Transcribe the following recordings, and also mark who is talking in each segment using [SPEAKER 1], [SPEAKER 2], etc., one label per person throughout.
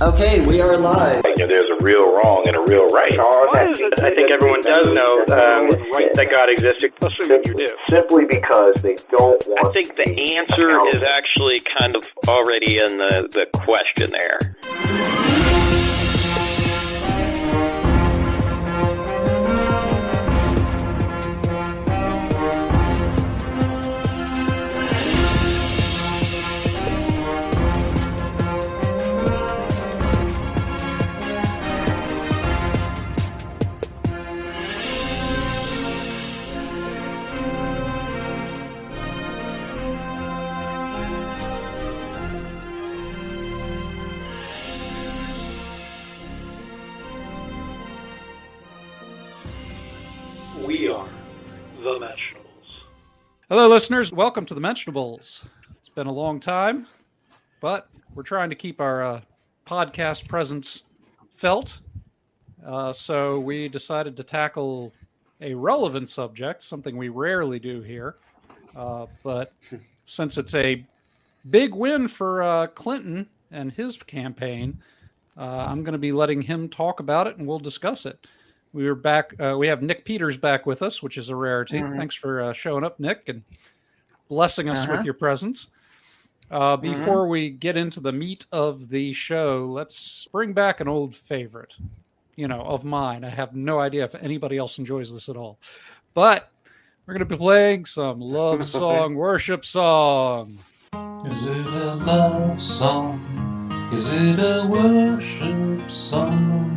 [SPEAKER 1] Okay, we are live.
[SPEAKER 2] There's a real wrong and a real right.
[SPEAKER 3] I think everyone does know that God existed. Assuming you do.
[SPEAKER 2] Simply because they don't want.
[SPEAKER 3] I think the answer is actually kind of already in the question there.
[SPEAKER 4] We are the Mentionables.
[SPEAKER 5] Hello, listeners. Welcome to the Mentionables. It's been a long time, but we're trying to keep our podcast presence felt. So we decided to tackle a relevant subject, something we rarely do here. But since it's a big win for Clinton and his campaign, I'm going to be letting him talk about it, and we'll discuss it. We are back. We have Nick Peters back with us, which is a rarity. Mm-hmm. Thanks for showing up, Nick, and blessing us with your presence. Before we get into the meat of the show, let's bring back an old favorite, of mine. I have no idea if anybody else enjoys this at all. But we're going to be playing some love song, worship song.
[SPEAKER 6] Is it a love song? Is it a worship song?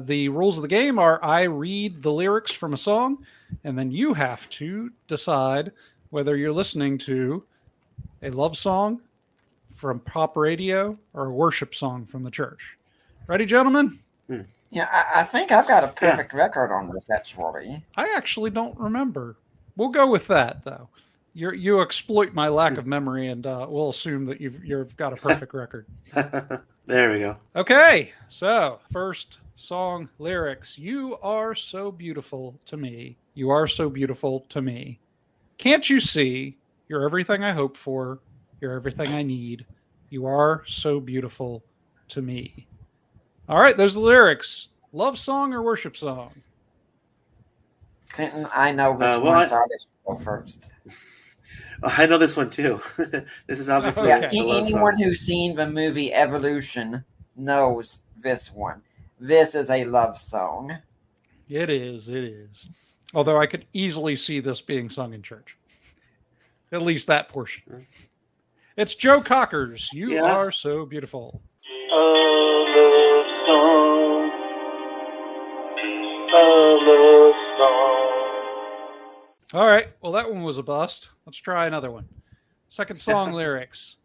[SPEAKER 5] The rules of the game are I read the lyrics from a song, and then you have to decide whether you're listening to a love song from pop radio or a worship song from the church. Ready, gentlemen?
[SPEAKER 7] Yeah, I think I've got a perfect record on this, actually.
[SPEAKER 5] I actually don't remember. We'll go with that, though. You exploit my lack of memory, and we'll assume that you've got a perfect record.
[SPEAKER 6] There we go.
[SPEAKER 5] Okay, so first song lyrics. You are so beautiful to me. You are so beautiful to me. Can't you see? You're everything I hope for. You're everything I need. You are so beautiful to me. All right, those are the lyrics. Love song or worship song?
[SPEAKER 7] Clinton, I know this one, so I'll let you go first.
[SPEAKER 6] I know this one too. This is obviously
[SPEAKER 7] a love anyone song. Who's seen the movie Evolution knows this one. This is a love song.
[SPEAKER 5] It is. Although I could easily see this being sung in church. At least that portion. It's Joe Cocker's You Are So Beautiful.
[SPEAKER 4] A love song. A love song.
[SPEAKER 5] All right. Well, that one was a bust. Let's try another one. Second song lyrics.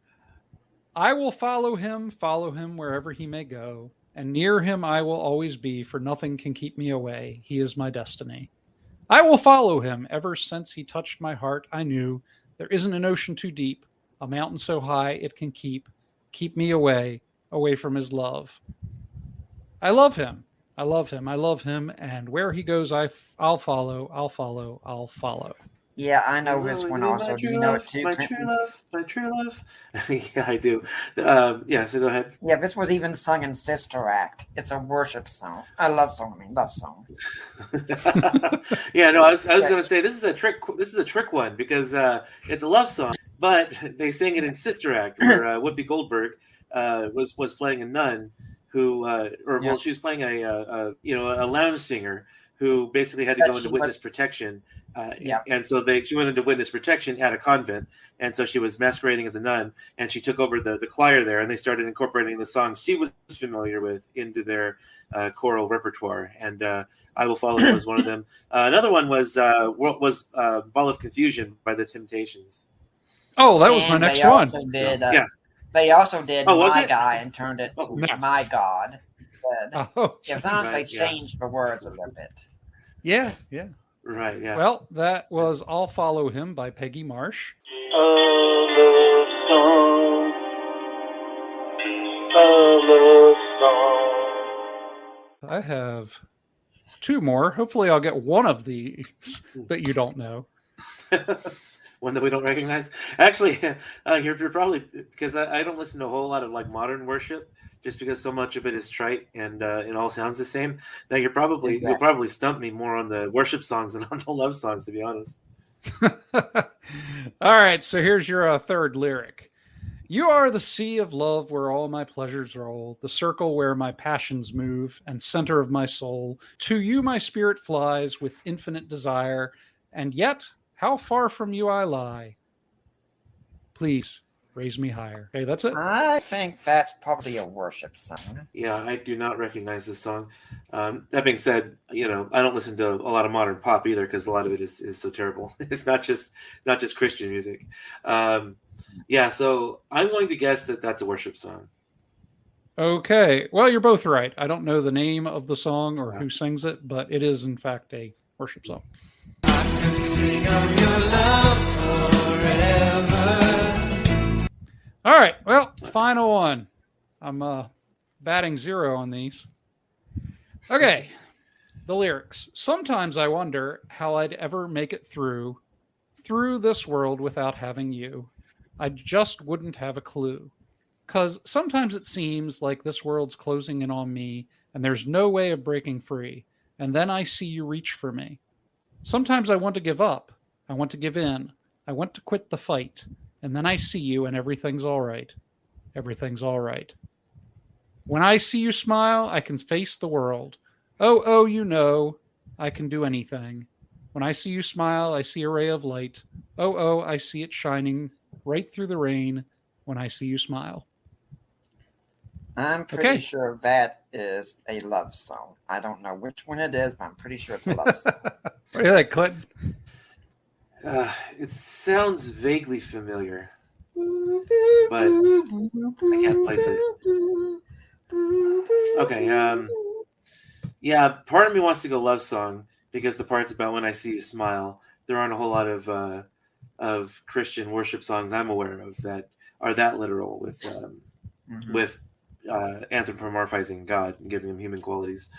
[SPEAKER 5] I will follow him wherever he may go. And near him I will always be, for nothing can keep me away. He is my destiny. I will follow him. Ever since he touched my heart, I knew there isn't an ocean too deep, a mountain so high it can keep me away from his love. I love him. I love him. And where he goes, I'll follow.
[SPEAKER 7] Yeah, I know this one also. Do you know it too?
[SPEAKER 6] My true love. Yeah, I do. So go ahead.
[SPEAKER 7] Yeah, this was even sung in Sister Act. It's a worship song. Love song.
[SPEAKER 6] Yeah, no, I was going to say this is a trick one because it's a love song, but they sang it in Sister Act where Whoopi Goldberg was playing a nun who she was playing a lounge singer who basically had to go into witness protection. And so she went into witness protection at a convent. And so she was masquerading as a nun, and she took over the choir there, and they started incorporating the songs she was familiar with into their choral repertoire. And I Will Follow Him was one of them. Another one was Ball of Confusion by the Temptations.
[SPEAKER 5] Oh, that was my next one.
[SPEAKER 7] They also did My Guy and turned it to My God. As long as they changed the words a little bit.
[SPEAKER 5] Yeah.
[SPEAKER 6] Right, yeah.
[SPEAKER 5] Well, that was I'll Follow Him by Peggy Marsh.
[SPEAKER 4] A love song. A love song.
[SPEAKER 5] I have two more. Hopefully I'll get one of these that you don't know.
[SPEAKER 6] One that we don't recognize. Actually, you're probably because I don't listen to a whole lot of like modern worship, just because so much of it is trite and it all sounds the same. Now you'll probably stump me more on the worship songs than on the love songs, to be honest.
[SPEAKER 5] All right, so here's your third lyric. You are the sea of love where all my pleasures roll, the circle where my passions move, and center of my soul. To you my spirit flies with infinite desire, and yet how far from you I lie. Please raise me higher. Okay, that's it.
[SPEAKER 7] I think that's probably a worship song.
[SPEAKER 6] Yeah, I do not recognize this song. That being said, I don't listen to a lot of modern pop either because a lot of it is so terrible. It's not just Christian music. Yeah, so I'm going to guess that that's a worship song.
[SPEAKER 5] Okay, well, you're both right. I don't know the name of the song or who sings it, but it is in fact a worship song. I could sing of your love forever. All right, well, final one. I'm batting 0 on these. Okay, the lyrics. Sometimes I wonder how I'd ever make it through this world without having you. I just wouldn't have a clue. 'Cause sometimes it seems like this world's closing in on me and there's no way of breaking free. And then I see you reach for me. Sometimes I want to give up. I want to give in. I want to quit the fight. And then I see you and everything's all right. Everything's all right. When I see you smile, I can face the world. Oh, I can do anything. When I see you smile, I see a ray of light. Oh, I see it shining right through the rain when I see you smile.
[SPEAKER 7] I'm pretty sure that is a love song. I don't know which one it is, but I'm pretty sure it's a love song.
[SPEAKER 5] What do you think, Clinton?
[SPEAKER 6] It sounds vaguely familiar, but I can't place it. Okay, yeah, part of me wants to go love song because the part's about when I see you smile. There aren't a whole lot of Christian worship songs I'm aware of that are that literal with anthropomorphizing God and giving him human qualities.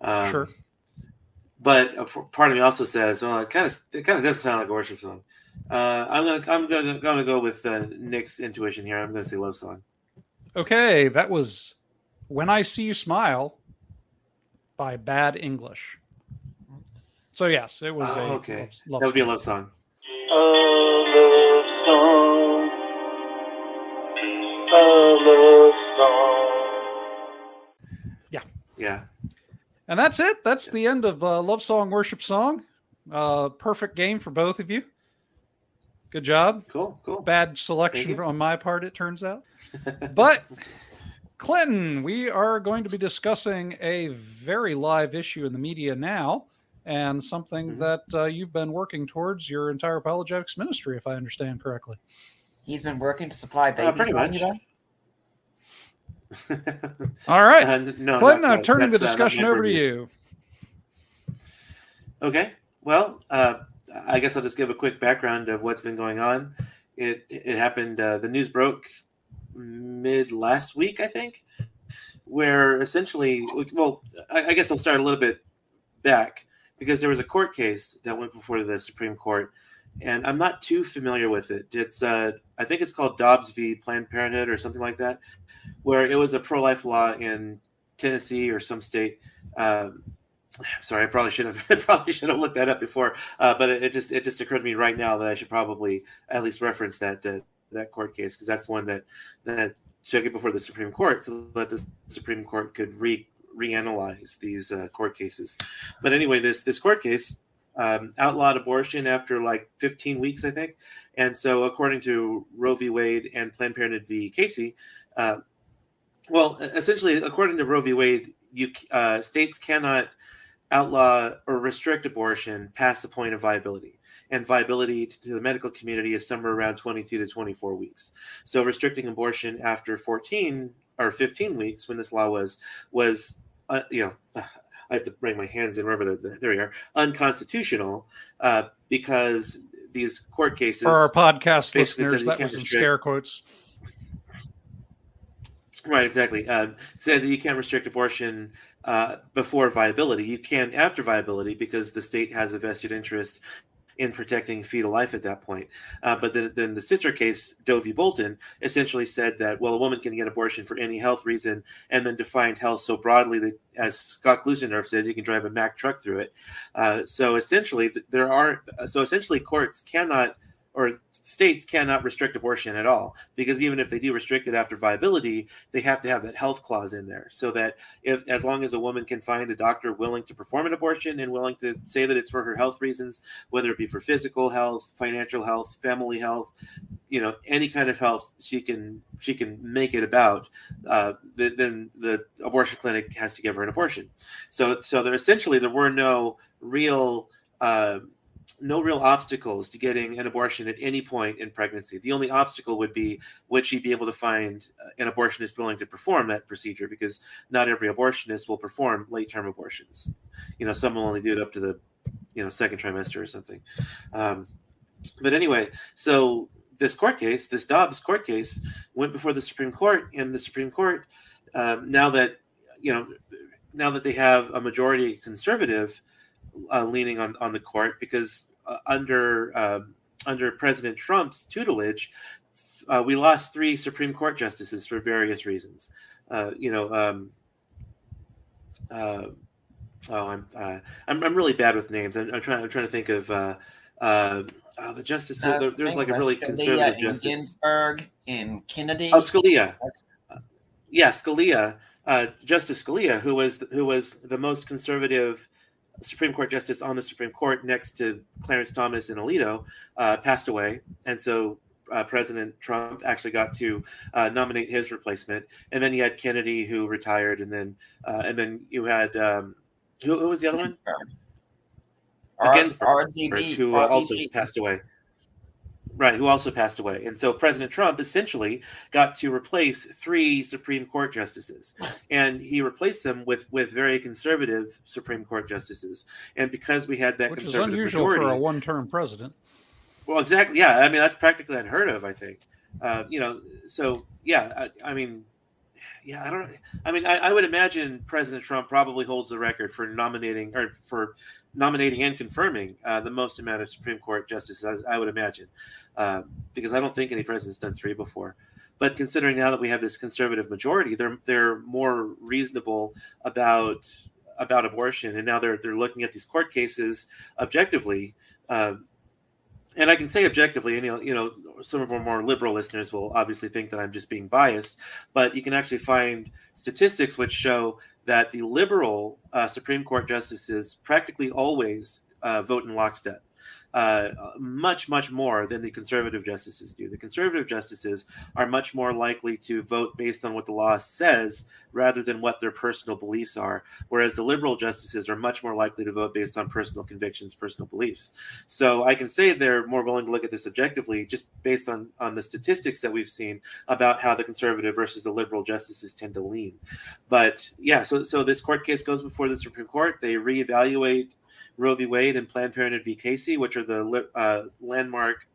[SPEAKER 5] Sure.
[SPEAKER 6] But part of me also says, well, it kind of does sound like a worship song. I'm gonna go with Nick's intuition here. I'm gonna say love song.
[SPEAKER 5] Okay, that was When I See You Smile by Bad English. So yes, it was
[SPEAKER 6] okay.
[SPEAKER 5] Love
[SPEAKER 6] that would be a
[SPEAKER 5] song.
[SPEAKER 6] love song.
[SPEAKER 4] A love song. A love song.
[SPEAKER 6] Yeah.
[SPEAKER 5] And that's it. That's the end of Love Song, Worship Song. Perfect game for both of you. Good job.
[SPEAKER 6] Cool.
[SPEAKER 5] Bad selection on my part, it turns out. But, Clinton, we are going to be discussing a very live issue in the media now, and something that you've been working towards your entire apologetics ministry, if I understand correctly.
[SPEAKER 7] He's been working to supply baby
[SPEAKER 6] pretty much.
[SPEAKER 5] All right.
[SPEAKER 6] No,
[SPEAKER 5] Clinton, I'm turning the discussion over to you.
[SPEAKER 6] Okay. Well, I guess I'll just give a quick background of what's been going on. It happened, the news broke mid last week, I think, where essentially, well, I guess I'll start a little bit back because there was a court case that went before the Supreme Court, and I'm not too familiar with it. It's, I think it's called Dobbs v. Planned Parenthood or something like that, where it was a pro-life law in Tennessee or some state. Sorry, I probably should have looked that up before, but it just occurred to me right now that I should probably at least reference that court case because that's the one that took it before the Supreme Court, so that the Supreme Court could reanalyze these court cases. But anyway, this court case outlawed abortion after like 15 weeks, I think, and so according to Roe v. Wade and Planned Parenthood v. Casey, well, essentially, according to Roe v. Wade, states cannot outlaw or restrict abortion past the point of viability. And viability to the medical community is somewhere around 22 to 24 weeks. So restricting abortion after 14 or 15 weeks, when this law was I have to bring my hands in wherever there we are, unconstitutional, because these court cases.
[SPEAKER 5] For our podcast listeners, that was in scare quotes.
[SPEAKER 6] Right, exactly. Said that you can't restrict abortion before viability. You can after viability because the state has a vested interest in protecting fetal life at that point. But then the sister case, Doe v. Bolton, essentially said that, well, a woman can get abortion for any health reason, and then defined health so broadly that, as Scott Klusendorf says, you can drive a Mack truck through it. So essentially courts cannot, or states cannot restrict abortion at all, because even if they do restrict it after viability, they have to have that health clause in there, so that as long as a woman can find a doctor willing to perform an abortion and willing to say that it's for her health reasons, whether it be for physical health, financial health, family health, any kind of health she can make it about, then the abortion clinic has to give her an abortion. So there were no real obstacles to getting an abortion at any point in pregnancy. The only obstacle would she be able to find an abortionist willing to perform that procedure, because not every abortionist will perform late-term abortions. Some will only do it up to the second trimester or something. But anyway, so this Dobbs court case went before the Supreme Court, and the Supreme Court, now that they have a majority conservative leaning on the court, because under President Trump's tutelage, we lost 3 Supreme Court justices for various reasons. I'm really bad with names. I'm trying to think of the justice. There's like a really conservative justice.
[SPEAKER 7] Ginsburg and Kennedy.
[SPEAKER 6] Oh, Scalia. Scalia. Justice Scalia, who was the most conservative Supreme Court justice on the Supreme Court, next to Clarence Thomas and Alito, passed away, and so President Trump actually got to nominate his replacement. And then you had Kennedy, who retired, and then you had who was the other one? Ginsburg, who also passed away. Right, who also passed away. And so President Trump essentially got to replace 3 Supreme Court justices. And he replaced them with very conservative Supreme Court justices. And because we had that
[SPEAKER 5] Which
[SPEAKER 6] conservative
[SPEAKER 5] is unusual
[SPEAKER 6] majority,
[SPEAKER 5] for a one-term president.
[SPEAKER 6] Well, exactly. Yeah, I mean, that's practically unheard of, I think. So, yeah, I would imagine President Trump probably holds the record for nominating and confirming the most amount of Supreme Court justices, I would imagine, because I don't think any president's done 3 before. But considering now that we have this conservative majority, they're more reasonable about abortion, and now they're looking at these court cases objectively. And I can say objectively, and some of our more liberal listeners will obviously think that I'm just being biased, but you can actually find statistics which show that the liberal Supreme Court justices practically always vote in lockstep, much, much more than the conservative justices do. The conservative justices are much more likely to vote based on what the law says rather than what their personal beliefs are, whereas the liberal justices are much more likely to vote based on personal convictions, personal beliefs. So I can say they're more willing to look at this objectively just based on the statistics that we've seen about how the conservative versus the liberal justices tend to lean. But yeah, so this court case goes before the Supreme Court. They reevaluate Roe v. Wade and Planned Parenthood v. Casey, which are the landmark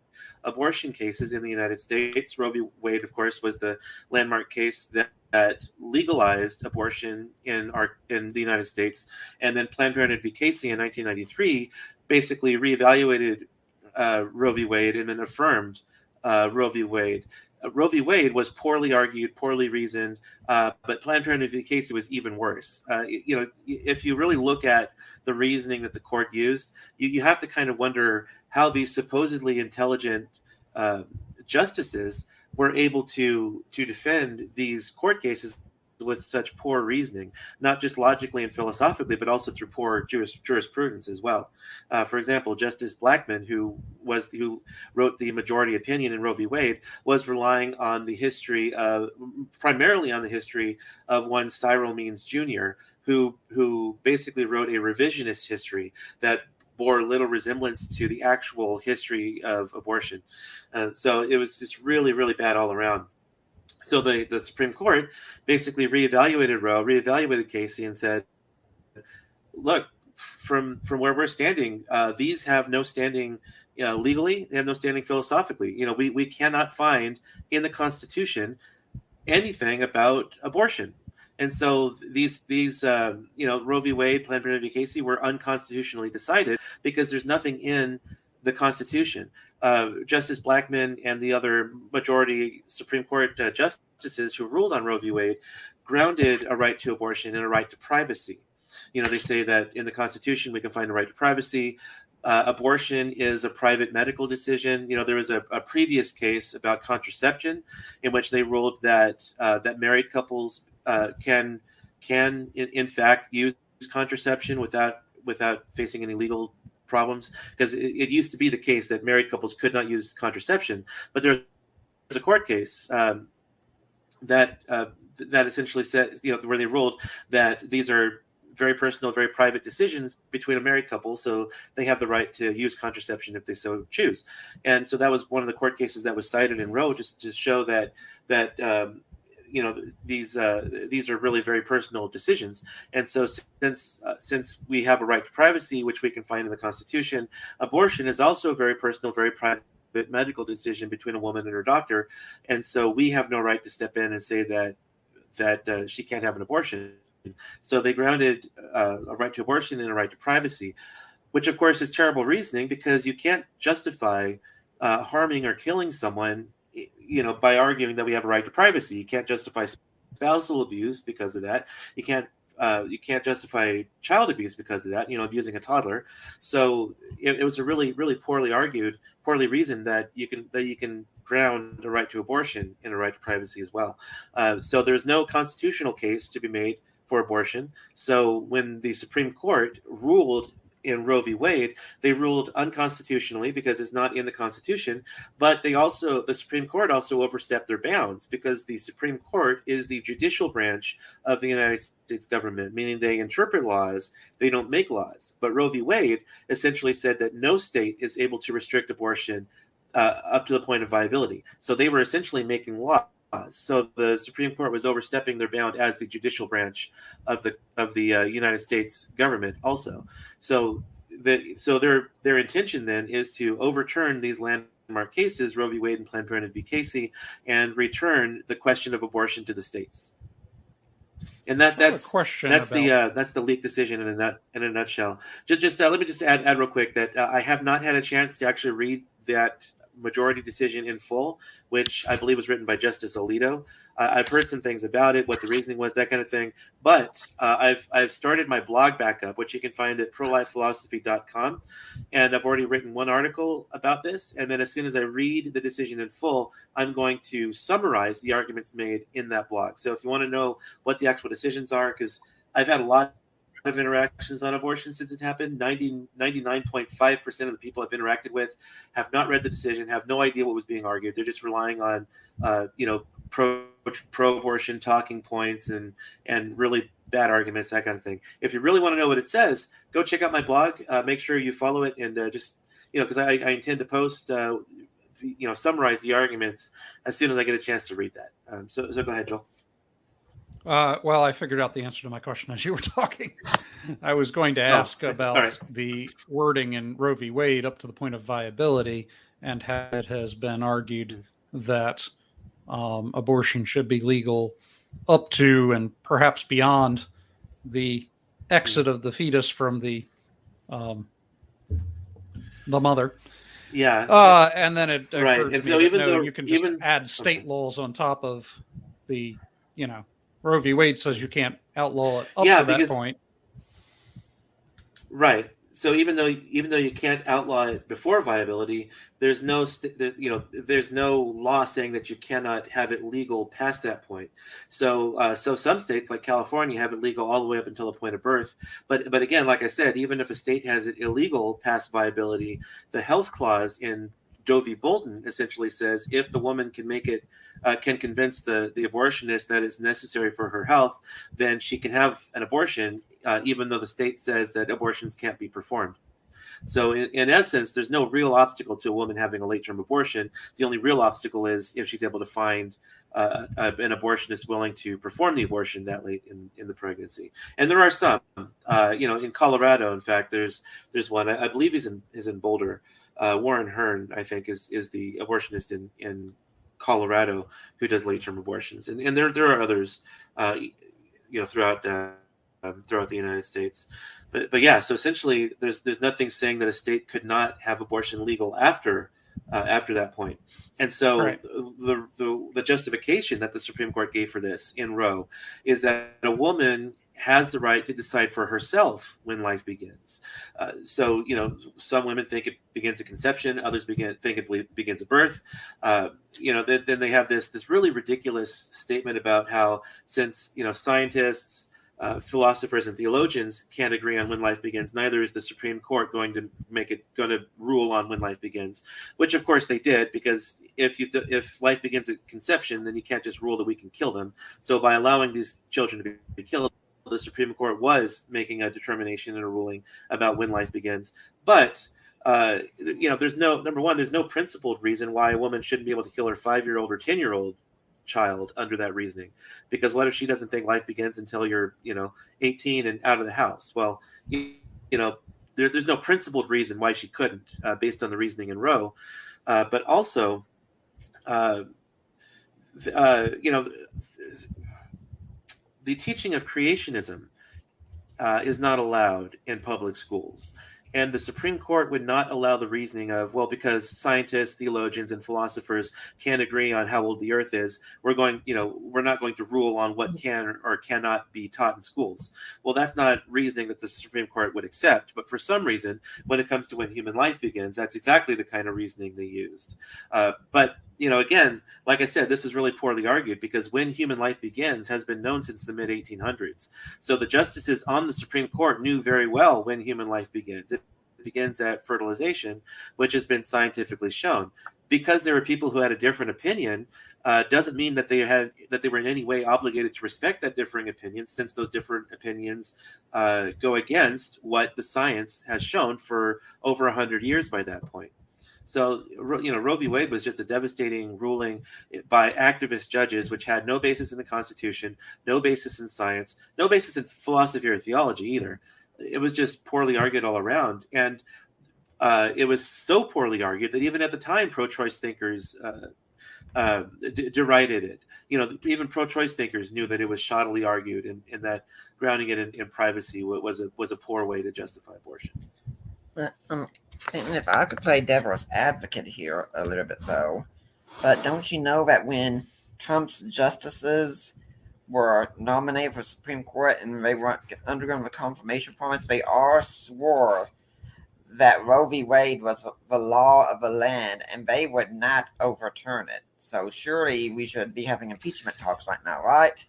[SPEAKER 6] abortion cases in the United States. Roe v. Wade, of course, was the landmark case that legalized abortion in the United States, and then Planned Parenthood v. Casey in 1993 basically reevaluated Roe v. Wade and then affirmed Roe v. Wade. Roe v. Wade was poorly argued, poorly reasoned, but Planned Parenthood v. Casey was even worse. If you really look at the reasoning that the court used, you have to kind of wonder how these supposedly intelligent justices were able to defend these court cases with such poor reasoning, not just logically and philosophically, but also through poor jurisprudence as well. For example, Justice Blackmun, who wrote the majority opinion in Roe v. Wade, was relying on primarily on the history of one Cyril Means Jr., who basically wrote a revisionist history that bore little resemblance to the actual history of abortion. So it was just really, really bad all around. So the Supreme Court basically reevaluated Roe, reevaluated Casey, and said, look, from where we're standing, these have no standing legally, they have no standing philosophically. We cannot find in the Constitution anything about abortion. And so these Roe v. Wade, Planned Parenthood v. Casey were unconstitutionally decided because there's nothing in the Constitution. Justice Blackmun and the other majority Supreme Court justices who ruled on Roe v. Wade grounded a right to abortion in a right to privacy. They say that in the Constitution we can find a right to privacy. Abortion is a private medical decision. There was a previous case about contraception in which they ruled that that married couples can in fact use contraception without facing any legal problems, because it used to be the case that married couples could not use contraception, but there's a court case that essentially said, where they ruled that these are very personal, very private decisions between a married couple, so they have the right to use contraception if they so choose. And so that was one of the court cases that was cited in Roe, just to show that these are really very personal decisions. And so since we have a right to privacy, which we can find in the Constitution, abortion is also a very personal, very private medical decision between a woman and her doctor. And so we have no right to step in and say that she can't have an abortion. So they grounded a right to abortion and a right to privacy, which of course is terrible reasoning, because you can't justify harming or killing someone by arguing that we have a right to privacy. You can't justify spousal abuse because of that. You can't justify child abuse because of that, abusing a toddler. So it was a really, really poorly reasoned that you can ground a right to abortion in a right to privacy as well. So there's no constitutional case to be made for abortion. So when the Supreme Court ruled in Roe v. Wade, they ruled unconstitutionally because it's not in the Constitution, but the Supreme Court also overstepped their bounds, because the Supreme Court is the judicial branch of the United States government, meaning they interpret laws, they don't make laws. But Roe v. Wade essentially said that no state is able to restrict abortion up to the point of viability. So they were essentially making laws. So the Supreme Court was overstepping their bound as the judicial branch of the United States government also. So their intention then is to overturn these landmark cases, Roe v. Wade and Planned Parenthood v. Casey, and return the question of abortion to the states. And that's the leak decision in a nutshell. Just let me just add real quick that I have not had a chance to actually read that majority decision in full, which I believe was written by Justice Alito. I've heard some things about it, what the reasoning was, that kind of thing. But I've started my blog back up, which you can find at prolifephilosophy.com. And I've already written one article about this. And then as soon as I read the decision in full, I'm going to summarize the arguments made in that blog. So if you want to know what the actual decisions are, because I've had a lot of interactions on abortion since it happened. 99.5% of the people I've interacted with have not read the decision, have no idea what was being argued. They're just relying on, pro-abortion talking points and really bad arguments, that kind of thing. If you really want to know what it says, go check out my blog. Make sure you follow it, and because I intend to post, summarize the arguments as soon as I get a chance to read that. So go ahead, Joel.
[SPEAKER 5] Well, I figured out the answer to my question as you were talking. I was going to ask about the wording in Roe v. Wade up to the point of viability, and how it has been argued that abortion should be legal up to and perhaps beyond the exit of the fetus from the mother.
[SPEAKER 6] Yeah.
[SPEAKER 5] And then it occurred to me so even though you can just add state laws on top of the, Roe v. Wade says you can't outlaw it up to that point.
[SPEAKER 6] Right. So even though you can't outlaw it before viability, there's no law saying that you cannot have it legal past that point. So some states like California have it legal all the way up until the point of birth. But again, like I said, even if a state has it illegal past viability, the health clause in Doe v. Bolton essentially says if the woman can make it, can convince the abortionist that it's necessary for her health, then she can have an abortion, even though the state says that abortions can't be performed. So in essence, there's no real obstacle to a woman having a late-term abortion. The only real obstacle is if she's able to find an abortionist willing to perform the abortion that late in the pregnancy. And there are some, in Colorado, in fact, there's one, I believe he's in Boulder. Warren Hearn, I think, is the abortionist in Colorado who does late-term abortions, and there are others, throughout throughout the United States. But yeah, so essentially, there's nothing saying that a state could not have abortion legal after that point. And so
[SPEAKER 5] Right.
[SPEAKER 6] the justification that the Supreme Court gave for this in Roe is that a woman has the right to decide for herself when life begins. So, some women think it begins at conception, others think it begins at birth. Then they have this really ridiculous statement about how since, scientists, philosophers and theologians can't agree on when life begins, neither is the Supreme Court going to rule on when life begins, which of course they did, because if life begins at conception, then you can't just rule that we can kill them. So by allowing these children to be killed, the Supreme Court was making a determination and a ruling about when life begins. But there's no principled reason why a woman shouldn't be able to kill her 5-year-old or 10-year-old child under that reasoning. Because what if she doesn't think life begins until you're 18 and out of the house? Well, there's no principled reason why she couldn't, based on the reasoning in Roe. But also, the teaching of creationism is not allowed in public schools. And the Supreme Court would not allow the reasoning of, well, because scientists, theologians, and philosophers can't agree on how old the earth is, we're not going to rule on what can or cannot be taught in schools. Well, that's not reasoning that the Supreme Court would accept. But for some reason, when it comes to when human life begins, that's exactly the kind of reasoning they used. But again, like I said, this is really poorly argued, because when human life begins has been known since the mid-1800s. So the justices on the Supreme Court knew very well when human life begins. It begins at fertilization, which has been scientifically shown. Because there were people who had a different opinion, doesn't mean that they were in any way obligated to respect that differing opinion, since those different opinions go against what the science has shown for over 100 years by that point. So, Roe v. Wade was just a devastating ruling by activist judges, which had no basis in the Constitution, no basis in science, no basis in philosophy or theology either. It was just poorly argued all around. And it was so poorly argued that even at the time, pro-choice thinkers derided it. Even pro-choice thinkers knew that it was shoddily argued, and that grounding it in privacy was a poor way to justify abortion.
[SPEAKER 7] And if I could play devil's advocate here a little bit, though, but don't you know that when Trump's justices were nominated for Supreme Court and they were undergoing the confirmation promise, they all swore that Roe v. Wade was the law of the land, and they would not overturn it. So surely we should be having impeachment talks right now, right?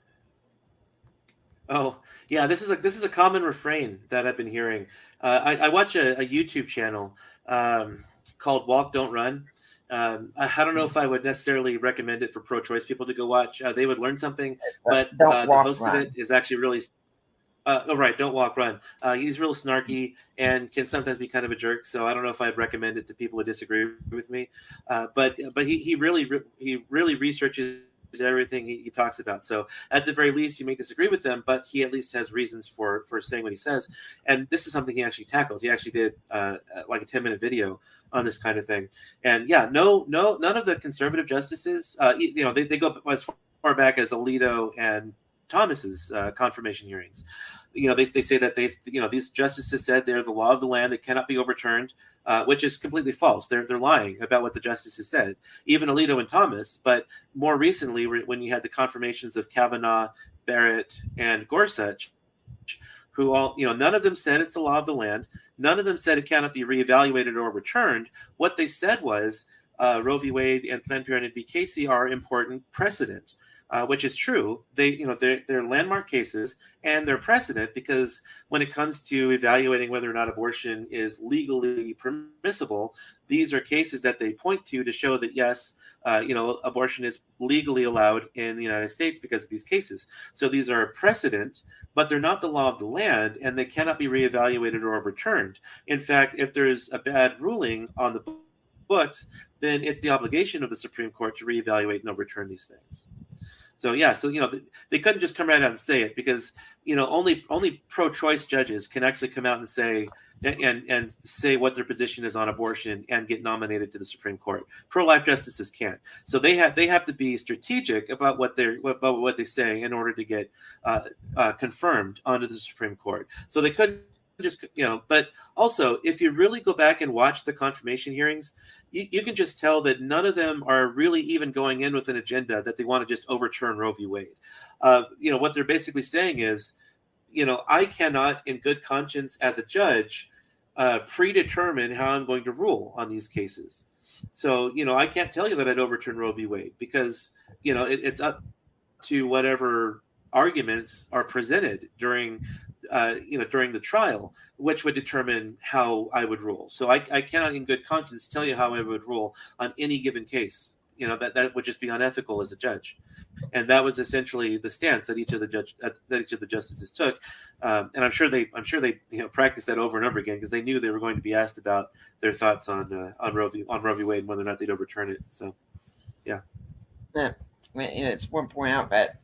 [SPEAKER 6] Oh, yeah, this is a common refrain that I've been hearing. I watch a YouTube channel called Walk, Don't Run. I don't know if I would necessarily recommend it for pro-choice people to go watch. They would learn something, but the host of it is actually really... Don't walk, run. He's real snarky and can sometimes be kind of a jerk. So I don't know if I'd recommend it to people who disagree with me. But he really researches everything he talks about. So at the very least, you may disagree with him, but he at least has reasons for saying what he says. And this is something he actually tackled. He actually did like a 10-minute video on this kind of thing. And yeah, none of the conservative justices, they go as far back as Alito and Thomas's confirmation hearings. They say that these justices said they're the law of the land that cannot be overturned, which is completely false. They're lying about what the justices said, even Alito and Thomas. But more recently, when you had the confirmations of Kavanaugh, Barrett, and Gorsuch, who all, none of them said it's the law of the land. None of them said it cannot be reevaluated or overturned. What they said was Roe v. Wade and Planned Parenthood v. Casey are important precedent. Which is true. They're landmark cases, and they're precedent because when it comes to evaluating whether or not abortion is legally permissible, these are cases that they point to show that yes, abortion is legally allowed in the United States because of these cases. So these are a precedent, but they're not the law of the land, and they cannot be reevaluated or overturned. In fact, if there's a bad ruling on the books, then it's the obligation of the Supreme Court to reevaluate and overturn these things. So they couldn't just come right out and say it, because only pro-choice judges can actually come out and say say what their position is on abortion and get nominated to the Supreme Court. Pro-life justices can't. So they have to be strategic about what they say in order to get confirmed onto the Supreme Court. So they couldn't just but also, if you really go back and watch the confirmation hearings, you can just tell that none of them are really even going in with an agenda that they want to just overturn Roe v. Wade. What they're basically saying is, I cannot in good conscience as a judge predetermine how I'm going to rule on these cases. So I can't tell you that I'd overturn Roe v. Wade, because it's up to whatever arguments are presented during the trial, which would determine how I would rule. So I cannot in good conscience tell you how I would rule on any given case. That would just be unethical as a judge. And that was essentially the stance that each of the justices took. And I'm sure they practiced that over and over again, because they knew they were going to be asked about their thoughts on Roe v. Wade and whether or not they'd overturn it. So, yeah.
[SPEAKER 7] It's one point out that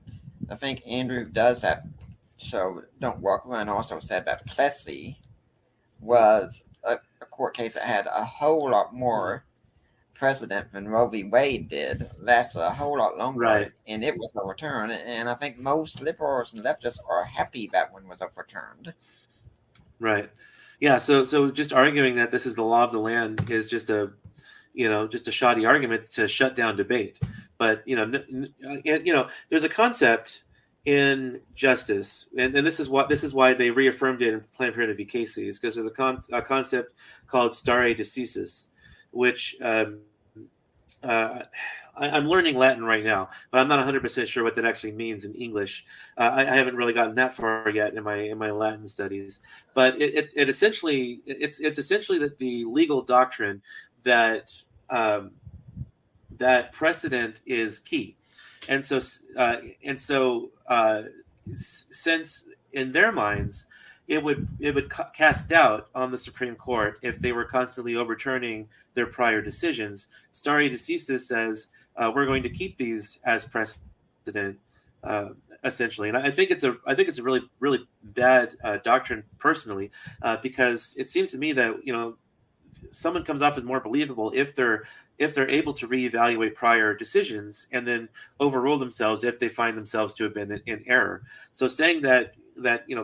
[SPEAKER 7] I think Andrew does that. So Don't Walk Alone also said that Plessy was a court case that had a whole lot more precedent than Roe v. Wade did, lasted a whole lot longer,
[SPEAKER 6] right,
[SPEAKER 7] and it was overturned. And I think most liberals and leftists are happy that one was overturned.
[SPEAKER 6] Right. Yeah. So just arguing that this is the law of the land is just a shoddy argument to shut down debate. But there's a concept in justice, and this is why they reaffirmed it in Planned Parenthood v. Casey, is because there's a concept called stare decisis, which I'm learning Latin right now, but I'm not 100% sure what that actually means in English. I haven't really gotten that far yet in my Latin studies, but it's essentially that the legal doctrine that that precedent is key, and so since in their minds it would cast doubt on the Supreme Court if they were constantly overturning their prior decisions. Stare decisis says we're going to keep these as precedent, essentially, and I think it's a really, really bad doctrine personally, because it seems to me that someone comes off as more believable if they're able to reevaluate prior decisions and then overrule themselves if they find themselves to have been in error. So saying that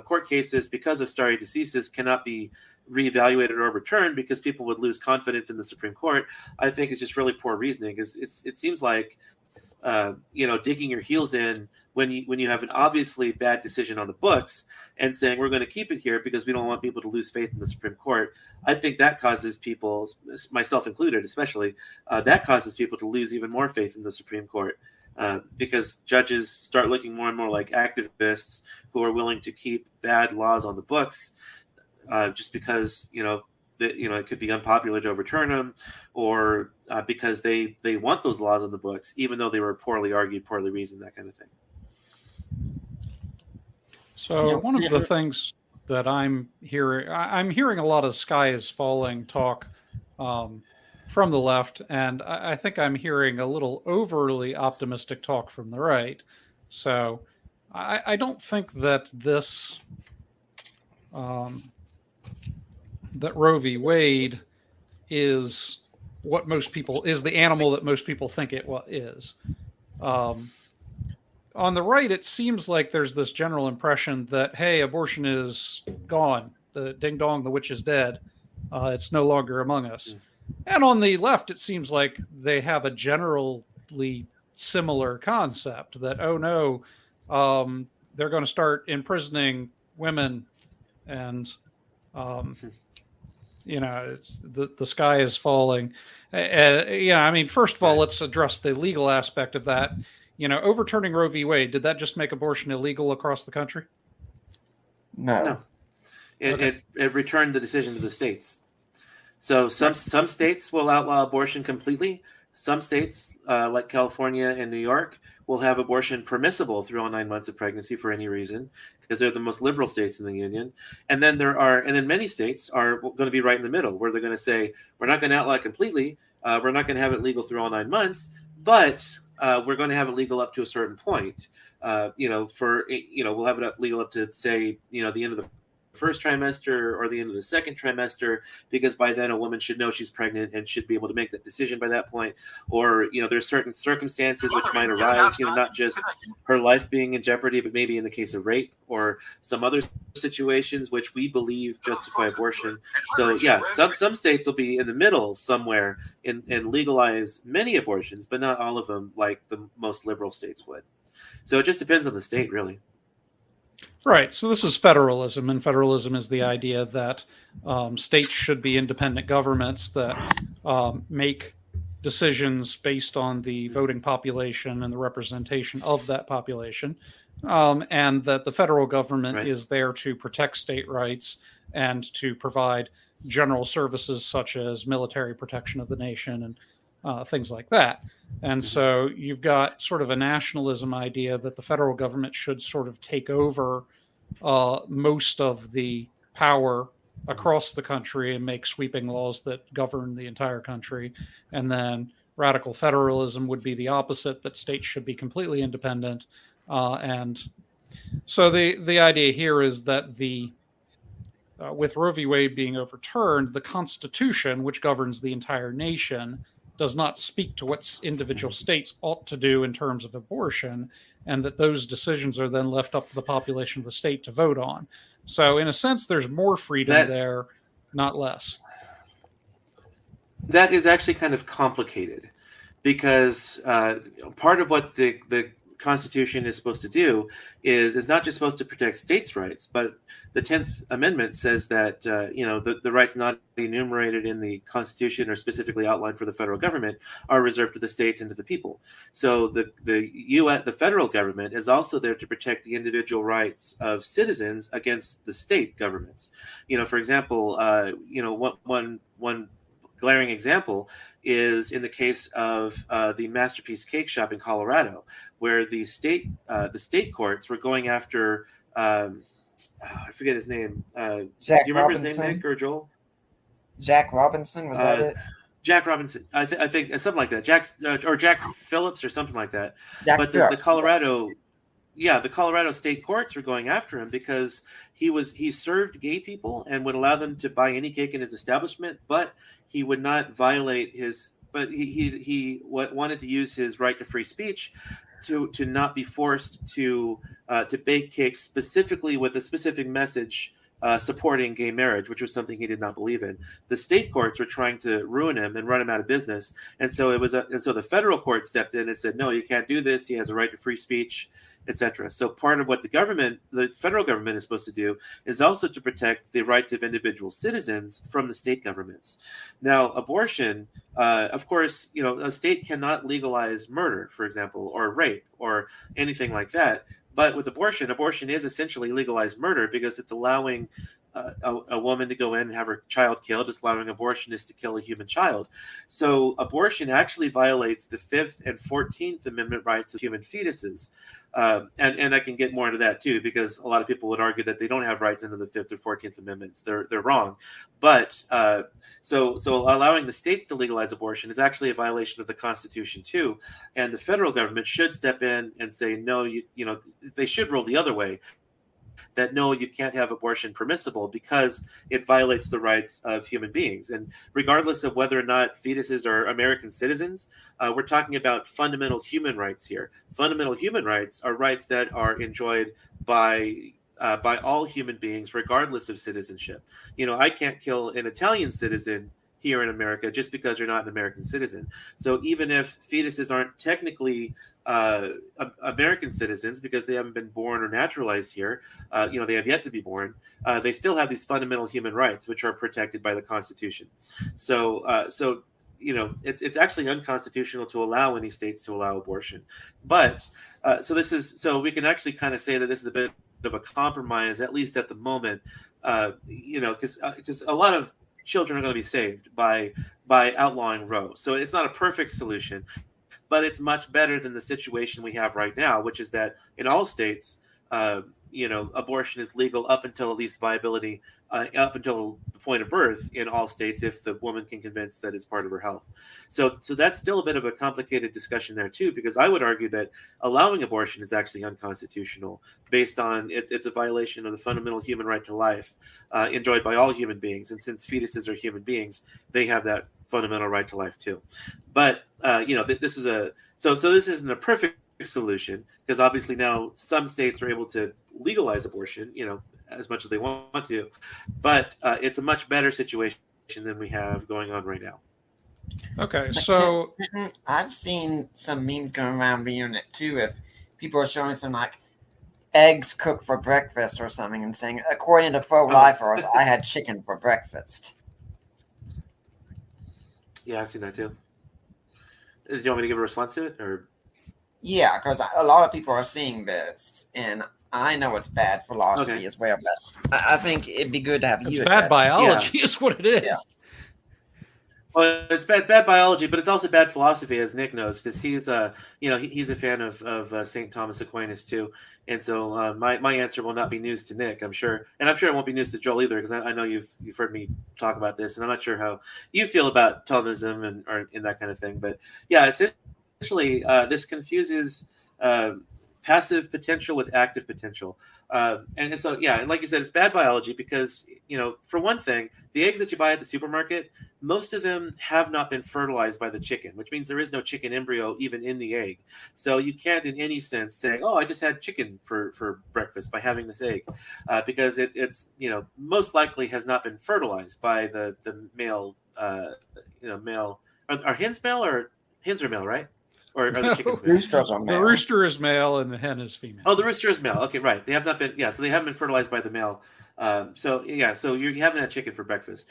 [SPEAKER 6] court cases, because of stare decisis, cannot be reevaluated or overturned because people would lose confidence in the Supreme Court, I think is just really poor reasoning. Because it seems like digging your heels in when you have an obviously bad decision on the books and saying we're going to keep it here because we don't want people to lose faith in the Supreme Court. I think that causes people, myself included especially, that causes people to lose even more faith in the Supreme Court, because judges start looking more and more like activists who are willing to keep bad laws on the books, just because it could be unpopular to overturn them, or because they want those laws on the books, even though they were poorly argued, poorly reasoned, that kind of thing.
[SPEAKER 5] So one of the things that I'm hearing a lot of sky is falling talk from the left, and I think I'm hearing a little overly optimistic talk from the right. So I don't think that this that Roe v. Wade is what most people is the animal that most people think it is. On the right, it seems like there's this general impression that, hey, abortion is gone. The ding dong, the witch is dead. It's no longer among us. And on the left, it seems like they have a generally similar concept that, oh no, they're going to start imprisoning women, and it's the sky is falling. First of all, let's address the legal aspect of that. Overturning Roe v. Wade, did that just make abortion illegal across the country?
[SPEAKER 7] No.
[SPEAKER 6] It returned the decision to the states. So some states will outlaw abortion completely. Some states, like California and New York, will have abortion permissible through all 9 months of pregnancy for any reason, because they're the most liberal states in the union. And then many states are going to be right in the middle, where they're going to say, we're not going to outlaw it completely. We're not going to have it legal through all 9 months, but we're going to have it legal up to a certain point. We'll have it legal up to, say, the end of the first trimester or the end of the second trimester, because by then a woman should know she's pregnant and should be able to make that decision by that point. Or there's certain circumstances which might arise, not just her life being in jeopardy, but maybe in the case of rape or some other situations which we believe justify abortion. So yeah, some states will be in the middle somewhere and legalize many abortions, but not all of them, like the most liberal states would. So it just depends on the state, really.
[SPEAKER 5] Right. So this is federalism, and federalism is the idea that states should be independent governments that make decisions based on the voting population and the representation of that population, and that the federal government is there to protect state rights and to provide general services such as military protection of the nation and things like that. And so you've got sort of a nationalism idea that the federal government should sort of take over most of the power across the country and make sweeping laws that govern the entire country. And then radical federalism would be the opposite, that states should be completely independent. And so the idea here is that with Roe v. Wade being overturned, the Constitution, which governs the entire nation, does not speak to what individual states ought to do in terms of abortion, and that those decisions are then left up to the population of the state to vote on. So in a sense, there's more freedom there, not less.
[SPEAKER 6] That is actually kind of complicated, because part of what the Constitution is supposed to do is it's not just supposed to protect states' rights, but the 10th Amendment says that the rights not enumerated in the Constitution or specifically outlined for the federal government are reserved to the states and to the people. So the federal government is also there to protect the individual rights of citizens against the state governments. For example, one glaring example is in the case of the Masterpiece Cake Shop in Colorado, where the state courts were going after I forget his name.
[SPEAKER 7] Jack
[SPEAKER 6] do you remember
[SPEAKER 7] Robinson?
[SPEAKER 6] his name, Nick or Joel?
[SPEAKER 7] Jack Robinson, was that it?
[SPEAKER 6] Jack Robinson, I think something like that. Jack Phillips or something like that.
[SPEAKER 7] Jack Phillips,
[SPEAKER 6] the Colorado. Yes. Yeah, the Colorado state courts were going after him because he served gay people and would allow them to buy any cake in his establishment, but he would not violate he wanted to use his right to free speech to not be forced to bake cakes specifically with a specific message supporting gay marriage, which was something he did not believe in. The state courts were trying to ruin him and run him out of business, and so the federal court stepped in and said, no, you can't do this. He has a right to free speech, etc. So part of what the federal government is supposed to do is also to protect the rights of individual citizens from the state governments. Now, abortion, of course, a state cannot legalize murder, for example, or rape or anything like that. But with abortion is essentially legalized murder, because it's allowing a woman to go in and have her child killed. It's allowing abortionists to kill a human child. So abortion actually violates the 5th and 14th Amendment rights of human fetuses. And I can get more into that too, because a lot of people would argue that they don't have rights under the 5th or 14th Amendments. They're wrong. But so allowing the states to legalize abortion is actually a violation of the Constitution too. And the federal government should step in and say, no, they should rule the other way, that no, you can't have abortion permissible because it violates the rights of human beings. And regardless of whether or not fetuses are American citizens, we're talking about fundamental human rights here. Fundamental human rights are rights that are enjoyed by all human beings, regardless of citizenship. I can't kill an Italian citizen here in America just because you're not an American citizen. So even if fetuses aren't technically American citizens because they haven't been born or naturalized here, they have yet to be born, they still have these fundamental human rights which are protected by the Constitution. So it's actually unconstitutional to allow any states to allow abortion. But so we can actually kind of say that this is a bit of a compromise, at least at the moment, because a lot of children are going to be saved by outlawing Roe. So it's not a perfect solution, but it's much better than the situation we have right now, which is that in all states, abortion is legal up until at least viability, up until the point of birth in all states, if the woman can convince that it's part of her health. So that's still a bit of a complicated discussion there too, because I would argue that allowing abortion is actually unconstitutional based on it's a violation of the fundamental human right to life enjoyed by all human beings. And since fetuses are human beings, they have that fundamental right to life too. But this is this isn't a perfect solution, because obviously now some states are able to legalize abortion, as much as they want to, but it's a much better situation than we have going on right now.
[SPEAKER 5] Okay, so
[SPEAKER 7] I've seen some memes going around the internet too. If people are showing some like eggs cooked for breakfast or something and saying, according to pro-lifers, I had chicken for breakfast.
[SPEAKER 6] Yeah, I've seen that too. Do you want me to give a response to it, or?
[SPEAKER 7] Yeah, because a lot of people are seeing this, and I know it's bad philosophy as well, but I think it'd be good to have
[SPEAKER 5] it's
[SPEAKER 7] you.
[SPEAKER 5] bad biology is what it is.
[SPEAKER 7] Yeah.
[SPEAKER 6] Well, it's bad biology, but it's also bad philosophy, as Nick knows, because he's he's a fan of St. Thomas Aquinas too, and so my answer will not be news to Nick, I'm sure, and I'm sure it won't be news to Joel either, because I know you've heard me talk about this, and I'm not sure how you feel about Thomism and that kind of thing, but yeah, essentially this confuses passive potential with active potential, and so and like you said, it's bad biology because for one thing, the eggs that you buy at the supermarket, most of them have not been fertilized by the chicken, which means there is no chicken embryo even in the egg. So you can't in any sense say, oh, I just had chicken for breakfast by having this egg, because it's most likely has not been fertilized by the male, male. Are hens male, or hens are male, right? Or are the chickens male?
[SPEAKER 5] The rooster is male and the hen is female.
[SPEAKER 6] Oh, the rooster is male. Okay, right. They have not been. Yeah, so they haven't been fertilized by the male. So you haven't had chicken for breakfast.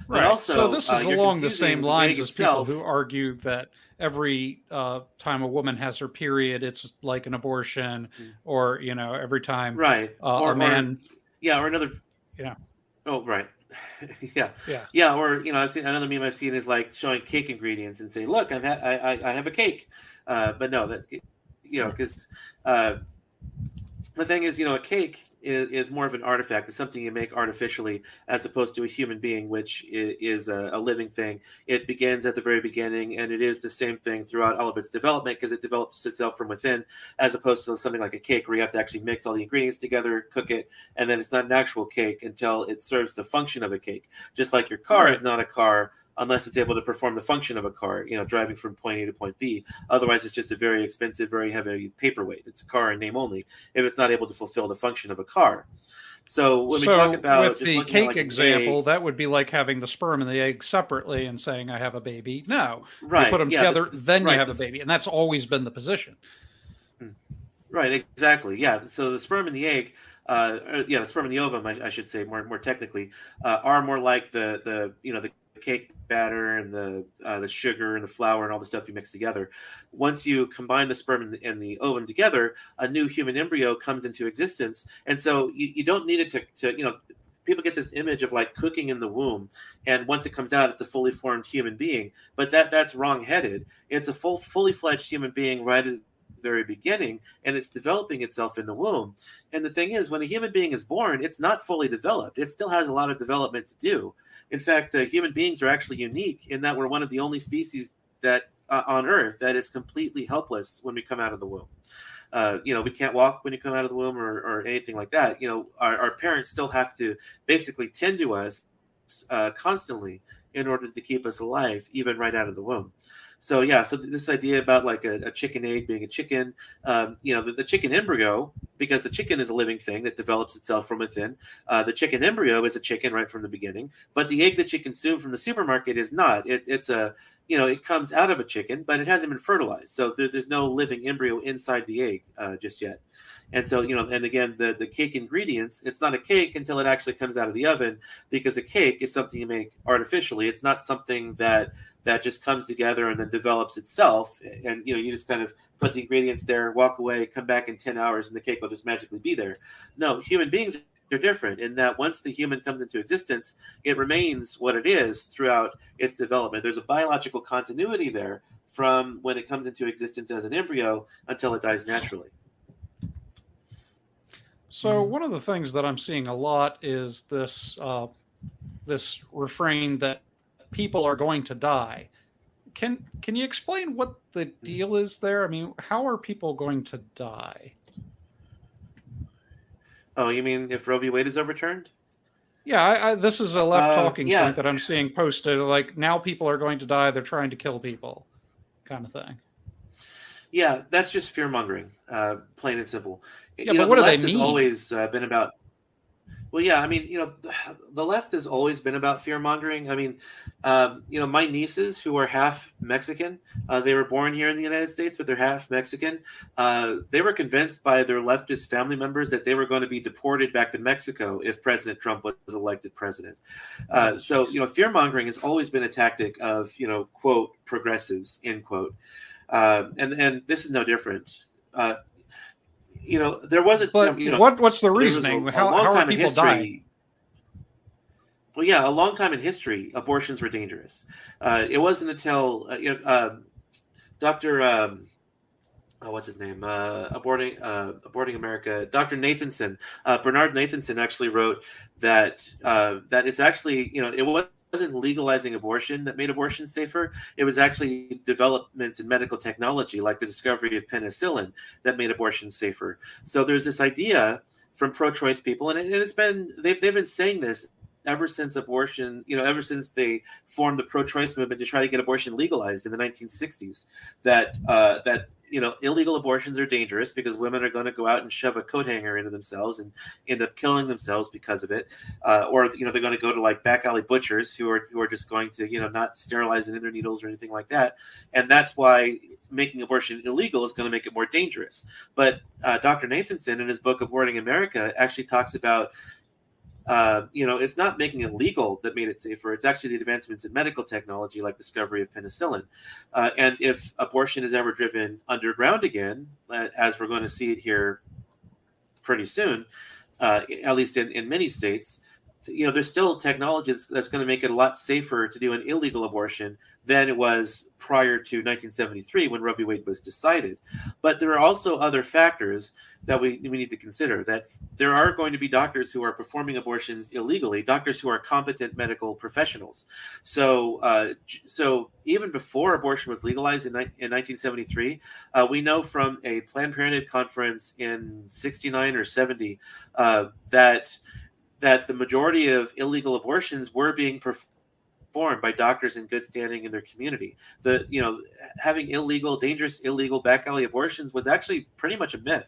[SPEAKER 6] But
[SPEAKER 5] right.
[SPEAKER 6] Also,
[SPEAKER 5] so this is along the same lines as
[SPEAKER 6] itself.
[SPEAKER 5] People who argue that every time a woman has her period, it's like an abortion, or every time a man,
[SPEAKER 6] or another, Oh, right. Yeah. Or I've seen another meme I've seen is like showing cake ingredients and saying, "Look, I have a cake," but no, that because the thing is, a cake is more of an artifact. It's something you make artificially, as opposed to a human being, which is a living thing. It begins at the very beginning, and it is the same thing throughout all of its development, because it develops itself from within, as opposed to something like a cake where you have to actually mix all the ingredients together, cook it, and then it's not an actual cake until it serves the function of a cake. Just like your car is not a car unless it's able to perform the function of a car, driving from point A to point B. Otherwise, it's just a very expensive, very heavy paperweight. It's a car in name only if it's not able to fulfill the function of a car. So when we talk about
[SPEAKER 5] with the cake example, that would be like having the sperm and the egg separately and saying, I have a baby. No, you put them together, then you have a baby. And that's always been the position.
[SPEAKER 6] Right, exactly. Yeah. So the sperm and the egg, the sperm and the ovum, I should say more technically, are more like the cake batter and the sugar and the flour and all the stuff you mix together. Once you combine the sperm and the ovum together, a new human embryo comes into existence. And so you don't need it to people get this image of like cooking in the womb, and once it comes out, it's a fully formed human being. But that's wrong-headed. It's a fully fledged human being right at the very beginning, and it's developing itself in the womb. And the thing is, when a human being is born, it's not fully developed. It still has a lot of development to do. In fact, human beings are actually unique in that we're one of the only species that on Earth that is completely helpless when we come out of the womb. We can't walk when you come out of the womb or anything like that. Our parents still have to basically tend to us constantly in order to keep us alive, even right out of the womb. So this idea about like a chicken egg being a chicken, the chicken embryo, because the chicken is a living thing that develops itself from within. The chicken embryo is a chicken right from the beginning, but the egg that you consume from the supermarket is not. It comes out of a chicken, but it hasn't been fertilized. So there's no living embryo inside the egg just yet. And so, and again, the cake ingredients, it's not a cake until it actually comes out of the oven, because a cake is something you make artificially. It's not something that just comes together and then develops itself. And, you just kind of put the ingredients there, walk away, come back in 10 hours, and the cake will just magically be there. No, human beings are different in that once the human comes into existence, it remains what it is throughout its development. There's a biological continuity there from when it comes into existence as an embryo until it dies naturally.
[SPEAKER 5] So one of the things that I'm seeing a lot is this this refrain that people are going to die. Can you explain what the deal is there? I mean, how are people going to die?
[SPEAKER 6] Oh, you mean if Roe v. Wade is overturned?
[SPEAKER 5] Yeah, this is a left talking
[SPEAKER 6] yeah.
[SPEAKER 5] point that I'm seeing posted. Like, now people are going to die. They're trying to kill people, kind of thing.
[SPEAKER 6] Yeah, that's just fear mongering, plain and simple.
[SPEAKER 5] Yeah, but what do they
[SPEAKER 6] The left has
[SPEAKER 5] mean?
[SPEAKER 6] always been about. Well, yeah, I mean, the left has always been about fear mongering. I mean, my nieces who are half Mexican, they were born here in the United States, but they're half Mexican. They were convinced by their leftist family members that they were going to be deported back to Mexico if President Trump was elected president. So, fear mongering has always been a tactic of, quote, progressives, end quote. And this is no different. There wasn't.
[SPEAKER 5] But what's the reasoning? How are people dying?
[SPEAKER 6] Well, yeah, a long time in history, abortions were dangerous. It wasn't until Dr. What's his name? Aborting America. Dr. Nathanson, Bernard Nathanson, actually wrote that it's actually it wasn't legalizing abortion that made abortion safer. It was actually developments in medical technology, like the discovery of penicillin, that made abortion safer. So there's this idea from pro-choice people, and it's been they've been saying this ever since abortion, ever since they formed the pro-choice movement to try to get abortion legalized in the 1960s, that illegal abortions are dangerous because women are going to go out and shove a coat hanger into themselves and end up killing themselves because of it, or they're going to go to like back alley butchers who are just going to not sterilize it in their needles or anything like that, and that's why making abortion illegal is going to make it more dangerous. But Dr. Nathanson, in his book Aborting America, actually talks about it's not making it legal that made it safer. It's actually the advancements in medical technology, like discovery of penicillin. And if abortion is ever driven underground again, as we're going to see it here pretty soon, at least in many states, there's still technology that's going to make it a lot safer to do an illegal abortion than it was prior to 1973 when Roe v. Wade was decided. But there are also other factors that we need to consider, that there are going to be doctors who are performing abortions illegally, doctors who are competent medical professionals. So even before abortion was legalized in 1973, we know from a Planned Parenthood conference in 69 or 70 that the majority of illegal abortions were being performed by doctors in good standing in their community. Having dangerous illegal back alley abortions was actually pretty much a myth.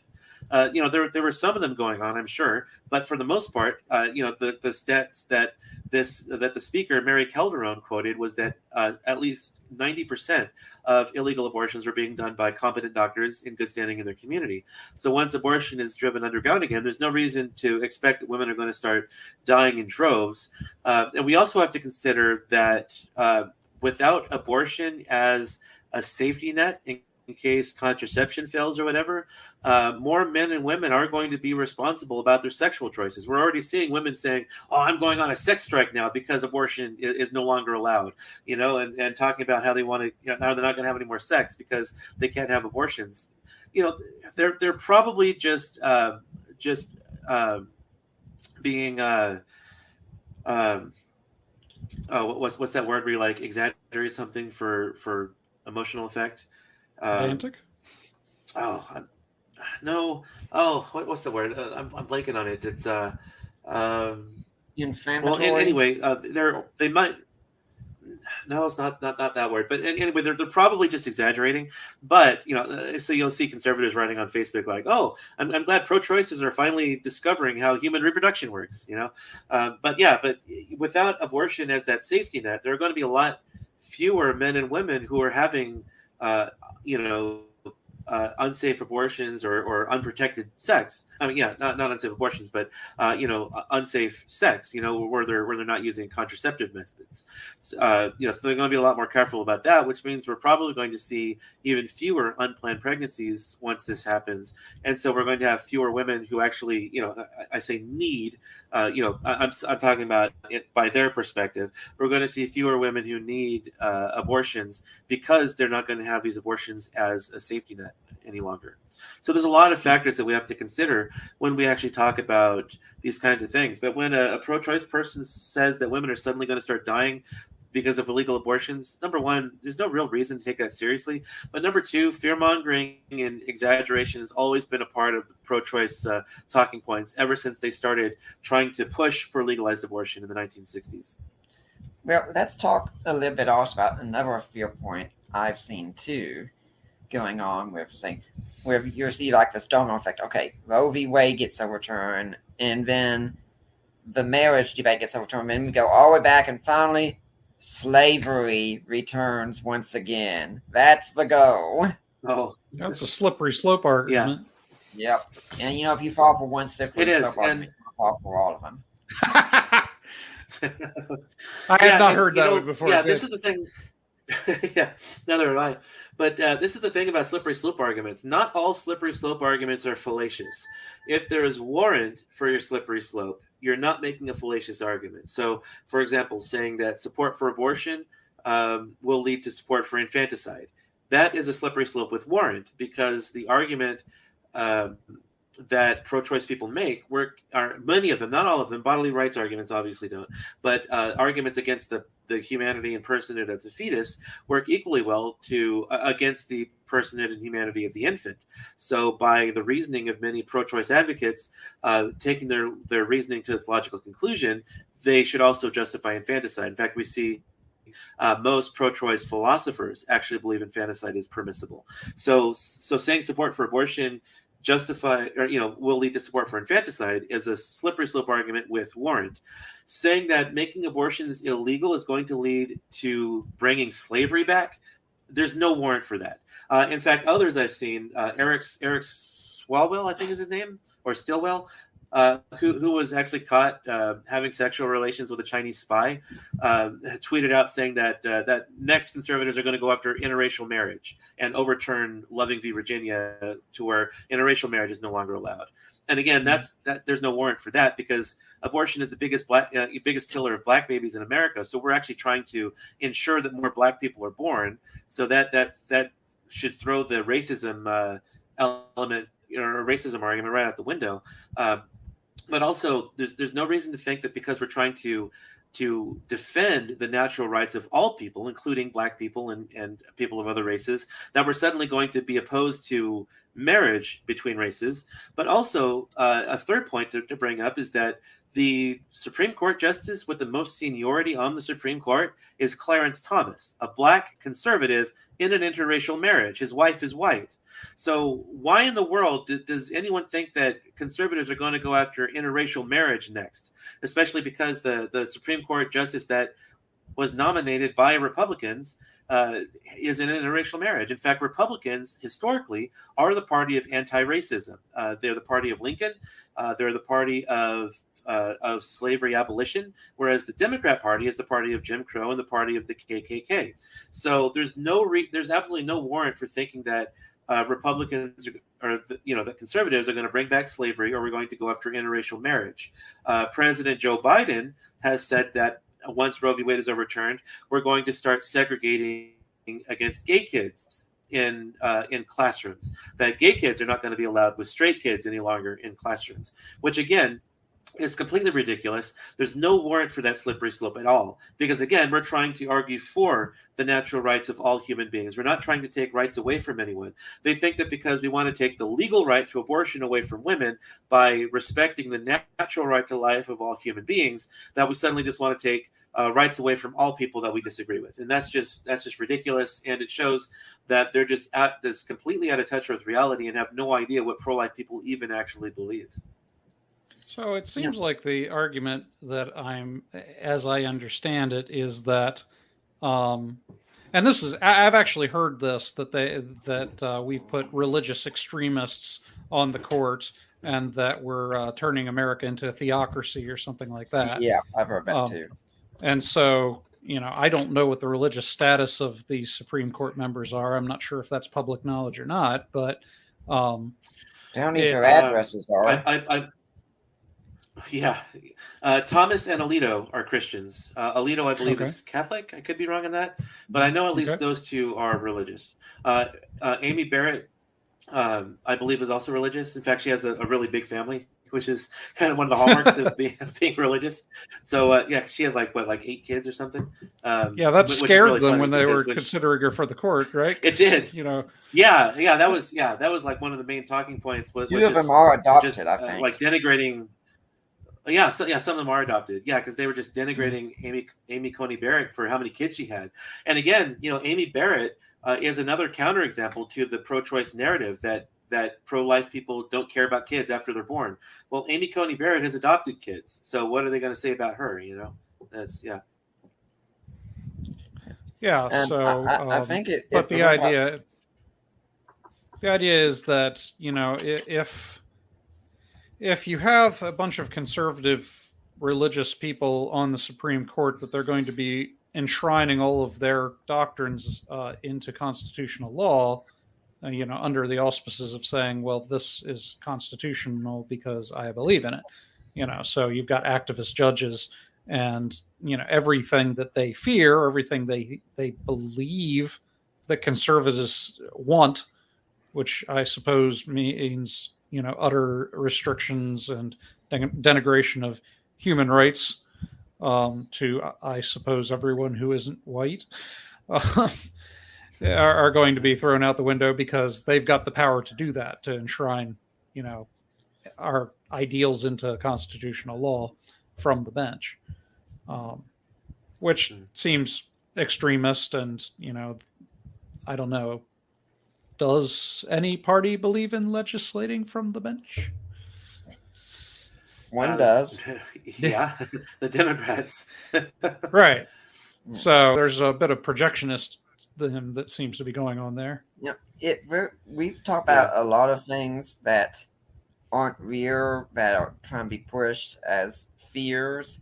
[SPEAKER 6] There were some of them going on, I'm sure, but for the most part, the stats that the speaker Mary Calderon quoted was that at least 90% of illegal abortions were being done by competent doctors in good standing in their community. So once abortion is driven underground again, there's no reason to expect that women are going to start dying in droves. And we also have to consider that without abortion as a safety net in case contraception fails or whatever, more men and women are going to be responsible about their sexual choices. We're already seeing women saying, "Oh, I'm going on a sex strike now because abortion is no longer allowed," and talking about how they want to, how they're not going to have any more sex because they can't have abortions. They're probably just being what's that word where you like exaggerate something for emotional effect?
[SPEAKER 5] Romantic?
[SPEAKER 6] No. Oh, what's the word? I'm blanking on it. It's
[SPEAKER 7] Inflammatory.
[SPEAKER 6] well, anyway, they might. No, it's not that word. But anyway, they're probably just exaggerating. But so you'll see conservatives writing on Facebook like, "Oh, I'm glad pro-choicers are finally discovering how human reproduction works." But without abortion as that safety net, there are going to be a lot fewer men and women who are having unsafe abortions or unprotected sex. I mean, not unsafe abortions, but unsafe sex. Where they're not using contraceptive methods. So they're going to be a lot more careful about that, which means we're probably going to see even fewer unplanned pregnancies once this happens, and so we're going to have fewer women who actually, I say need. I'm talking about it by their perspective. We're going to see fewer women who need abortions because they're not going to have these abortions as a safety net any longer. So there's a lot of factors that we have to consider when we actually talk about these kinds of things. But when a pro-choice person says that women are suddenly going to start dying because of illegal abortions, number one, there's no real reason to take that seriously. But number two, fear-mongering and exaggeration has always been a part of the pro-choice talking points ever since they started trying to push for legalized abortion in the 1960s.
[SPEAKER 7] Well, let's talk a little bit also about another fear point I've seen too going on with saying where you see like this domino effect. Okay, Roe v. Wade gets overturned, and then the marriage debate gets overturned, and we go all the way back, and finally slavery returns once again. That's the goal.
[SPEAKER 6] Oh,
[SPEAKER 5] That's a slippery slope argument.
[SPEAKER 7] Yep. And if you fall for one slippery
[SPEAKER 6] It
[SPEAKER 7] slope
[SPEAKER 6] is,
[SPEAKER 7] argument, you fall for all of them.
[SPEAKER 5] I had not heard that one before.
[SPEAKER 6] Yeah, this is the thing. Yeah, neither have I. But this is the thing about slippery slope arguments. Not all slippery slope arguments are fallacious. If there is warrant for your slippery slope, you're not making a fallacious argument. So, for example, saying that support for abortion will lead to support for infanticide. That is a slippery slope with warrant, because the argument that pro-choice people make are many of them, not all of them. Bodily rights arguments obviously don't, but arguments against the humanity and personhood of the fetus work equally well against the personhood and humanity of the infant. So by the reasoning of many pro-choice advocates, taking their reasoning to its logical conclusion, they should also justify infanticide. In fact, we see most pro-choice philosophers actually believe infanticide is permissible. So saying support for abortion will lead to support for infanticide is a slippery slope argument with warrant. Saying that making abortions illegal is going to lead to bringing slavery back, there's no warrant for that. In fact, others I've seen, Eric Swalwell, I think is his name, or Stilwell, who was actually caught having sexual relations with a Chinese spy, tweeted out saying that next conservatives are going to go after interracial marriage and overturn Loving v. Virginia to where interracial marriage is no longer allowed. And again, there's no warrant for that, because abortion is the biggest killer of black babies in America. So we're actually trying to ensure that more black people are born. So that should throw the racism element or racism argument right out the window. But also, there's no reason to think that because we're trying to defend the natural rights of all people, including black people and people of other races, that we're suddenly going to be opposed to marriage between races. But also, a third point to bring up is that the Supreme Court justice with the most seniority on the Supreme Court is Clarence Thomas, a black conservative in an interracial marriage. His wife is white. So why in the world does anyone think that conservatives are going to go after interracial marriage next, especially because the Supreme Court justice that was nominated by Republicans is in an interracial marriage? In fact, Republicans historically are the party of anti-racism. They're the party of Lincoln. They're the party of slavery abolition, whereas the Democrat Party is the party of Jim Crow and the party of the KKK. So there's absolutely no warrant for thinking that Republicans that conservatives are going to bring back slavery, or we're going to go after interracial marriage. President Joe Biden has said that once Roe v. Wade is overturned, we're going to start segregating against gay kids in classrooms. That gay kids are not going to be allowed with straight kids any longer in classrooms, which again is completely ridiculous. There's no warrant for that slippery slope at all, because again, we're trying to argue for the natural rights of all human beings. We're not trying to take rights away from anyone. They think that because we want to take the legal right to abortion away from women by respecting the natural right to life of all human beings, that we suddenly just want to take rights away from all people that we disagree with. And that's just ridiculous. And it shows that they're just completely out of touch with reality and have no idea what pro-life people even actually believe.
[SPEAKER 5] So it seems like the argument that as I understand it, is that, and this is, I've actually heard this, that we've put religious extremists on the court, and that we're turning America into a theocracy or something like that.
[SPEAKER 7] Yeah, I've heard that too.
[SPEAKER 5] And so, I don't know what the religious status of these Supreme Court members are. I'm not sure if that's public knowledge or not, but
[SPEAKER 7] don't need their addresses are.
[SPEAKER 6] Yeah. Thomas and Alito are Christians. Alito, I believe, is Catholic. I could be wrong on that, but I know at least those two are religious. Amy Barrett I believe, is also religious. In fact, she has a really big family, which is kind of one of the hallmarks of being religious. So yeah, she has like 8 kids or something.
[SPEAKER 5] Yeah, that
[SPEAKER 6] which is
[SPEAKER 5] scared
[SPEAKER 6] really
[SPEAKER 5] them
[SPEAKER 6] funny
[SPEAKER 5] when they were
[SPEAKER 6] because
[SPEAKER 5] considering her for the court, right?
[SPEAKER 6] it did.
[SPEAKER 5] You know,
[SPEAKER 6] Yeah, that was like one of the main talking points. Was
[SPEAKER 7] 2 of
[SPEAKER 6] just
[SPEAKER 7] them are adopted,
[SPEAKER 6] just
[SPEAKER 7] I think.
[SPEAKER 6] like denigrating. Yeah, some of them are adopted. Yeah, because they were just denigrating Amy Coney Barrett for how many kids she had. And again, Amy Barrett is another counterexample to the pro-choice narrative that pro-life people don't care about kids after they're born. Well, Amy Coney Barrett has adopted kids, so what are they going to say about her? That's
[SPEAKER 5] yeah.
[SPEAKER 7] And
[SPEAKER 5] so,
[SPEAKER 7] I think it.
[SPEAKER 5] But the idea is that if you have a bunch of conservative religious people on the Supreme Court, that they're going to be enshrining all of their doctrines into constitutional law, under the auspices of saying, well, this is constitutional because I believe in it. So you've got activist judges, and everything that they fear, everything they believe that conservatives want, which I suppose means utter restrictions and denigration of human rights to, I suppose, everyone who isn't white, are going to be thrown out the window because they've got the power to do that, to enshrine our ideals into constitutional law from the bench, which seems extremist. And I don't know, does any party believe in legislating from the bench?
[SPEAKER 7] One does.
[SPEAKER 6] Yeah, the Democrats.
[SPEAKER 5] Right. So there's a bit of projectionist that seems to be going on there.
[SPEAKER 7] Yeah, we've talked about a lot of things that aren't real, that are trying to be pushed as fears.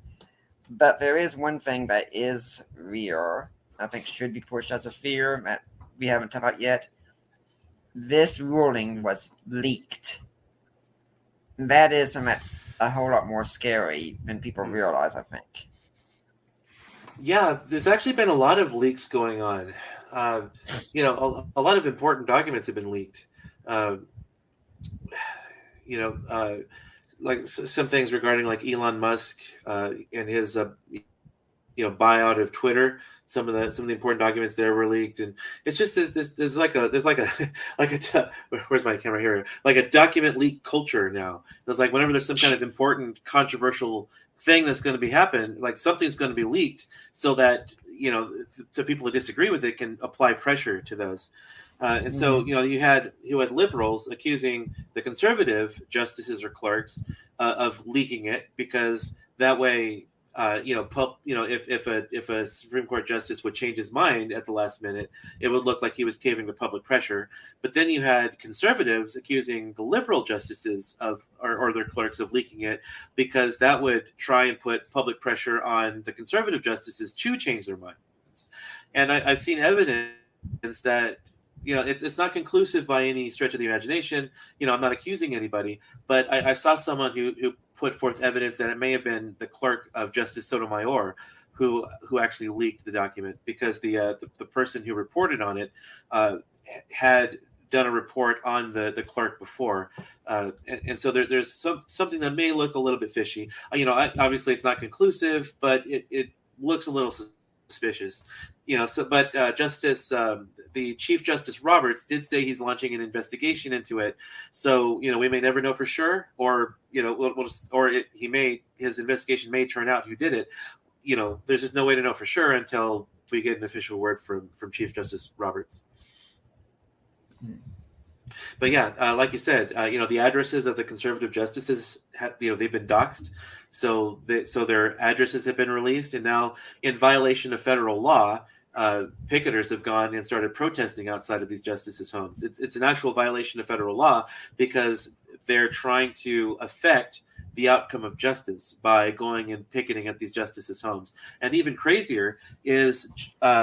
[SPEAKER 7] But there is one thing that is real, I think should be pushed as a fear, that we haven't talked about yet. This ruling was leaked. That is something that's a whole lot more scary than people realize, I think.
[SPEAKER 6] Yeah, there's actually been a lot of leaks going on. A lot of important documents have been leaked. Like some things regarding like Elon Musk and his buyout of Twitter. Some of the important documents there were leaked, and it's just there's like a where's my camera here? Like a document leak culture now. It's like whenever there's some kind of important controversial thing that's going to be happen, like something's going to be leaked, so that the people who disagree with it can apply pressure to those. And so you had liberals accusing the conservative justices or clerks of leaking it, because that way. If a Supreme Court justice would change his mind at the last minute, it would look like he was caving to public pressure. But then you had conservatives accusing the liberal justices or their clerks of leaking it, because that would try and put public pressure on the conservative justices to change their minds. And I've seen evidence that it's not conclusive by any stretch of the imagination. I'm not accusing anybody, but I saw someone who put forth evidence that it may have been the clerk of Justice Sotomayor who actually leaked the document, because the person who reported on it had done a report on the clerk before, and so there's something that may look a little bit fishy. Obviously it's not conclusive, but it looks a little suspicious. But the Chief Justice Roberts did say he's launching an investigation into it. So, we may never know for sure, or, his investigation may turn out who did it. There's just no way to know for sure until we get an official word from Chief Justice Roberts. But yeah, like you said, the addresses of the conservative justices they've been doxxed. So their addresses have been released, and now, in violation of federal law, picketers have gone and started protesting outside of these justices' homes. It's an actual violation of federal law, because they're trying to affect the outcome of justice by going and picketing at these justices' homes. And even crazier is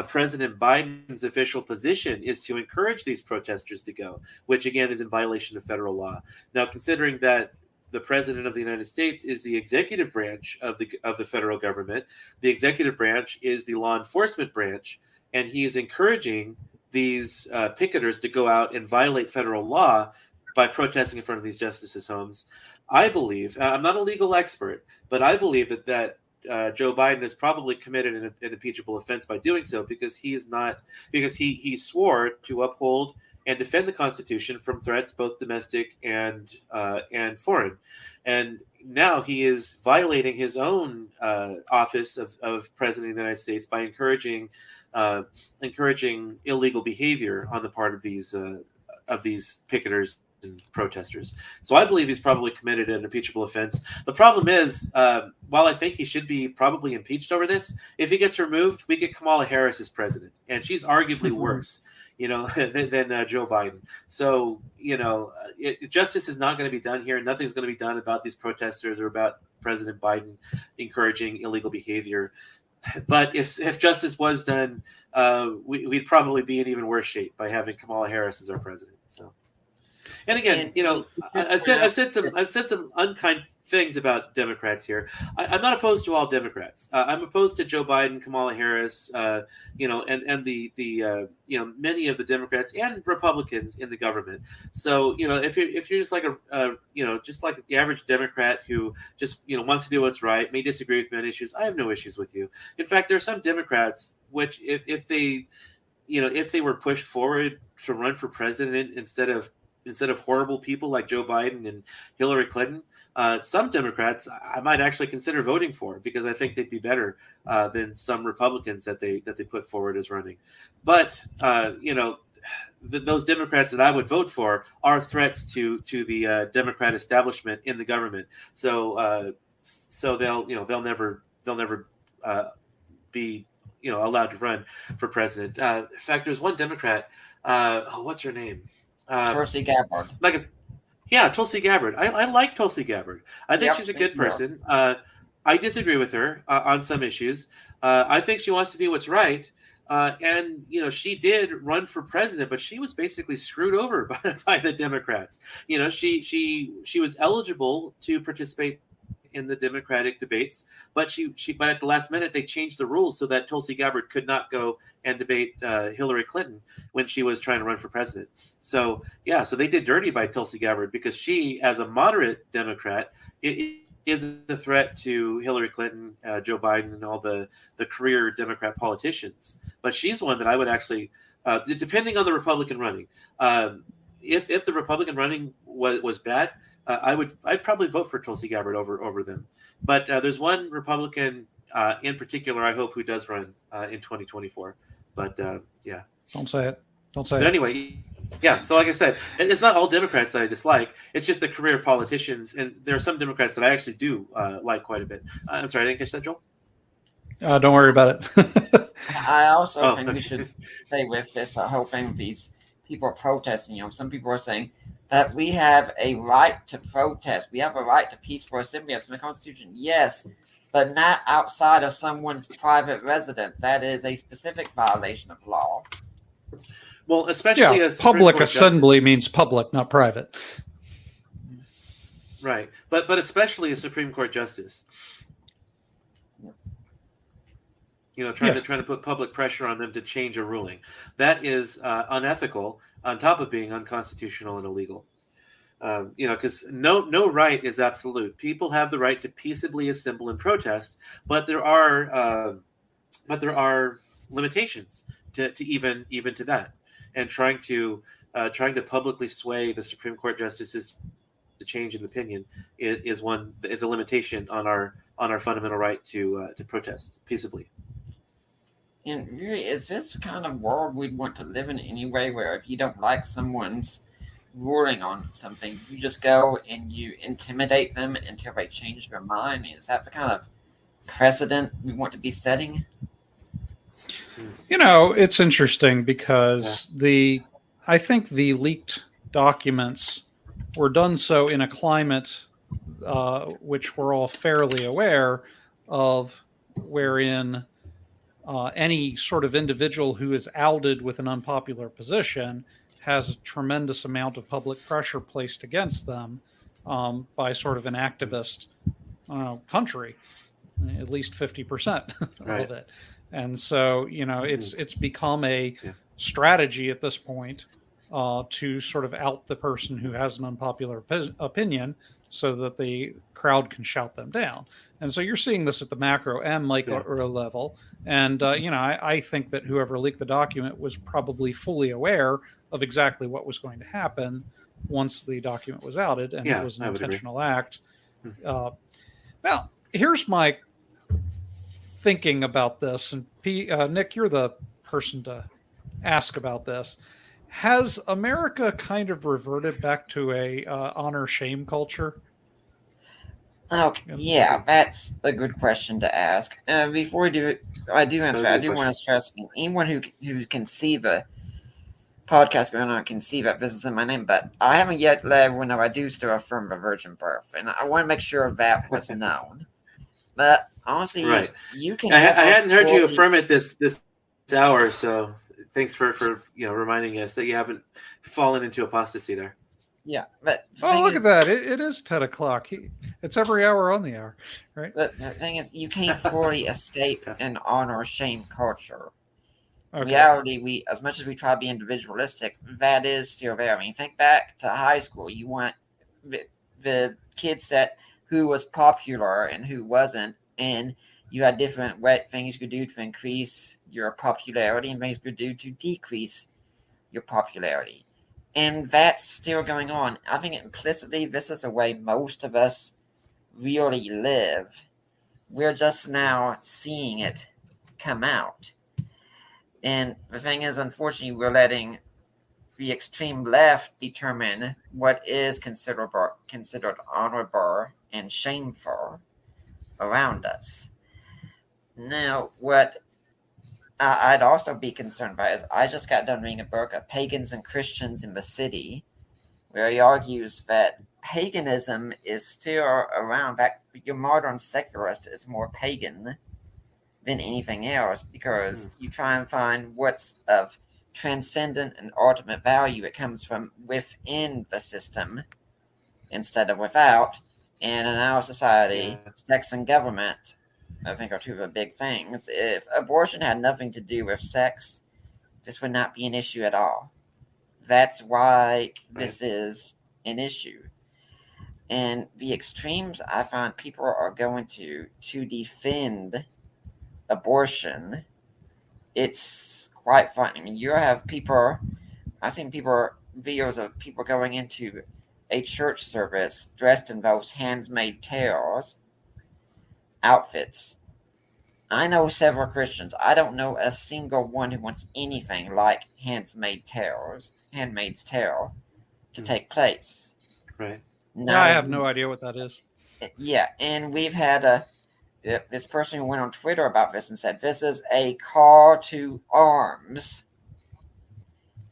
[SPEAKER 6] President Biden's official position is to encourage these protesters to go, which again is in violation of federal law. Now, considering that the President of the United States is the executive branch of the federal government, the executive branch is the law enforcement branch, and he is encouraging these picketers to go out and violate federal law by protesting in front of these justices' homes. I believe, I'm not a legal expert, but I believe that Joe Biden has probably committed an impeachable offense by doing so, because he swore to uphold and defend the Constitution from threats, both domestic and foreign. And now he is violating his own office of President of the United States by encouraging illegal behavior on the part of these picketers and protesters. So I believe he's probably committed an impeachable offense. The problem is, while I think he should be probably impeached over this, if he gets removed, we get Kamala Harris as president, and she's arguably worse, than Joe Biden. So, justice is not going to be done here. Nothing's going to be done about these protesters or about President Biden encouraging illegal behavior. But if justice was done, we'd probably be in even worse shape by having Kamala Harris as our president. So. And again, I've said some unkind things about Democrats here. I'm not opposed to all Democrats. I'm opposed to Joe Biden, Kamala Harris, and the many of the Democrats and Republicans in the government. So if you're just like just like the average Democrat who just wants to do what's right, may disagree with me on issues, I have no issues with you. In fact, there are some Democrats which if they were pushed forward to run for president instead of horrible people like Joe Biden and Hillary Clinton, some Democrats I might actually consider voting for, because I think they'd be better than some Republicans that they put forward as running. But those Democrats that I would vote for are threats to the Democrat establishment in the government. So they'll never be allowed to run for president. In fact, there's one Democrat. What's her name?
[SPEAKER 7] Tulsi Gabbard.
[SPEAKER 6] Tulsi Gabbard. I like Tulsi Gabbard. I think she's a good person. I disagree with her on some issues. I think she wants to do what's right. And she did run for president, but she was basically screwed over by the Democrats. She was eligible to participate in the Democratic debates, but but at the last minute they changed the rules so that Tulsi Gabbard could not go and debate Hillary Clinton when she was trying to run for president. So they did dirty by Tulsi Gabbard, because she, as a moderate Democrat, is a threat to Hillary Clinton, Joe Biden, and all the career Democrat politicians. But she's one that I would actually, depending on the Republican running, if the Republican running was bad, I'd probably vote for Tulsi Gabbard over them. But there's one Republican in particular I hope who does run in 2024. But
[SPEAKER 5] Don't say it.
[SPEAKER 6] But anyway, so like I said, it's not all Democrats that I dislike. It's just the career politicians, and there are some Democrats that I actually do like quite a bit. I'm sorry, I didn't catch that, Joel?
[SPEAKER 5] Don't worry about it.
[SPEAKER 7] I also think we should stay with this, hoping these people are protesting. Some people are saying that we have a right to protest. We have a right to peaceful assembly. That's in the Constitution. Yes, but not outside of someone's private residence. That is a specific violation of law.
[SPEAKER 6] Well, especially as
[SPEAKER 5] public assembly means public, not private.
[SPEAKER 6] Right, but especially a Supreme Court justice. Trying to put public pressure on them to change a ruling. That is unethical, on top of being unconstitutional and illegal. Because no right is absolute. People have the right to peaceably assemble and protest, but there are limitations to even to that. And trying to publicly sway the Supreme Court justices to change an opinion is a limitation on our fundamental right to protest peaceably.
[SPEAKER 7] And really, is this kind of world we'd want to live in anyway, where if you don't like someone's ruling on something, you just go and you intimidate them until they change their mind? Is that the kind of precedent we want to be setting?
[SPEAKER 5] It's interesting because I think the leaked documents were done so in a climate which we're all fairly aware of, wherein any sort of individual who is outed with an unpopular position has a tremendous amount of public pressure placed against them by sort of an activist country, at least 50% of it. And so, it's become a strategy at this point to sort of out the person who has an unpopular opinion so that the crowd can shout them down. And so you're seeing this at the macro and micro level. And, I think that whoever leaked the document was probably fully aware of exactly what was going to happen once the document was outed, and it was an intentional act. Now, here's my thinking about this. And Nick, you're the person to ask about this. Has America kind of reverted back to a honor shame culture?
[SPEAKER 7] Okay, yeah, that's a good question to ask. Before I do answer that, I do want to stress anyone who can see the podcast going on can see that this is in my name, but I haven't yet let everyone know I do still affirm a virgin birth, and I want to make sure that was known. But honestly, you can.
[SPEAKER 6] I hadn't heard you affirm it this hour, so thanks for reminding us that you haven't fallen into apostasy there.
[SPEAKER 7] Yeah, but
[SPEAKER 5] look at that! It is 10 o'clock. It's every hour on the hour, right?
[SPEAKER 7] But the thing is, you can't fully escape an honor shame culture.
[SPEAKER 5] Okay.
[SPEAKER 7] Reality, we as much as we try to be individualistic, that is still there. I mean, think back to high school. You want the kids that who was popular and who wasn't, and you had different things you could do to increase your popularity and things you could do to decrease your popularity. And that's still going on. I think implicitly, this is the way most of us really live. We're just now seeing it come out. And the thing is, unfortunately, we're letting the extreme left determine what is considered honorable and shameful around us. Now, what I'd also be concerned about is I just got done reading a book of Pagans and Christians in the City, where he argues that paganism is still around. In fact, your modern secularist is more pagan than anything else, because you try and find what's of transcendent and ultimate value. It comes from within the system instead of without. And in our society, sex and government, I think, are two of the big things. If abortion had nothing to do with sex, this would not be an issue at all. That's why this is an issue. And the extremes I find people are going to defend abortion, it's quite funny. I mean, you have people, I've seen videos of people going into a church service dressed in those Handmaid's Tales outfits. I know several Christians. I don't know a single one who wants anything like Handmaid's Tale to take place.
[SPEAKER 6] Right.
[SPEAKER 5] No, I have no idea what that is.
[SPEAKER 7] Yeah, and we've had this person who went on Twitter about this and said, this is a call to arms.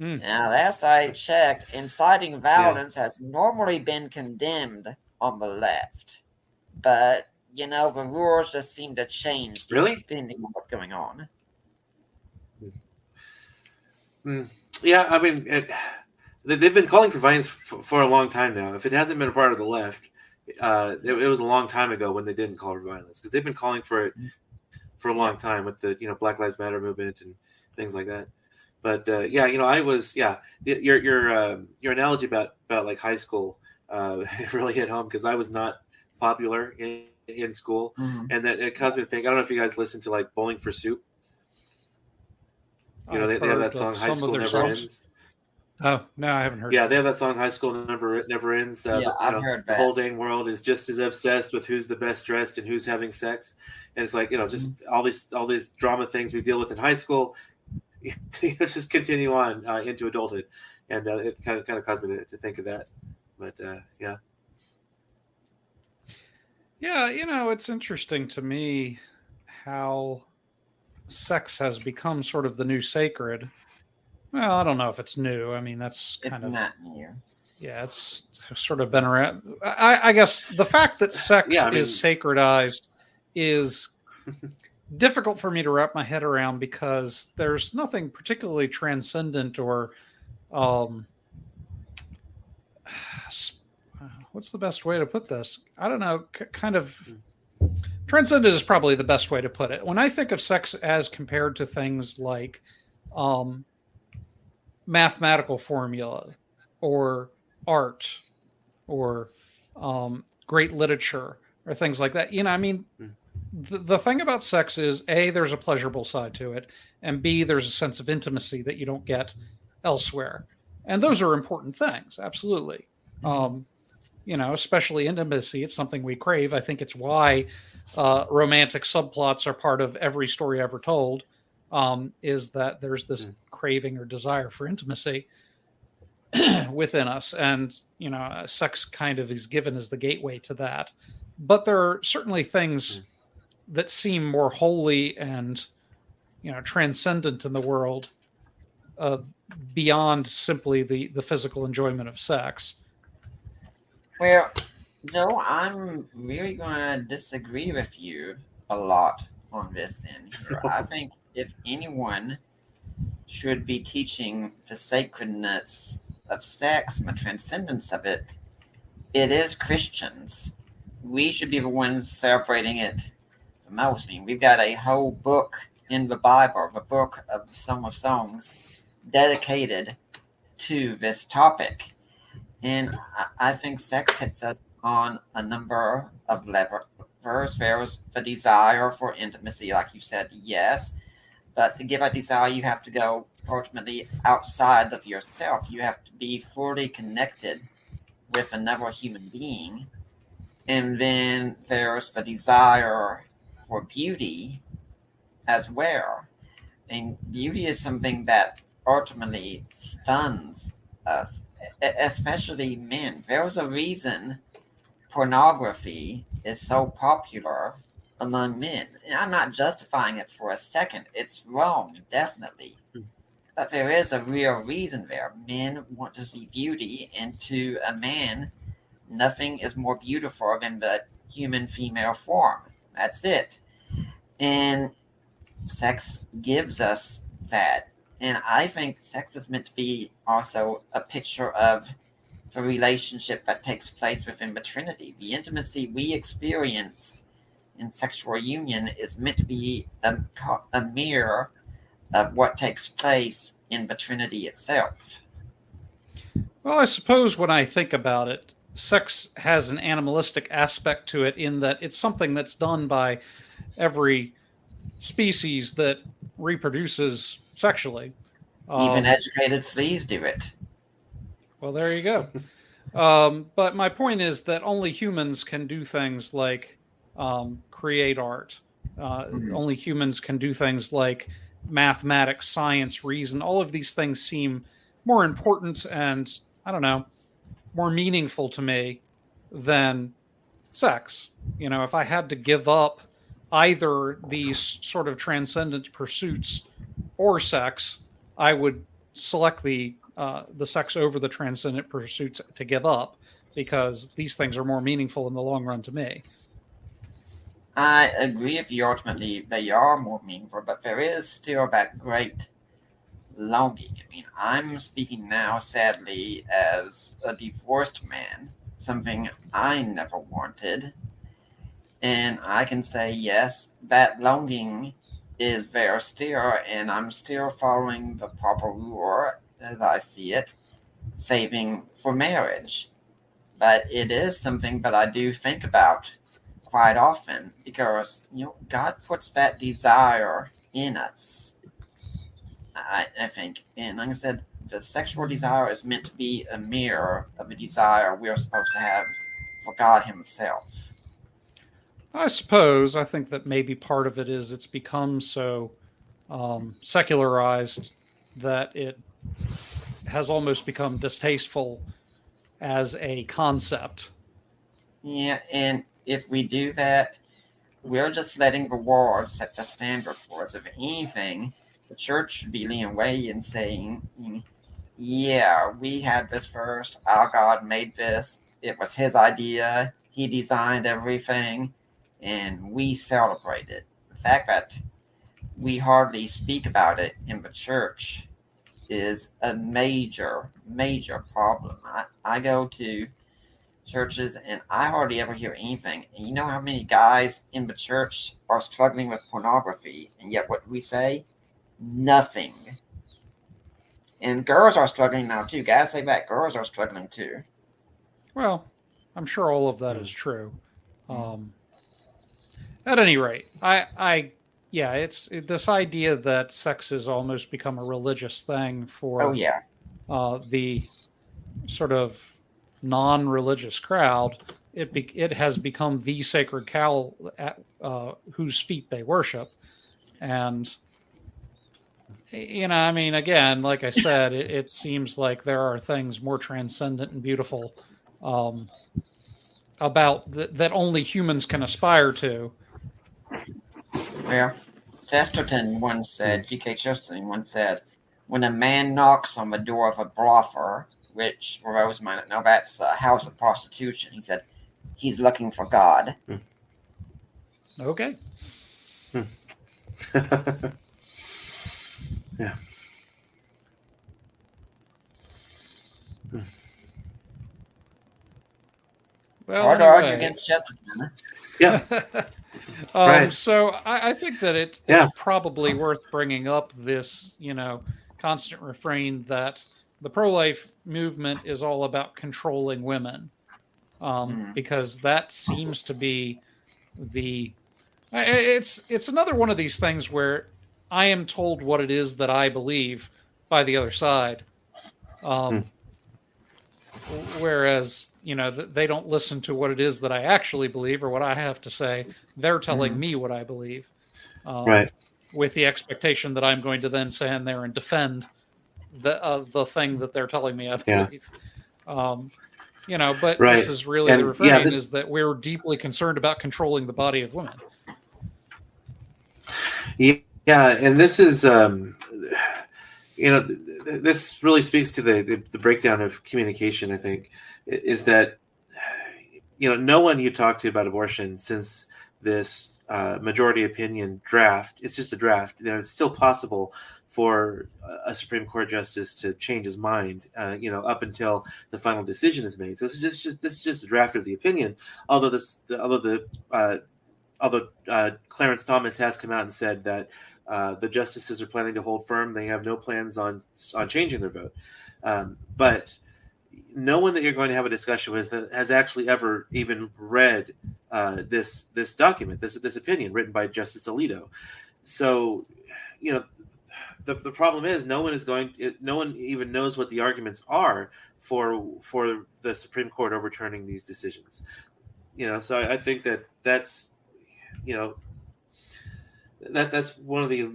[SPEAKER 7] Now, last I checked, inciting violence has normally been condemned on the left. But, the rules just seem to change depending on what's going on.
[SPEAKER 6] Yeah, I mean, they've been calling for violence for a long time now. If it hasn't been a part of the left, it was a long time ago when they didn't call for violence, because they've been calling for it for a long time with the Black Lives Matter movement and things like that. But I was your analogy about like high school it really hit home, because I was not popular in school, and that it caused me to think. I don't know if you guys listen to like Bowling for Soup. They have that song "High School Never Ends."
[SPEAKER 5] Oh no, I haven't heard.
[SPEAKER 6] Yeah, they have that song "High School Never Ends."
[SPEAKER 7] I've heard that.
[SPEAKER 6] The whole dang world is just as obsessed with who's the best dressed and who's having sex, and it's like just all these drama things we deal with in high school, just continue on into adulthood, and it kind of caused me to think of that. But
[SPEAKER 5] it's interesting to me how sex has become sort of the new sacred. Well, I don't know if it's new. I mean, it's
[SPEAKER 7] not new.
[SPEAKER 5] Yeah, it's sort of been around. I guess the fact that sex is sacredized is difficult for me to wrap my head around, because there's nothing particularly transcendent or what's the best way to put this? I don't know. Kind of transcendent is probably the best way to put it. When I think of sex as compared to things like mathematical formula or art or great literature or things like that. I mean, the thing about sex is, A, there's a pleasurable side to it, and B, there's a sense of intimacy that you don't get elsewhere. And those are important things, absolutely. Especially intimacy. It's something we crave. I think it's why romantic subplots are part of every story ever told, is that there's this craving or desire for intimacy within us. And, sex kind of is given as the gateway to that. But there are certainly things that seem more holy and, transcendent in the world beyond simply the physical enjoyment of sex.
[SPEAKER 7] Well, Joe, I'm really going to disagree with you a lot on this end here. I think if anyone should be teaching the sacredness of sex and the transcendence of it, it is Christians. We should be the ones celebrating it the most. I mean, we've got a whole book in the Bible, the book of the Song of Songs, dedicated to this topic. And I think sex hits us on a number of levels. There's the desire for intimacy, like you said, yes. But to give a desire, you have to go ultimately outside of yourself. You have to be fully connected with another human being. And then there's the desire for beauty as well. And beauty is something that ultimately stuns us, especially men. There's a reason pornography is so popular among men. And I'm not justifying it for a second. It's wrong, definitely. But there is a real reason there. Men want to see beauty, and to a man, nothing is more beautiful than the human female form. That's it. And sex gives us that. And I think sex is meant to be also a picture of the relationship that takes place within the Trinity. The intimacy we experience in sexual union is meant to be a mirror of what takes place in the Trinity itself.
[SPEAKER 5] Well, I suppose when I think about it, sex has an animalistic aspect to it in that it's something that's done by every species that reproduces sexually.
[SPEAKER 7] Even educated fleas do it.
[SPEAKER 5] Well, there you go. But my point is that only humans can do things like create art. Only humans can do things like mathematics, science, reason. All of these things seem more important and, I don't know, more meaningful to me than sex. If I had to give up either these sort of transcendent pursuits or sex, I would select the sex over the transcendent pursuits to give up, because these things are more meaningful in the long run to me.
[SPEAKER 7] I agree with you. Ultimately, they are more meaningful, but there is still that great longing. I mean, I'm speaking now, sadly, as a divorced man, something I never wanted. And I can say, yes, that longing is there still, and I'm still following the proper rule, as I see it, saving for marriage. But it is something that I do think about quite often, because God puts that desire in us, I think. And like I said, the sexual desire is meant to be a mirror of the desire we're supposed to have for God himself.
[SPEAKER 5] I suppose. I think that maybe part of it is it's become so secularized that it has almost become distasteful as a concept.
[SPEAKER 7] Yeah, and if we do that, we're just letting the world set the standard for us. If anything, the church should be leaning away and saying, yeah, we had this first. Our God made this. It was his idea. He designed everything, and we celebrate it. The fact that we hardly speak about it in the church is a major, major problem. I go to churches and I hardly ever hear anything. And you know how many guys in the church are struggling with pornography, and yet what we say? Nothing. And girls are struggling now too. Gotta say that girls are struggling too.
[SPEAKER 5] Well, I'm sure all of that is true. At any rate, it's this idea that sex has almost become a religious thing for
[SPEAKER 7] Oh yeah.
[SPEAKER 5] The sort of non-religious crowd. It has become the sacred cow at whose feet they worship, and I mean, again, like I said, it seems like there are things more transcendent and beautiful about that only humans can aspire to.
[SPEAKER 7] Yeah. Chesterton once said, G.K. Chesterton once said, when a man knocks on the door of a brothel, which for those might not know, that's a house of prostitution, he said, he's looking for God.
[SPEAKER 5] Okay.
[SPEAKER 6] Yeah.
[SPEAKER 5] Well,
[SPEAKER 7] Hard to argue against Chesterton.
[SPEAKER 6] Yeah. Right.
[SPEAKER 5] So I think that it's probably worth bringing up this, constant refrain that the pro-life movement is all about controlling women, because that seems to be it's another one of these things where I am told what it is that I believe by the other side. Whereas, they don't listen to what it is that I actually believe or what I have to say. They're telling me what I believe.
[SPEAKER 6] Right.
[SPEAKER 5] With the expectation that I'm going to then stand there and defend the thing that they're telling me I believe. But
[SPEAKER 6] Right.
[SPEAKER 5] this is really the refrain is that we're deeply concerned about controlling the body of women.
[SPEAKER 6] Yeah, and this is, this really speaks to the breakdown of communication, I think, is that, no one you talk to about abortion since this majority opinion draft, it's just a draft, it's still possible for a Supreme Court justice to change his mind, up until the final decision is made. So this is just a draft of the opinion, although Clarence Thomas has come out and said that the justices are planning to hold firm. They have no plans on changing their vote. But no one that you're going to have a discussion with has actually ever even read this document, this opinion written by Justice Alito. So, the problem is no one even knows what the arguments are for the Supreme Court overturning these decisions. So I think that's that's one of the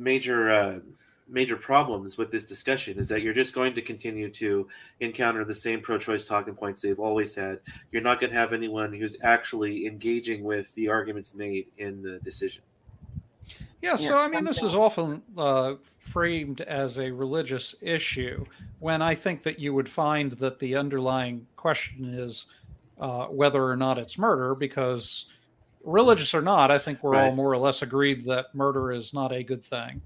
[SPEAKER 6] major problems with this discussion is that you're just going to continue to encounter the same pro-choice talking points they've always had. You're not going to have anyone who's actually engaging with the arguments made in the decision.
[SPEAKER 5] Yeah, so I mean, this is often framed as a religious issue, when I think that you would find that the underlying question is whether or not it's murder, because religious or not, I think we're all more or less agreed that murder is not a good thing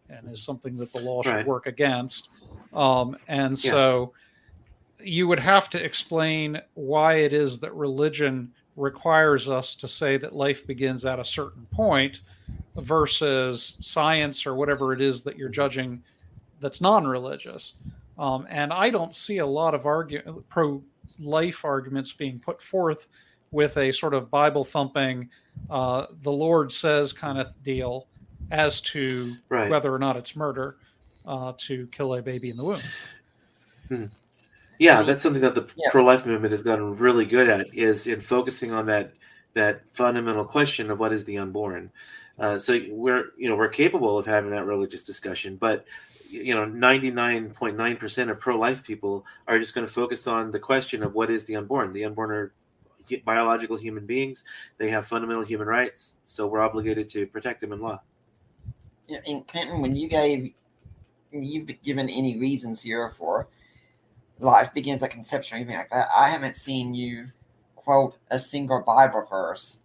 [SPEAKER 5] and is something that the law should work against. So you would have to explain why it is that religion requires us to say that life begins at a certain point versus science or whatever it is that you're judging that's non-religious. And I don't see a lot of pro-life arguments being put forth with a sort of Bible thumping, the Lord says kind of deal as to whether or not it's murder to kill a baby in the womb.
[SPEAKER 6] Yeah, that's something that the pro-life movement has gotten really good at, is in focusing on that fundamental question of what is the unborn. So we're capable of having that religious discussion, but 99.9% of pro-life people are just going to focus on the question of what is the unborn. The unborn are biological human beings. They have fundamental human rights, so we're obligated to protect them in law.
[SPEAKER 7] Yeah, and Clinton, when you've given any reasons here for life begins at conception or anything like that, I haven't seen you quote a single Bible verse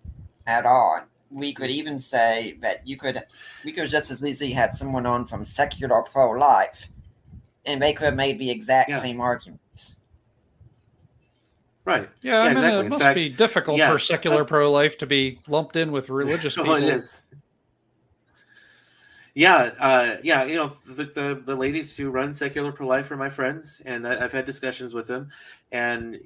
[SPEAKER 7] at all. We could even say that we could just as easily have someone on from secular pro-life, and they could have made the exact same arguments.
[SPEAKER 6] Right.
[SPEAKER 5] Yeah, I mean,
[SPEAKER 6] exactly.
[SPEAKER 5] it must be difficult for secular pro-life to be lumped in with religious people.
[SPEAKER 6] It is. Yeah. The ladies who run Secular Pro-Life are my friends, and I've had discussions with them. And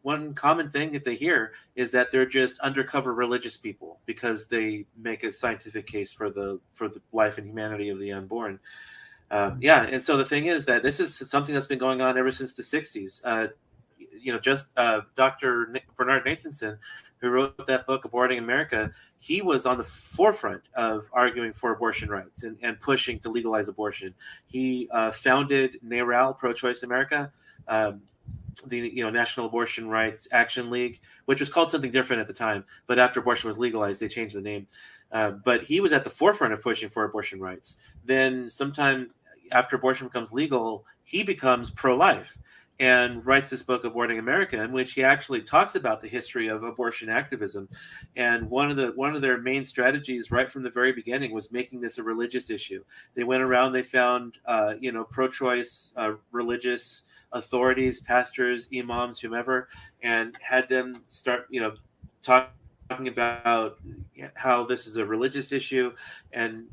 [SPEAKER 6] one common thing that they hear is that they're just undercover religious people because they make a scientific case for the life and humanity of the unborn. And so the thing is that this is something that's been going on ever since the '60s. Dr. Bernard Nathanson, who wrote that book, Aborting America, he was on the forefront of arguing for abortion rights and pushing to legalize abortion. He founded NARAL, Pro-Choice America, the National Abortion Rights Action League, which was called something different at the time, but after abortion was legalized, they changed the name. But he was at the forefront of pushing for abortion rights. Then sometime after abortion becomes legal, he becomes pro-life and writes this book, Aborting America, in which he actually talks about the history of abortion activism. And one of their main strategies right from the very beginning was making this a religious issue. They went around, they found pro-choice religious authorities, pastors, imams, whomever, and had them start talking about how this is a religious issue. And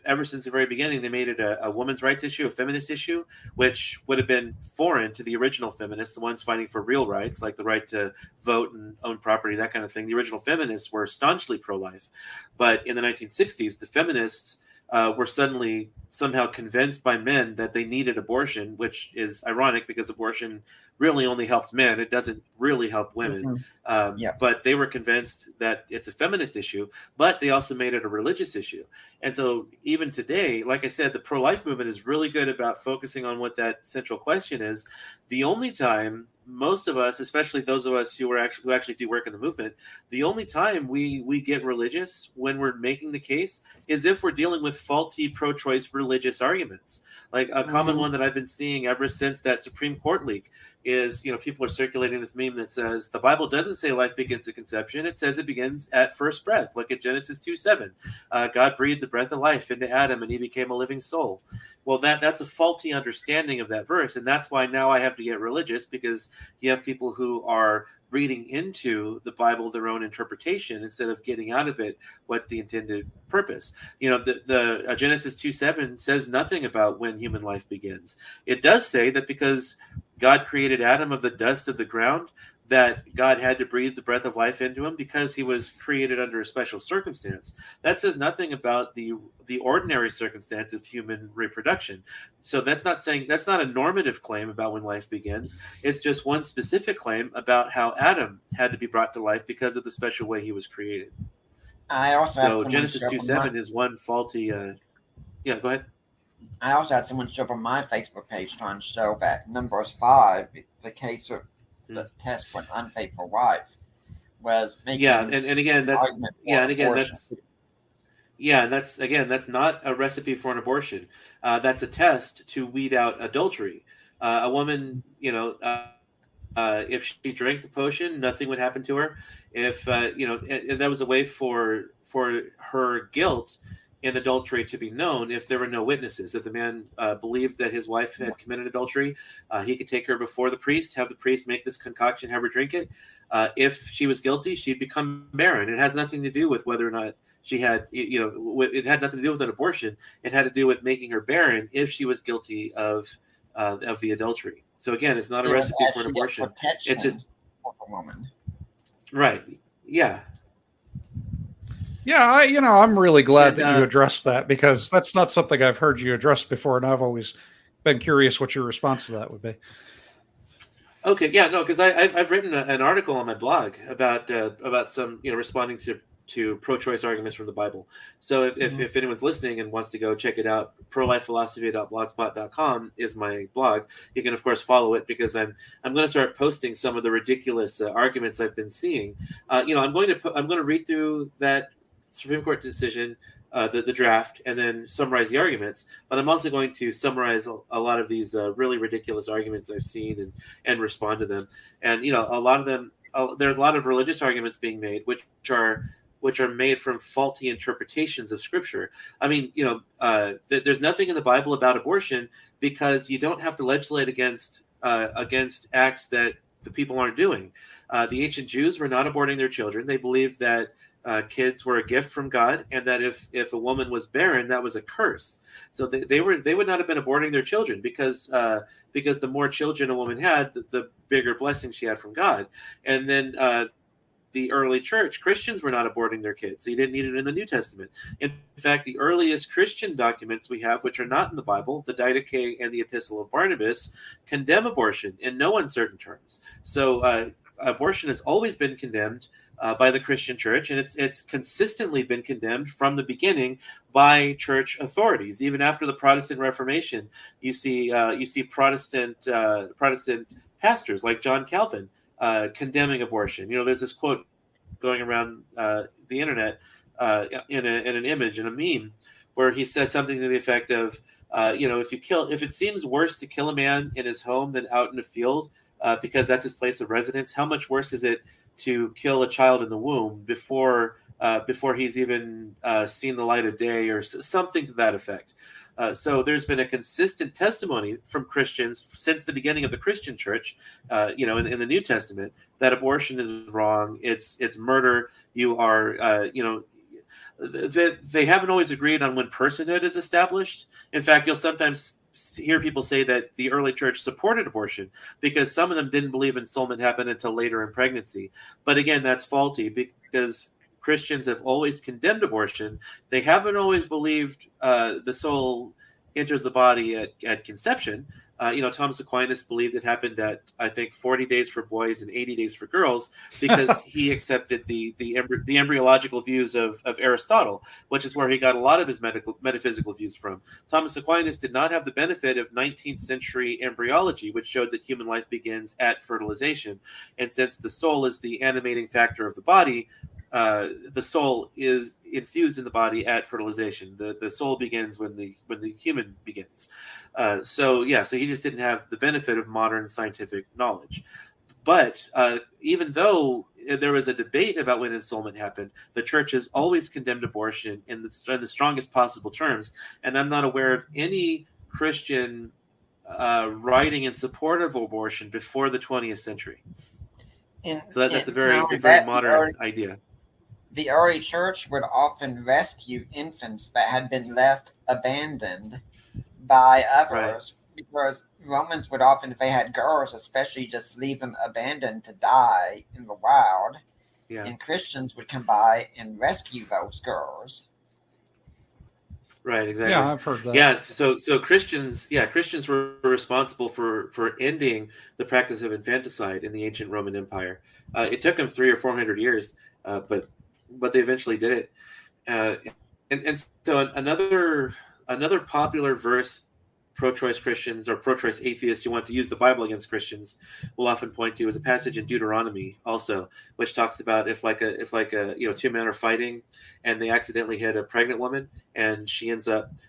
[SPEAKER 6] ever since the very beginning, they made it a women's rights issue, a feminist issue, which would have been foreign to the original feminists, the ones fighting for real rights like the right to vote and own property, that kind of thing. The original feminists were staunchly pro-life, but in the 1960s, the feminists were suddenly somehow convinced by men that they needed abortion, which is ironic because abortion really only helps men. It doesn't really help women. But they were convinced that it's a feminist issue, but they also made it a religious issue. And so even today, like I said, the pro-life movement is really good about focusing on what that central question is. The only time most of us, especially those of us who actually do work in the movement, the only time we get religious when we're making the case is if we're dealing with faulty pro-choice religious arguments. Like a common one that I've been seeing ever since that Supreme Court leak is, people are circulating this meme that says the Bible doesn't say life begins at conception. It says it begins at first breath. Look at Genesis 2:7. God breathed the breath of life into Adam and he became a living soul. Well, that's a faulty understanding of that verse. And that's why now I have to get religious, because you have people who are reading into the Bible their own interpretation instead of getting out of it what's the intended purpose. The Genesis 2:7 says nothing about when human life begins. It does say that because God created Adam of the dust of the ground, that God had to breathe the breath of life into him because he was created under a special circumstance. That says nothing about the ordinary circumstance of human reproduction. So that's not a normative claim about when life begins. It's just one specific claim about how Adam had to be brought to life because of the special way he was created. Genesis 2:7 is one faulty. Go ahead.
[SPEAKER 7] I also had someone show up on my Facebook page trying to show that Numbers 5, the case of the test for an unfaithful wife, was making
[SPEAKER 6] that's not a recipe for an abortion. That's a test to weed out adultery. A woman, if she drank the potion, nothing would happen to her. If and that was a way for her guilt in adultery to be known if there were no witnesses. If the man believed that his wife had committed adultery, he could take her before the priest, have the priest make this concoction, have her drink it. If she was guilty, she'd become barren. It has nothing to do with whether or not she had, it had nothing to do with an abortion. It had to do with making her barren if she was guilty of the adultery. So again, it's not a recipe for an abortion. It's just
[SPEAKER 7] for a woman.
[SPEAKER 6] Right. Yeah.
[SPEAKER 5] Yeah, I'm really glad that you addressed that, because that's not something I've heard you address before, and I've always been curious what your response to that would be.
[SPEAKER 6] Okay, yeah, no, because I've written an article on my blog about some responding to pro-choice arguments from the Bible. So if anyone's listening and wants to go check it out, prolifephilosophy.blogspot.com is my blog. You can of course follow it, because I'm going to start posting some of the ridiculous arguments I've been seeing. I'm going to read through that Supreme Court decision, the draft, and then summarize the arguments. But I'm also going to summarize a lot of these really ridiculous arguments I've seen and respond to them. And a lot of them, there's a lot of religious arguments being made, which are made from faulty interpretations of Scripture. I mean, there's nothing in the Bible about abortion, because you don't have to legislate against acts that the people aren't doing. The ancient Jews were not aborting their children. They believed that kids were a gift from God, and that if a woman was barren, that was a curse. So they would not have been aborting their children because the more children a woman had, the bigger blessing she had from God. And then the early church, Christians were not aborting their kids, so you didn't need it in the New Testament. In fact, the earliest Christian documents we have, which are not in the Bible, the Didache and the Epistle of Barnabas, condemn abortion in no uncertain terms. So abortion has always been condemned by the Christian church, and it's consistently been condemned from the beginning by church authorities. Even after the Protestant Reformation, you see Protestant pastors like John Calvin condemning abortion. There's this quote going around the internet in an image, in a meme, where he says something to the effect of, if it seems worse to kill a man in his home than out in a field because that's his place of residence, how much worse is it to kill a child in the womb before he's even seen the light of day, or something to that effect. So there's been a consistent testimony from Christians since the beginning of the Christian church, in the New Testament, that abortion is wrong. It's murder. You are, they haven't always agreed on when personhood is established. In fact, you'll sometimes hear people say that the early church supported abortion because some of them didn't believe ensoulment happened until later in pregnancy. But again, that's faulty, because Christians have always condemned abortion. They haven't always believed the soul enters the body at conception. Thomas Aquinas believed it happened at, I think, 40 days for boys and 80 days for girls, because he accepted the embryological views of Aristotle, which is where he got a lot of his metaphysical views from. Thomas Aquinas did not have the benefit of 19th century embryology, which showed that human life begins at fertilization. And since the soul is the animating factor of the body, the soul is infused in the body at fertilization. The soul begins when the human begins. So he just didn't have the benefit of modern scientific knowledge. But even though there was a debate about when ensoulment happened, the church has always condemned abortion in the strongest possible terms. And I'm not aware of any Christian writing in support of abortion before the 20th century. So that's a very modern idea.
[SPEAKER 7] The early church would often rescue infants that had been left abandoned by others, because Romans would often, if they had girls especially, just leave them abandoned to die in the wild. Yeah. And Christians would come by and rescue those girls.
[SPEAKER 6] Right, exactly.
[SPEAKER 5] Yeah, I've heard that.
[SPEAKER 6] Yeah, so Christians were responsible for ending the practice of infanticide in the ancient Roman Empire. It took them 300 or 400 years, but they eventually did it. And so another popular verse pro-choice Christians or pro-choice atheists who want to use the Bible against Christians will often point to is a passage in Deuteronomy also, which talks about if two men are fighting and they accidentally hit a pregnant woman and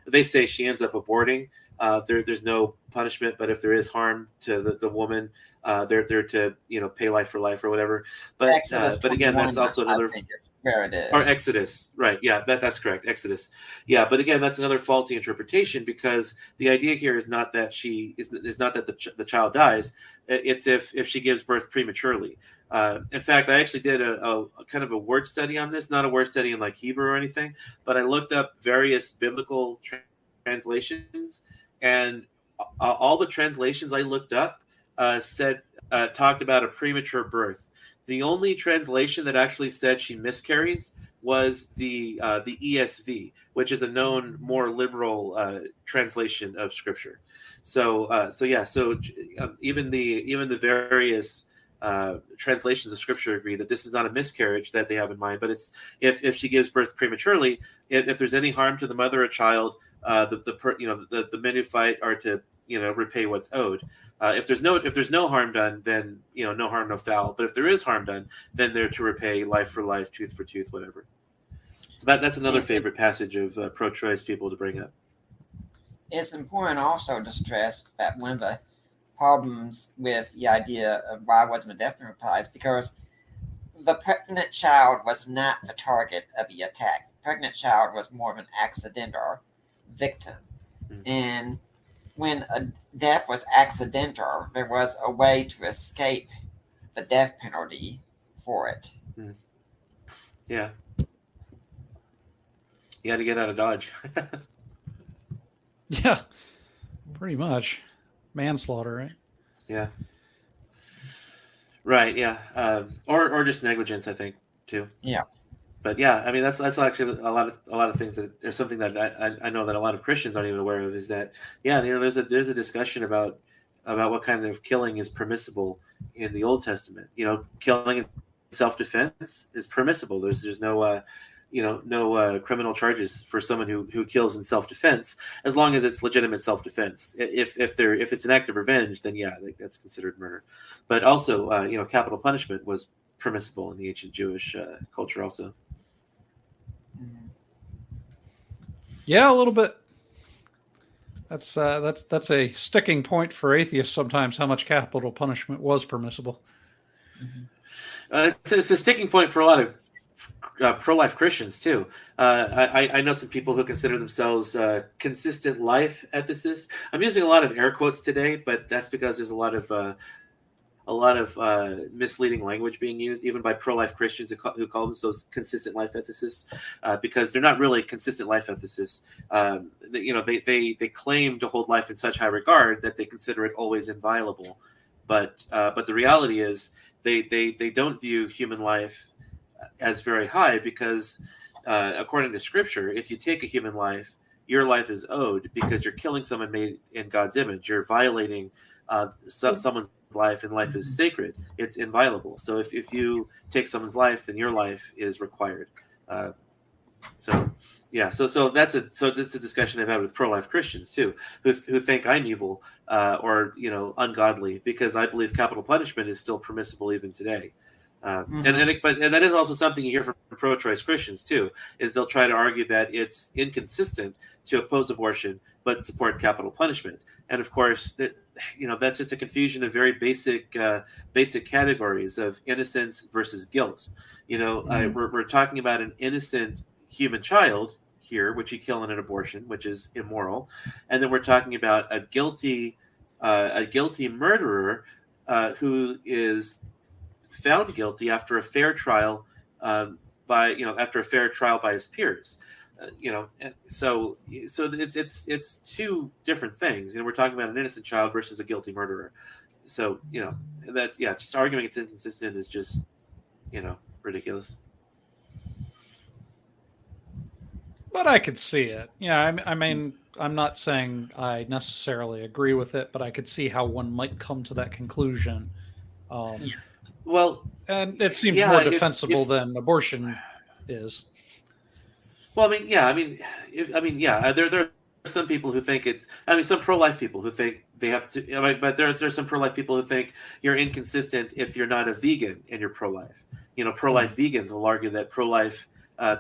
[SPEAKER 6] they say she ends up aborting. There's no punishment, but if there is harm to the woman, they're to pay life for life or whatever. But again, that's also another.
[SPEAKER 7] Where it is.
[SPEAKER 6] Or Exodus, right? Yeah, that's correct. Exodus. Yeah, but again, that's another faulty interpretation, because the idea here is not that the child dies. It's if she gives birth prematurely. In fact, I actually did a kind of a word study on this, not a word study in like Hebrew or anything, but I looked up various biblical translations, and all the translations I looked up talked about a premature birth. The only translation that actually said she miscarries was the ESV, which is a known more liberal translation of Scripture. Even the various translations of Scripture agree that this is not a miscarriage that they have in mind, but it's if she gives birth prematurely, if there's any harm to the mother or child, the men who fight are to repay what's owed. If there's no harm done, then no harm, no foul. But if there is harm done, then they're to repay life for life, tooth for tooth, whatever. So that's another favorite passage of pro-choice people to bring up.
[SPEAKER 7] It's important also to stress that one of the problems with the idea of why wasn't a death penalty applies, because the pregnant child was not the target of the attack. The pregnant child was more of an accidental victim. Mm-hmm. And when a death was accidental, there was a way to escape the death penalty for it.
[SPEAKER 6] Yeah. He had to get out of Dodge.
[SPEAKER 5] Yeah, pretty much manslaughter, right?
[SPEAKER 6] Yeah. Right. Yeah. Or just negligence, I think, too.
[SPEAKER 7] Yeah.
[SPEAKER 6] But yeah, I mean that's actually a lot of things that there's something that I know that a lot of Christians aren't even aware of is that there's a discussion about what kind of killing is permissible in the Old Testament. Killing in self-defense is permissible. There's no no criminal charges for someone who kills in self-defense as long as it's legitimate self-defense. If it's an act of revenge, then that's considered murder. But also capital punishment was permissible in the ancient Jewish culture also.
[SPEAKER 5] Yeah, a little bit. That's a sticking point for atheists sometimes. How much capital punishment was permissible?
[SPEAKER 6] It's a sticking point for a lot of pro-life Christians too. I know some people who consider themselves consistent life ethicists. I'm using a lot of air quotes today, but that's because there's a lot of misleading language being used, even by pro-life Christians who call themselves consistent life ethicists, because they're not really consistent life ethicists. They claim to hold life in such high regard that they consider it always inviolable, but the reality is they don't view human life as very high because, according to Scripture, if you take a human life, your life is owed because you're killing someone made in God's image. You're violating someone's life, and life is sacred. It's inviolable. So if you take someone's life, then your life is required. So that's a discussion I've had with pro-life Christians too, who think I'm evil or ungodly because I believe capital punishment is still permissible even today. And that is also something you hear from pro-choice Christians too, is they'll try to argue that it's inconsistent to oppose abortion but support capital punishment. And of course, that's just a confusion of very basic categories of innocence versus guilt. We're talking about an innocent human child here, which you kill in an abortion, which is immoral, and then we're talking about a guilty murderer who is found guilty after a fair trial by his peers. So it's two different things. We're talking about an innocent child versus a guilty murderer. So that's just arguing it's inconsistent is just ridiculous.
[SPEAKER 5] But I could see it. Yeah, I mean, I'm not saying I necessarily agree with it, but I could see how one might come to that conclusion.
[SPEAKER 6] Well,
[SPEAKER 5] and it seems more defensible than abortion is.
[SPEAKER 6] Well, there are some people who think some pro-life people who think they have to. But there's some pro-life people who think you're inconsistent if you're not a vegan and you're pro-life. Pro-life vegans will argue that pro-life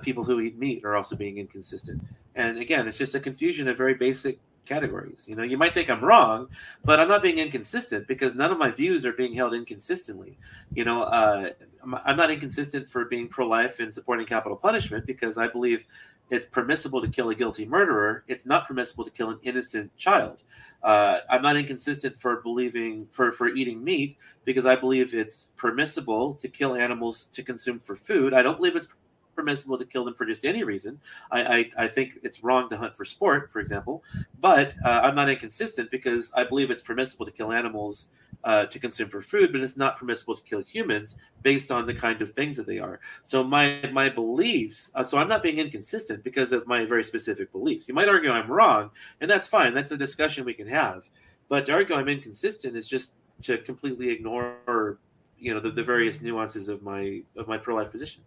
[SPEAKER 6] people who eat meat are also being inconsistent. And again, it's just a confusion of very basic categories. You might think I'm wrong, but I'm not being inconsistent because none of my views are being held inconsistently. I'm not inconsistent for being pro-life and supporting capital punishment because I believe it's permissible to kill a guilty murderer. It's not permissible to kill an innocent child. I'm not inconsistent for believing for eating meat because I believe it's permissible to kill animals to consume for food. I don't believe it's permissible to kill them for just any reason. I think it's wrong to hunt for sport, for example, but I'm not inconsistent because I believe it's permissible to kill animals to consume for food, but it's not permissible to kill humans based on the kind of things that they are. So my beliefs, so I'm not being inconsistent because of my very specific beliefs. You might argue I'm wrong, and that's fine. That's a discussion we can have. But to argue I'm inconsistent is just to completely ignore, the various nuances of my pro-life position.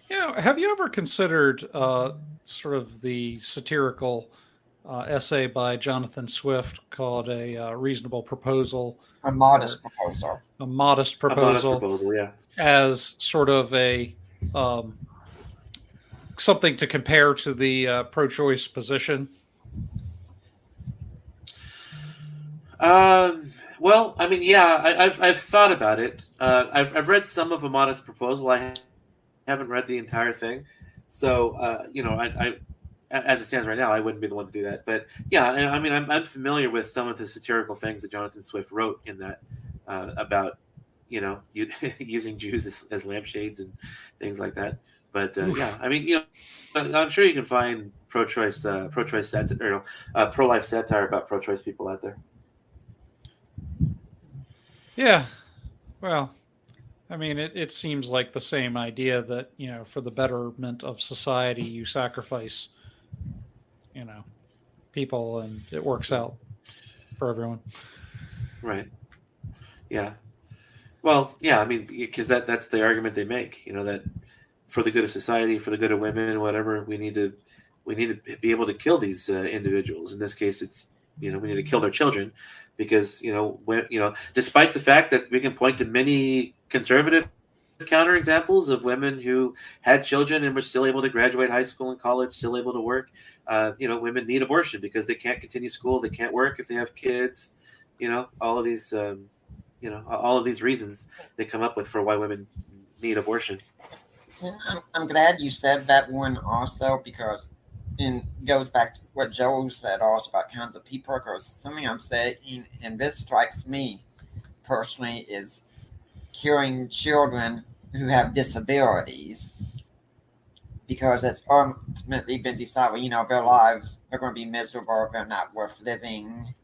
[SPEAKER 5] Yeah, have you ever considered sort of the satirical essay by Jonathan Swift called A Reasonable Proposal?
[SPEAKER 7] A modest proposal.
[SPEAKER 5] A modest proposal,
[SPEAKER 6] yeah.
[SPEAKER 5] As sort of a something to compare to the pro-choice position?
[SPEAKER 6] Well, I've thought about it. I've read some of A Modest Proposal. I haven't read the entire thing, so I as it stands right now, I wouldn't be the one to do that. But yeah, I'm familiar with some of the satirical things that Jonathan Swift wrote in that about using Jews as lampshades and things like that. But yeah, I mean, I'm sure you can find pro-choice satire, pro-life satire about pro-choice people out there.
[SPEAKER 5] Yeah. Well, I mean, it seems like the same idea that, for the betterment of society, you sacrifice, people, and it works out for everyone.
[SPEAKER 6] Right. Yeah. Well, yeah, I mean, because that's the argument they make, that for the good of society, for the good of women, whatever, we need to be able to kill these individuals. In this case, it's we need to kill their children, because despite the fact that we can point to many conservative counterexamples of women who had children and were still able to graduate high school and college, still able to work. Women need abortion because they can't continue school, they can't work if they have kids. All of these. All of these reasons they come up with for why women need abortion.
[SPEAKER 7] I'm glad you said that one also, because it goes back to what Joe said also about kinds of people, because something I'm saying, and this strikes me personally, is curing children who have disabilities, because it's ultimately been decided, their lives are going to be miserable, they're not worth living.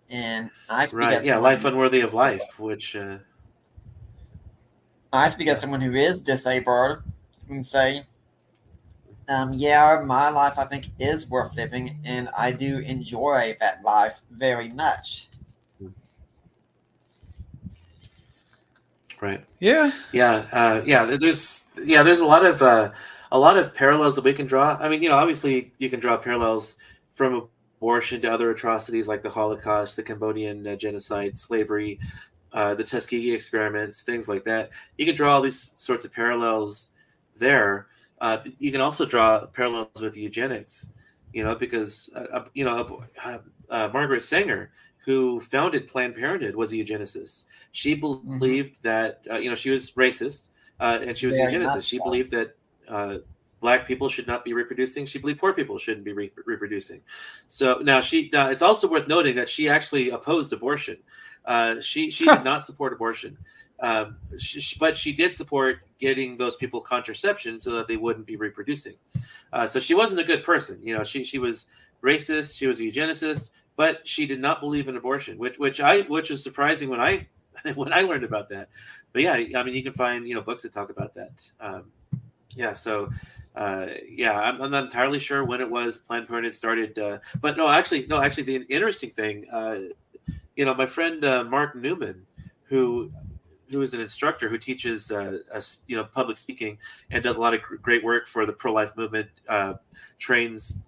[SPEAKER 7] And I speak as someone,
[SPEAKER 6] life unworthy of life, which
[SPEAKER 7] I speak as someone who is disabled and say, my life I think is worth living, and I do enjoy that life very much.
[SPEAKER 6] Right.
[SPEAKER 5] Yeah.
[SPEAKER 6] There's a lot of parallels that we can draw. I mean, obviously you can draw parallels from abortion to other atrocities like the Holocaust, the Cambodian genocide, slavery, the Tuskegee experiments, things like that. You can draw all these sorts of parallels there. You can also draw parallels with eugenics, because Margaret Sanger, who founded Planned Parenthood, was a eugenicist. She believed that she was racist, and she was a eugenicist. She believed that Black people should not be reproducing. She believed poor people shouldn't be reproducing. So now it's also worth noting that she actually opposed abortion. She did not support abortion, but she did support getting those people contraception so that they wouldn't be reproducing. So she wasn't a good person. She was racist. She was a eugenicist, but she did not believe in abortion, which was surprising when I learned about that. But yeah, I mean, you can find books that talk about that. I'm not entirely sure when it was Planned Parenthood started, but actually, the interesting thing, my friend Mark Newman, who is an instructor who teaches public speaking and does a lot of great work for the pro-life movement, trains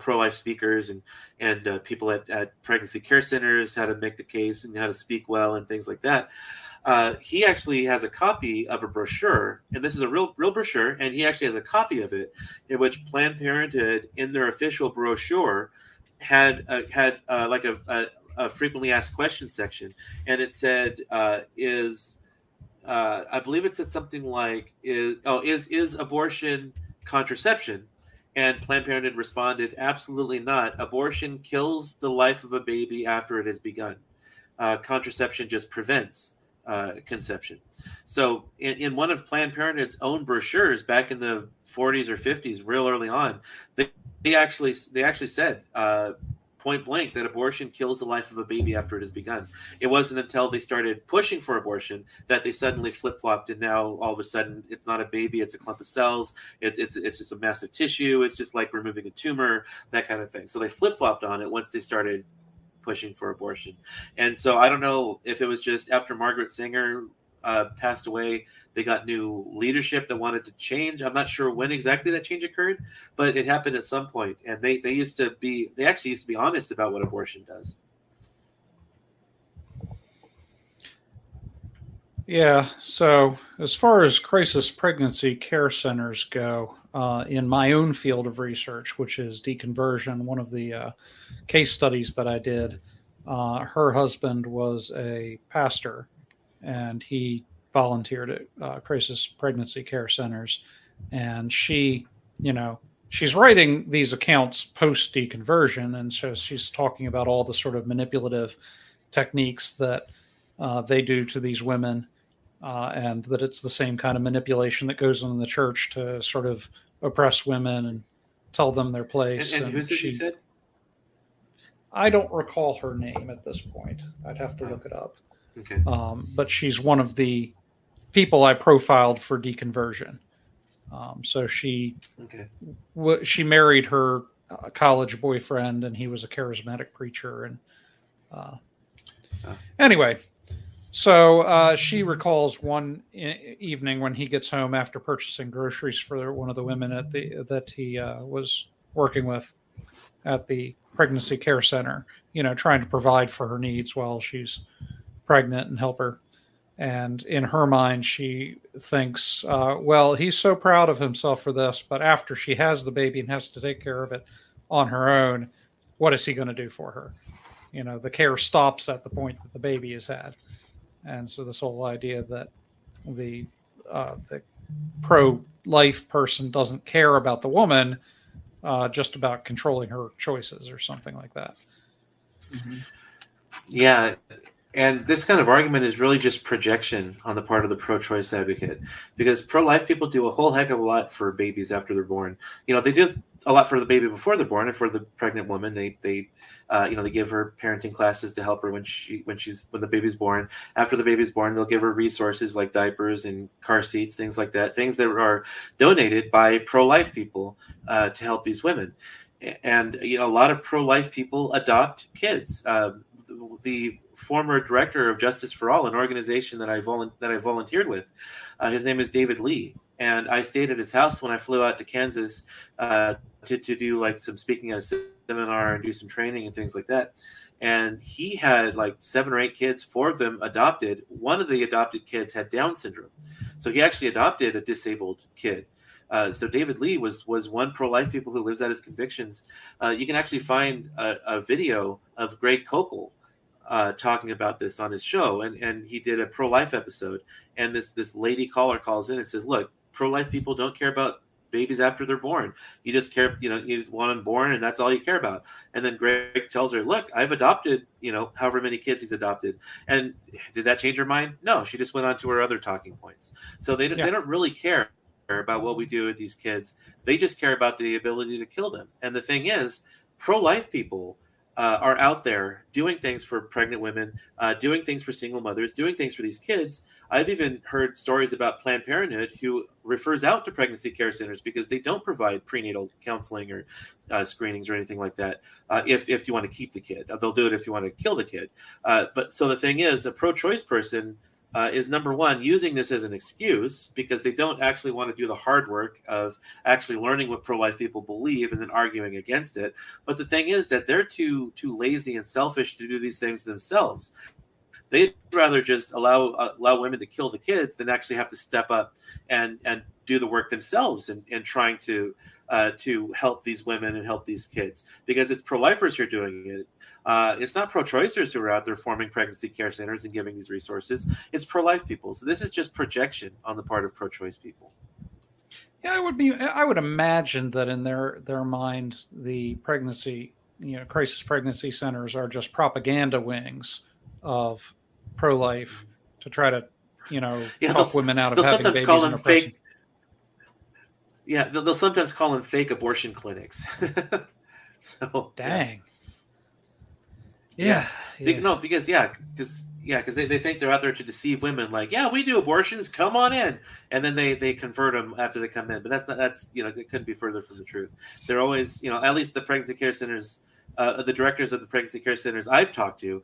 [SPEAKER 6] pro-life speakers and people at pregnancy care centers how to make the case and how to speak well and things like that. He actually has a copy of a brochure, and this is a real brochure, and he actually has a copy of it in which Planned Parenthood, in their official brochure, had like a frequently asked questions section, and it said, I believe it said something like, is abortion contraception? And Planned Parenthood responded, absolutely not. Abortion kills the life of a baby after it has begun. Contraception just prevents conception. So in one of Planned Parenthood's own brochures back in the 40s or 50s, real early on, they actually said point blank that abortion kills the life of a baby after it has begun. It wasn't until they started pushing for abortion that they suddenly flip-flopped, and now all of a sudden it's not a baby, it's a clump of cells, it's just a mass of tissue, it's just like removing a tumor, that kind of thing. So they flip-flopped on it once they started pushing for abortion. And so I don't know if it was just after Margaret Sanger passed away, they got new leadership that wanted to change. I'm not sure when exactly that change occurred, but it happened at some point. And they actually used to be honest about what abortion does.
[SPEAKER 5] Yeah. So as far as crisis pregnancy care centers go, in my own field of research, which is deconversion, one of the case studies that I did, her husband was a pastor, and he volunteered at crisis pregnancy care centers. And she, she's writing these accounts post deconversion, and so she's talking about all the sort of manipulative techniques that they do to these women. and that it's the same kind of manipulation that goes on in the church to sort of oppress women and tell them their place.
[SPEAKER 6] And who's this you said?
[SPEAKER 5] I don't recall her name at this point. I'd have to look it up.
[SPEAKER 6] Okay.
[SPEAKER 5] But she's one of the people I profiled for deconversion. So she married her college boyfriend, and he was a charismatic preacher. And anyway, so she recalls one evening when he gets home after purchasing groceries for one of the women that he was working with at the pregnancy care center, trying to provide for her needs while she's pregnant and help her. And in her mind, she thinks, well, he's so proud of himself for this, but after she has the baby and has to take care of it on her own, what is he going to do for her? The care stops at the point that the baby is had. And so this whole idea that the pro-life person doesn't care about the woman, just about controlling her choices or something like that.
[SPEAKER 6] Mm-hmm. Yeah. And this kind of argument is really just projection on the part of the pro-choice advocate, because pro-life people do a whole heck of a lot for babies after they're born. They do a lot for the baby before they're born, and for the pregnant woman, they give her parenting classes to help her when the baby's born. After the baby's born, they'll give her resources like diapers and car seats, things like that, things that are donated by pro-life people to help these women. And a lot of pro-life people adopt kids. The former director of Justice for All, an organization that I volunteered with, his name is David Lee, and I stayed at his house when I flew out to Kansas to do like some speaking at a seminar and do some training and things like that. And he had like 7 or 8 kids, 4 of them adopted. One of the adopted kids had Down syndrome, so he actually adopted a disabled kid. So David Lee was one pro-life people who lives out his convictions. You can actually find a video of Greg Kokel talking about this on his show, and he did a pro-life episode, and this lady caller calls in and says, look, pro-life people don't care about babies after they're born. You just care, you just want them born, and that's all you care about. And then Greg tells her, look, I've adopted, however many kids he's adopted. And did that change her mind? No, she just went on to her other talking points. So they don't really care about what we do with these kids. They just care about the ability to kill them. And the thing is, pro-life people are out there doing things for pregnant women, doing things for single mothers, doing things for these kids. I've even heard stories about Planned Parenthood who refers out to pregnancy care centers because they don't provide prenatal counseling or screenings or anything like that. If you want to keep the kid, they'll do it if you want to kill the kid. But so the thing is, a pro-choice person is, number one, using this as an excuse because they don't actually want to do the hard work of actually learning what pro-life people believe and then arguing against it. But the thing is that they're too lazy and selfish to do these things themselves. They'd rather just allow women to kill the kids than actually have to step up and do the work themselves and trying to help these women and help these kids, because it's pro-lifers who are doing it. It's not pro-choicers who are out there forming pregnancy care centers and giving these resources. It's pro-life people. So this is just projection on the part of pro-choice people.
[SPEAKER 5] Yeah, I would imagine that in their mind, the pregnancy, crisis pregnancy centers are just propaganda wings of pro-life to try to, talk women out of having babies and oppressing.
[SPEAKER 6] Yeah, they'll sometimes call them fake abortion clinics. So
[SPEAKER 5] dang.
[SPEAKER 6] Yeah. Because they think they're out there to deceive women. Like, yeah, we do abortions. Come on in, and then they convert them after they come in. But that's it couldn't be further from the truth. They're always, at least the pregnancy care centers, the directors of the pregnancy care centers I've talked to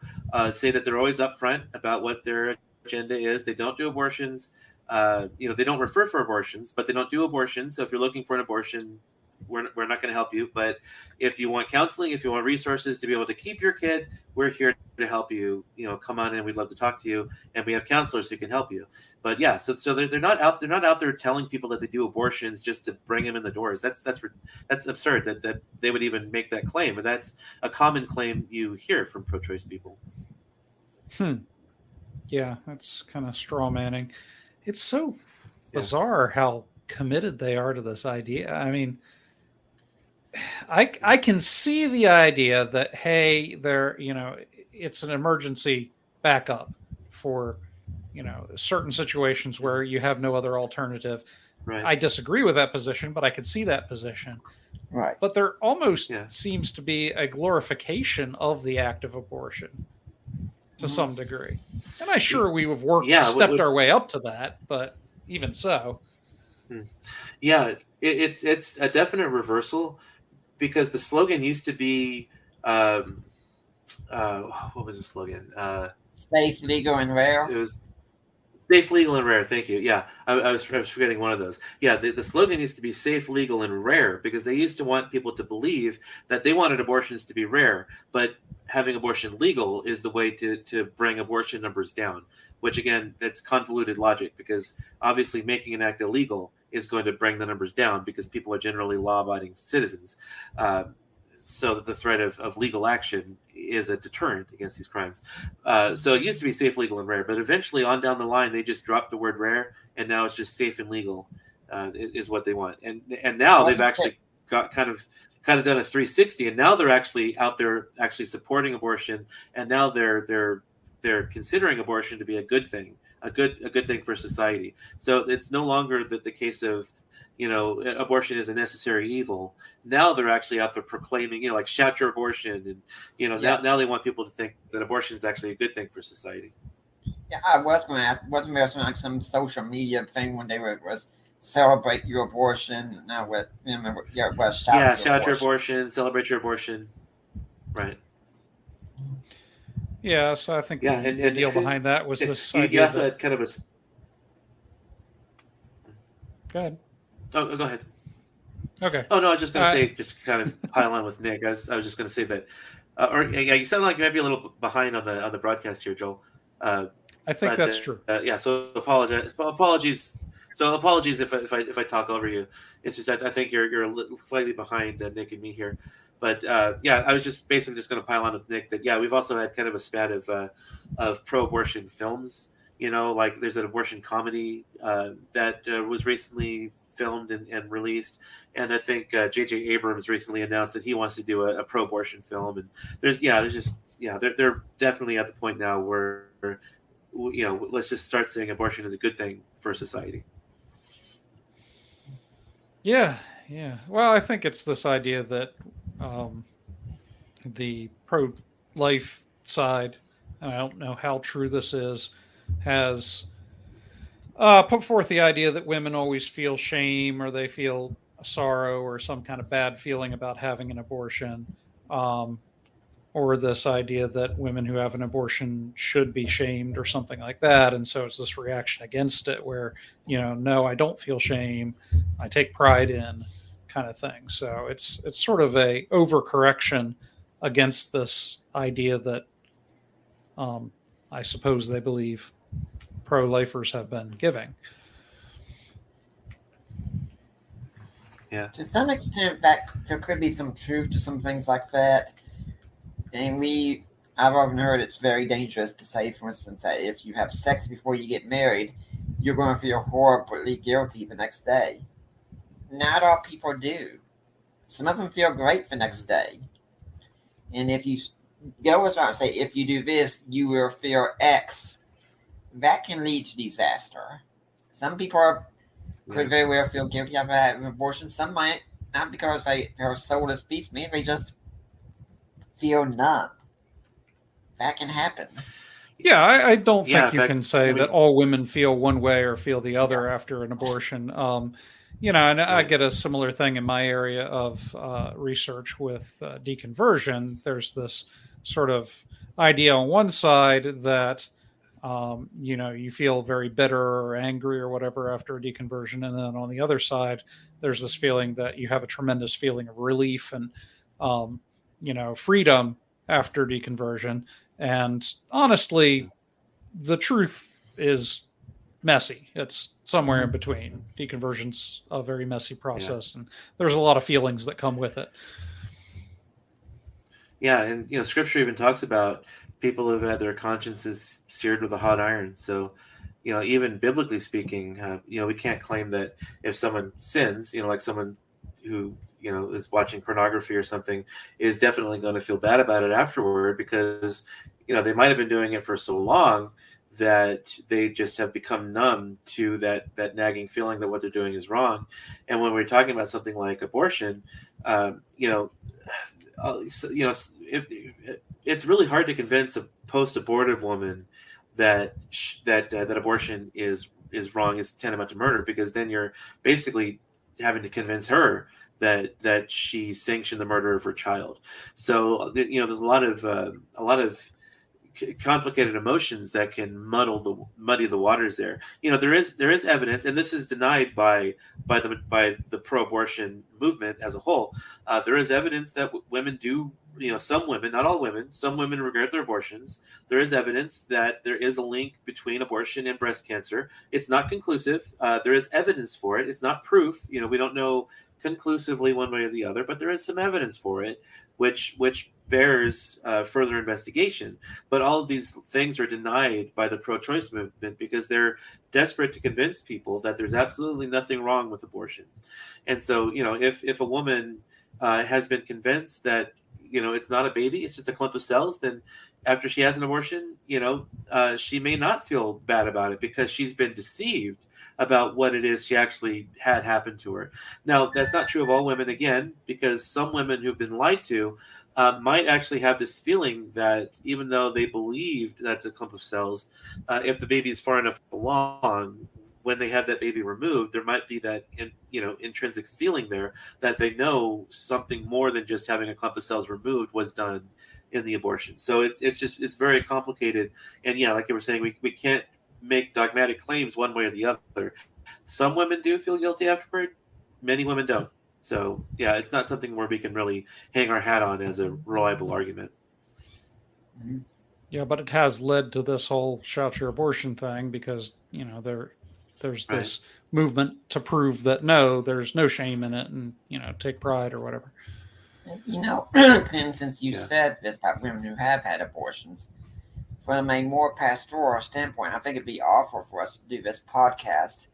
[SPEAKER 6] say that they're always upfront about what their agenda is. They don't do abortions. They don't refer for abortions, but they don't do abortions. So if you're looking for an abortion, we're not going to help you. But if you want counseling, if you want resources to be able to keep your kid, we're here to help you. Come on in. We'd love to talk to you, and we have counselors who can help you. But yeah, so they're not out there telling people that they do abortions just to bring them in the doors. That's absurd that they would even make that claim. And that's a common claim you hear from pro-choice people.
[SPEAKER 5] Yeah, that's kind of straw manning. It's so bizarre how committed they are to this idea. I mean, I can see the idea that, hey, it's an emergency backup for certain situations where you have no other alternative.
[SPEAKER 6] Right.
[SPEAKER 5] I disagree with that position, but I could see that position.
[SPEAKER 7] Right.
[SPEAKER 5] But there almost
[SPEAKER 6] Yeah.
[SPEAKER 5] seems to be a glorification of the act of abortion to some degree. And I'm sure we have stepped our way up to that, but even so.
[SPEAKER 6] Yeah, it's a definite reversal, because the slogan used to be, what was the slogan?
[SPEAKER 7] Safe, legal, and rare.
[SPEAKER 6] It was safe, legal, and rare. Thank you. Yeah, I was forgetting one of those. Yeah, the slogan used to be safe, legal, and rare, because they used to want people to believe that they wanted abortions to be rare, but having abortion legal is the way to bring abortion numbers down, which, again, that's convoluted logic, because obviously making an act illegal is going to bring the numbers down, because people are generally law-abiding citizens. So that the threat of legal action is a deterrent against these crimes. So it used to be safe, legal, and rare, but eventually on down the line, they just dropped the word rare, and now it's just safe and legal is what they want. And now they've actually got kind of done a 360, and now they're actually out there actually supporting abortion, and now they're considering abortion to be a good thing, a good thing for society. So it's no longer the case of, abortion is a necessary evil. Now they're actually out there proclaiming, like, shout your abortion, and now they want people to think that abortion is actually a good thing for society.
[SPEAKER 7] Yeah, I was going to ask, wasn't there some social media thing when they was celebrate your abortion? Now what?
[SPEAKER 6] Shout your abortion, celebrate your abortion, right?
[SPEAKER 5] Yeah, so I think the deal behind that was this idea.
[SPEAKER 6] You also had kind of a.
[SPEAKER 5] Go ahead.
[SPEAKER 6] Oh, go ahead.
[SPEAKER 5] Okay.
[SPEAKER 6] Oh no, I was just going to say, just kind of pile on with Nick. I was just going to say that, you sound like you might be a little behind on the broadcast here, Joel.
[SPEAKER 5] I think that's true.
[SPEAKER 6] So apologies. So apologies if I talk over you. It's just I think you're a little slightly behind Nick and me here. But I was just basically just going to pile on with Nick that we've also had kind of a spat of pro-abortion films. Like there's an abortion comedy that was recently filmed and released, and I think J.J. Abrams recently announced that he wants to do a pro-abortion film. And they're definitely at the point now where let's just start saying abortion is a good thing for society. Yeah.
[SPEAKER 5] Well, I think it's this idea that the pro-life side, and I don't know how true this is, has put forth the idea that women always feel shame, or they feel sorrow or some kind of bad feeling about having an abortion, or this idea that women who have an abortion should be shamed or something like that. And so it's this reaction against it where, no, I don't feel shame, I take pride in, kind of thing. So it's sort of a overcorrection against this idea that I suppose they believe pro-lifers have been giving.
[SPEAKER 7] Yeah. To some extent, there could be some truth to some things like that. And I've often heard it's very dangerous to say, for instance, that if you have sex before you get married, you're going to feel horribly guilty the next day. Not all people do. Some of them feel great the next day. And if you go as far as say, if you do this, you will feel X, that can lead to disaster. Some people could very well feel guilty of having an abortion. Some might, not because they're soulless beasts, maybe they just feel numb. That can happen.
[SPEAKER 5] Yeah, I don't think you can say that all women feel one way or feel the other after an abortion. And I get a similar thing in my area of research with deconversion. There's this sort of idea on one side that, you feel very bitter or angry or whatever after a deconversion. And then on the other side, there's this feeling that you have a tremendous feeling of relief and, freedom after deconversion. And honestly, the truth is messy. It's somewhere in between. Deconversion's a very messy process, and there's a lot of feelings that come with it.
[SPEAKER 6] Yeah, and Scripture even talks about people who've had their consciences seared with a hot iron. So, even biblically speaking, we can't claim that if someone sins, like someone who is watching pornography or something, is definitely going to feel bad about it afterward, because they might have been doing it for so long that they just have become numb to that nagging feeling that what they're doing is wrong. And when we're talking about something like abortion, if it's really hard to convince a post-abortive woman that abortion is wrong, is tantamount to murder, because then you're basically having to convince her that she sanctioned the murder of her child. So there's a lot of complicated emotions that can muddy the waters there. There is evidence, and this is denied by the pro-abortion movement as a whole. There is evidence that women do, some women, not all women, some women regret their abortions. There is evidence that there is a link between abortion and breast cancer. It's not conclusive. There is evidence for it. It's not proof. We don't know conclusively one way or the other, but there is some evidence for it, which bears further investigation. But all of these things are denied by the pro-choice movement because they're desperate to convince people that there's absolutely nothing wrong with abortion. And so, if a woman has been convinced that, it's not a baby, it's just a clump of cells, then after she has an abortion, she may not feel bad about it because she's been deceived about what it is she actually had happen to her. Now, that's not true of all women, again, because some women who've been lied to might actually have this feeling that even though they believed that's a clump of cells, if the baby is far enough along, when they have that baby removed, there might be that intrinsic feeling there that they know something more than just having a clump of cells removed was done in the abortion. So it's very complicated. And yeah, like you were saying, we can't make dogmatic claims one way or the other. Some women do feel guilty afterward. Many women don't. So yeah, it's not something where we can really hang our hat on as a reliable argument.
[SPEAKER 5] Yeah, but it has led to this whole shout your abortion thing because, there's this movement to prove that no, there's no shame in it and, take pride or whatever.
[SPEAKER 7] And since you said this about women who have had abortions, from a more pastoral standpoint, I think it'd be awful for us to do this podcast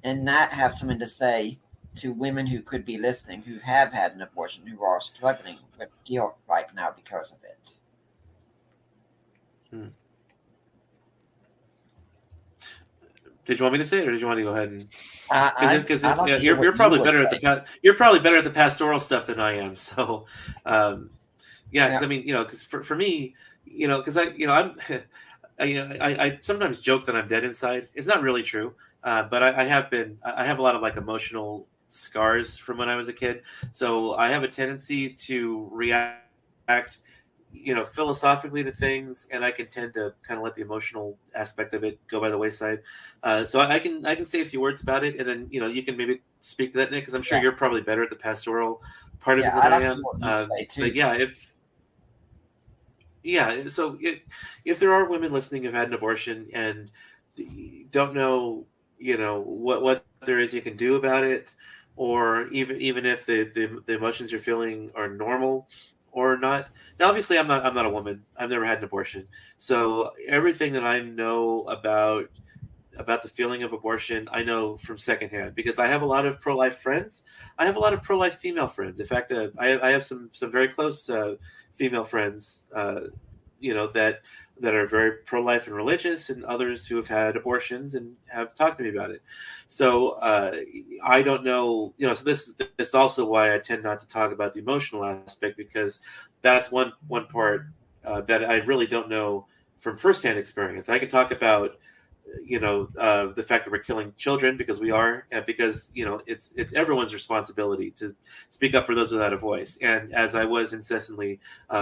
[SPEAKER 7] and not have something to say to women who could be listening who have had an abortion, who are struggling with guilt right now because of it.
[SPEAKER 6] Did you want me to say it, or did you want to go ahead and? Because
[SPEAKER 7] you're
[SPEAKER 6] probably better at the pastoral stuff than I am. So, because I mean, because for me, because I sometimes joke that I'm dead inside. It's not really true, but I have a lot of like emotional scars from when I was a kid. So I have a tendency to react, philosophically to things, and I can tend to kind of let the emotional aspect of it go by the wayside. So I can say a few words about it, and then you can maybe speak to that, Nick, because I'm sure you're probably better at the pastoral part of it than I am. But so if there are women listening who've had an abortion and don't know, what there is you can do about it, or even if the emotions you're feeling are normal or not. Now, obviously, I'm not a woman. I've never had an abortion, so everything that I know about the feeling of abortion, I know from secondhand because I have a lot of pro-life friends. I have a lot of pro-life female friends. In fact, I have some very close female friends, that are very pro-life and religious, and others who have had abortions and have talked to me about it. So I don't know, so this is also why I tend not to talk about the emotional aspect, because that's one part that I really don't know from firsthand experience. I can talk about the fact that we're killing children because we are, and because it's everyone's responsibility to speak up for those without a voice. And as I was incessantly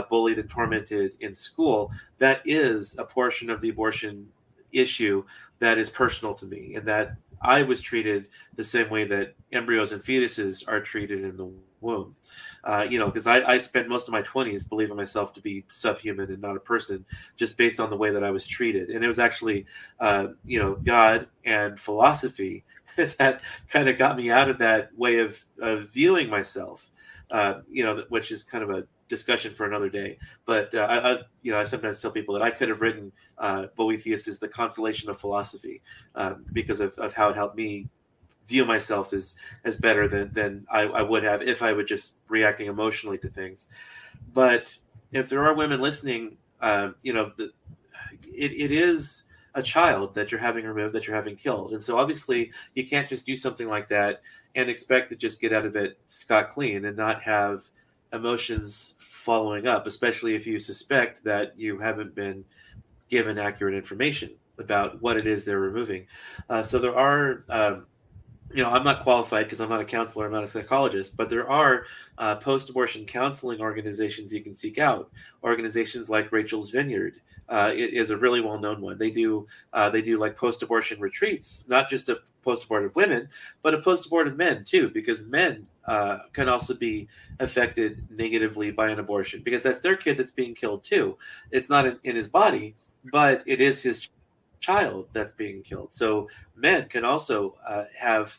[SPEAKER 6] bullied and tormented in school, that is a portion of the abortion issue that is personal to me, and that I was treated the same way that embryos and fetuses are treated in the womb. Because I spent most of my 20s believing myself to be subhuman and not a person, just based on the way that I was treated. And it was actually, God and philosophy that kind of got me out of that way of viewing myself, which is kind of a discussion for another day. But I sometimes tell people that I could have written Boethius' The Consolation of Philosophy because of how it helped me view myself as better than I would have if I were just reacting emotionally to things. But if there are women listening, it is a child that you're having removed, that you're having killed. And so obviously you can't just do something like that and expect to just get out of it scot clean and not have emotions following up, especially if you suspect that you haven't been given accurate information about what it is they're removing. So there are, I'm not qualified because I'm not a counselor, I'm not a psychologist, but there are post-abortion counseling organizations you can seek out. Organizations like Rachel's Vineyard it is a really well-known one. They do like post-abortion retreats, not just of post-abortive women, but of post-abortive men too, because men can also be affected negatively by an abortion because that's their kid that's being killed too. It's not in his body, but it is his child that's being killed. So men can also have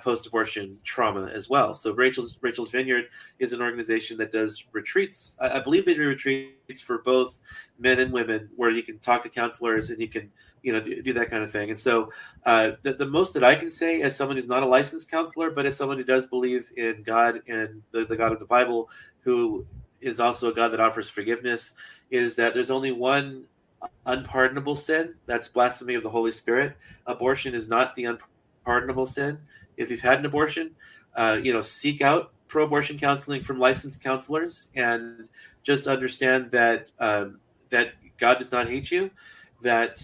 [SPEAKER 6] post-abortion trauma as well. So Rachel's Vineyard is an organization that does retreats. I believe they do retreats for both men and women, where you can talk to counselors and you can do that kind of thing. And so the most that I can say as someone who's not a licensed counselor, but as someone who does believe in God and the God of the Bible, who is also a God that offers forgiveness, is that there's only one unpardonable sin. That's blasphemy of the Holy Spirit. Abortion is not the unpardonable sin. If you've had an abortion, seek out pro-abortion counseling from licensed counselors, and just understand that that God does not hate you. That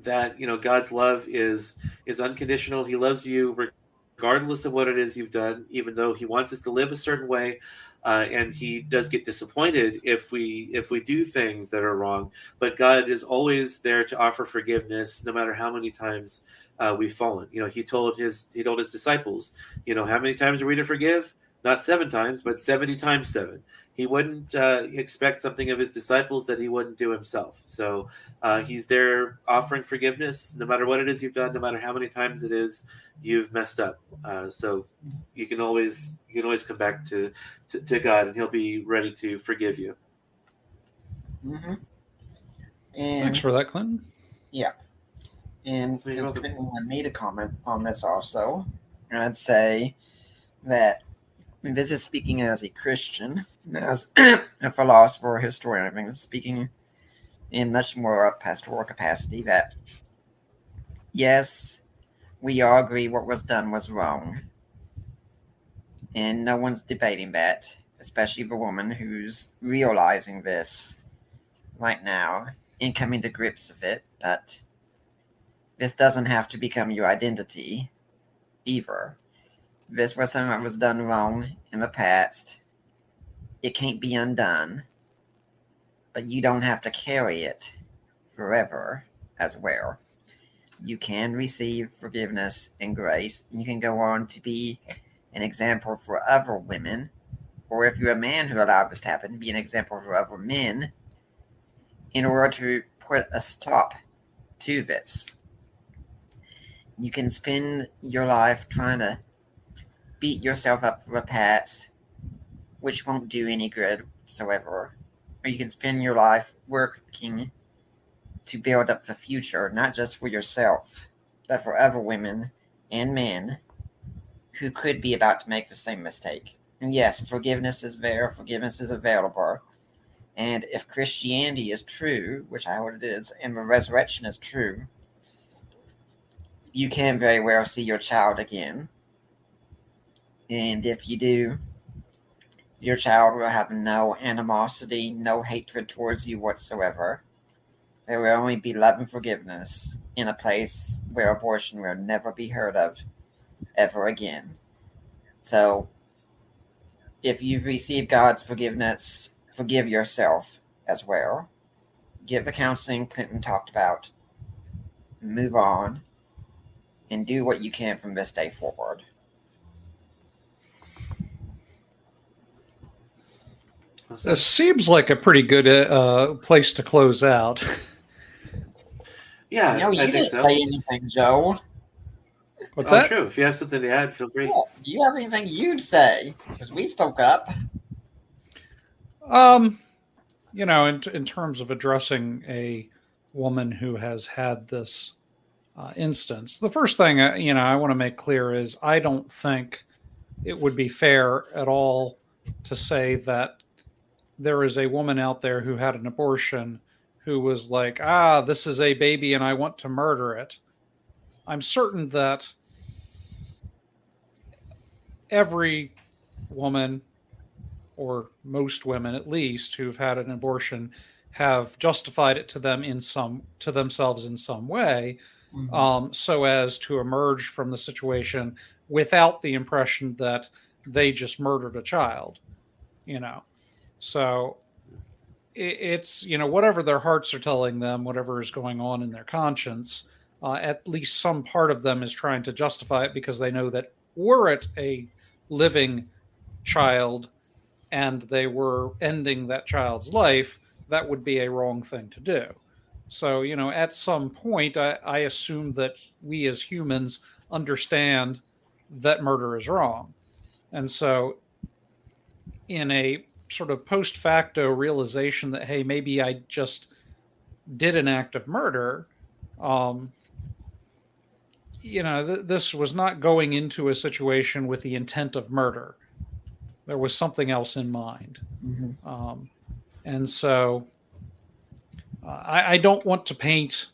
[SPEAKER 6] God's love is unconditional. He loves you regardless of what it is you've done, even though He wants us to live a certain way. And He does get disappointed if we do things that are wrong, but God is always there to offer forgiveness, no matter how many times we've fallen. He told his disciples, how many times are we to forgive? Not 7 times, but 70 times 7. He wouldn't expect something of his disciples that He wouldn't do Himself. So He's there offering forgiveness, no matter what it is you've done, no matter how many times it is you've messed up. So you can always come back to God, and He'll be ready to forgive you.
[SPEAKER 7] Mm-hmm. And
[SPEAKER 5] Thanks for that, Clinton.
[SPEAKER 7] yeah. And since Clinton wanted me to comment on this also, I'd say that this is speaking as a Christian, as a philosopher or historian. I think this is speaking in much more a pastoral capacity, that yes, we all agree what was done was wrong. And no one's debating that, especially the woman who's realizing this right now and coming to grips with it. But this doesn't have to become your identity either. This was something that was done wrong in the past. It can't be undone, but you don't have to carry it forever as well. You can receive forgiveness and grace. You can go on to be an example for other women, or if you're a man who allowed this to happen, be an example for other men in order to put a stop to this. You can spend your life trying to beat yourself up for the past, which won't do any good whatsoever. Or you can spend your life working to build up the future, not just for yourself, but for other women and men who could be about to make the same mistake. And yes, forgiveness is there, forgiveness is available. And if Christianity is true, which I hope it is, and the resurrection is true, you can very well see your child again. And if you do, your child will have no animosity, no hatred towards you whatsoever. There will only be love and forgiveness in a place where abortion will never be heard of ever again. So, if you've received God's forgiveness, forgive yourself as well. Get the counseling Clinton talked about. Move on. And do what you can from this day forward.
[SPEAKER 5] This seems like a pretty good place to close out.
[SPEAKER 6] Yeah,
[SPEAKER 7] No, you
[SPEAKER 6] I
[SPEAKER 7] didn't
[SPEAKER 6] think so.
[SPEAKER 7] say anything, Joe.
[SPEAKER 5] What's that?
[SPEAKER 6] True. If you have something to add, feel free.
[SPEAKER 7] Yeah, do you have anything you'd say? Because we spoke up.
[SPEAKER 5] In terms of addressing a woman who has had this instance, the first thing I want to make clear is I don't think it would be fair at all to say that there is a woman out there who had an abortion who was like, this is a baby and I want to murder it, I'm certain that every woman, or most women at least, who've had an abortion have justified it to themselves in some way, so as to emerge from the situation without the impression that they just murdered a child, So it's, whatever their hearts are telling them, whatever is going on in their conscience, at least some part of them is trying to justify it because they know that were it a living child and they were ending that child's life, that would be a wrong thing to do. So, at some point, I assume that we as humans understand that murder is wrong. And so in a sort of post facto realization that, hey, maybe I just did an act of murder, this was not going into a situation with the intent of murder. There was something else in mind. And so I don't want to paint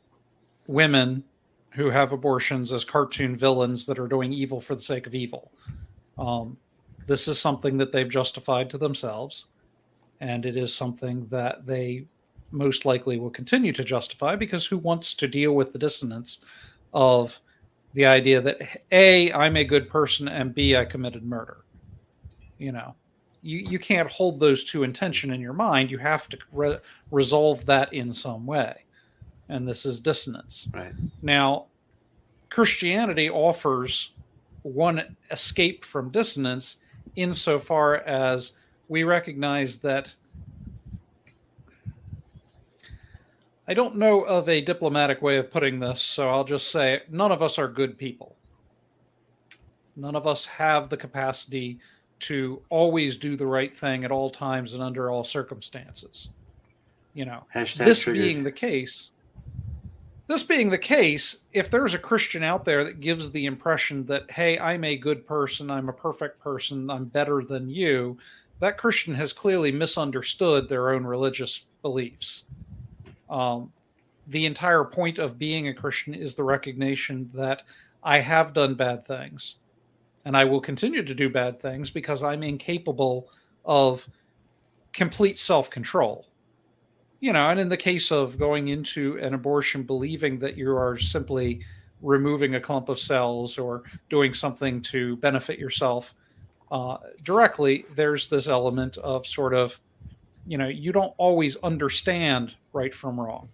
[SPEAKER 5] women who have abortions as cartoon villains that are doing evil for the sake of evil. This is something that they've justified to themselves, and it is something that they most likely will continue to justify, because who wants to deal with the dissonance of the idea that A, I'm a good person, and B, I committed murder? You can't hold those two in tension in your mind. You have to resolve that in some way. And this is dissonance.
[SPEAKER 6] Right.
[SPEAKER 5] Now, Christianity offers one escape from dissonance insofar as we recognize that, I don't know of a diplomatic way of putting this, so I'll just say none of us are good people. None of us have the capacity to always do the right thing at all times and under all circumstances. This being the case, if there's a Christian out there that gives the impression that, hey, I'm a good person, I'm a perfect person, I'm better than you, that Christian has clearly misunderstood their own religious beliefs. The entire point of being a Christian is the recognition that I have done bad things, and I will continue to do bad things because I'm incapable of complete self-control. And in the case of going into an abortion believing that you are simply removing a clump of cells or doing something to benefit yourself directly, there's this element of sort of, you don't always understand right from wrong.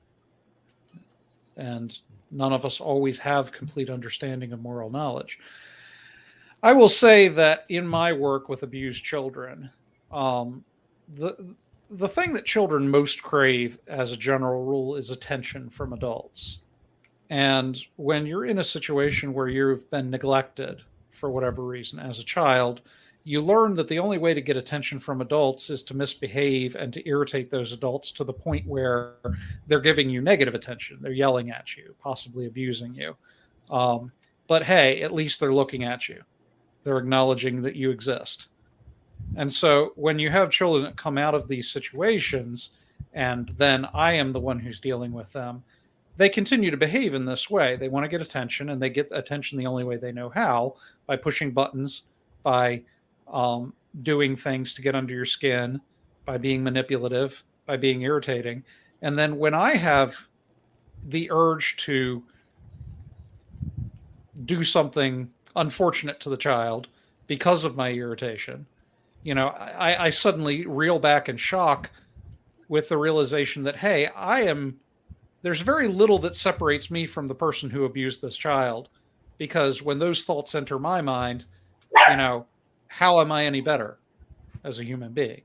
[SPEAKER 5] And none of us always have complete understanding of moral knowledge. I will say that in my work with abused children, the thing that children most crave as a general rule is attention from adults. And when you're in a situation where you've been neglected for whatever reason as a child, you learn that the only way to get attention from adults is to misbehave and to irritate those adults to the point where they're giving you negative attention. They're yelling at you, possibly abusing you. But hey, at least they're looking at you. They're acknowledging that you exist. And so when you have children that come out of these situations, and then I am the one who's dealing with them, they continue to behave in this way. They want to get attention, and they get attention the only way they know how, by pushing buttons, by doing things to get under your skin, by being manipulative, by being irritating. And then when I have the urge to do something unfortunate to the child because of my irritation, I suddenly reel back in shock with the realization that, hey, there's very little that separates me from the person who abused this child, because when those thoughts enter my mind, how am I any better as a human being?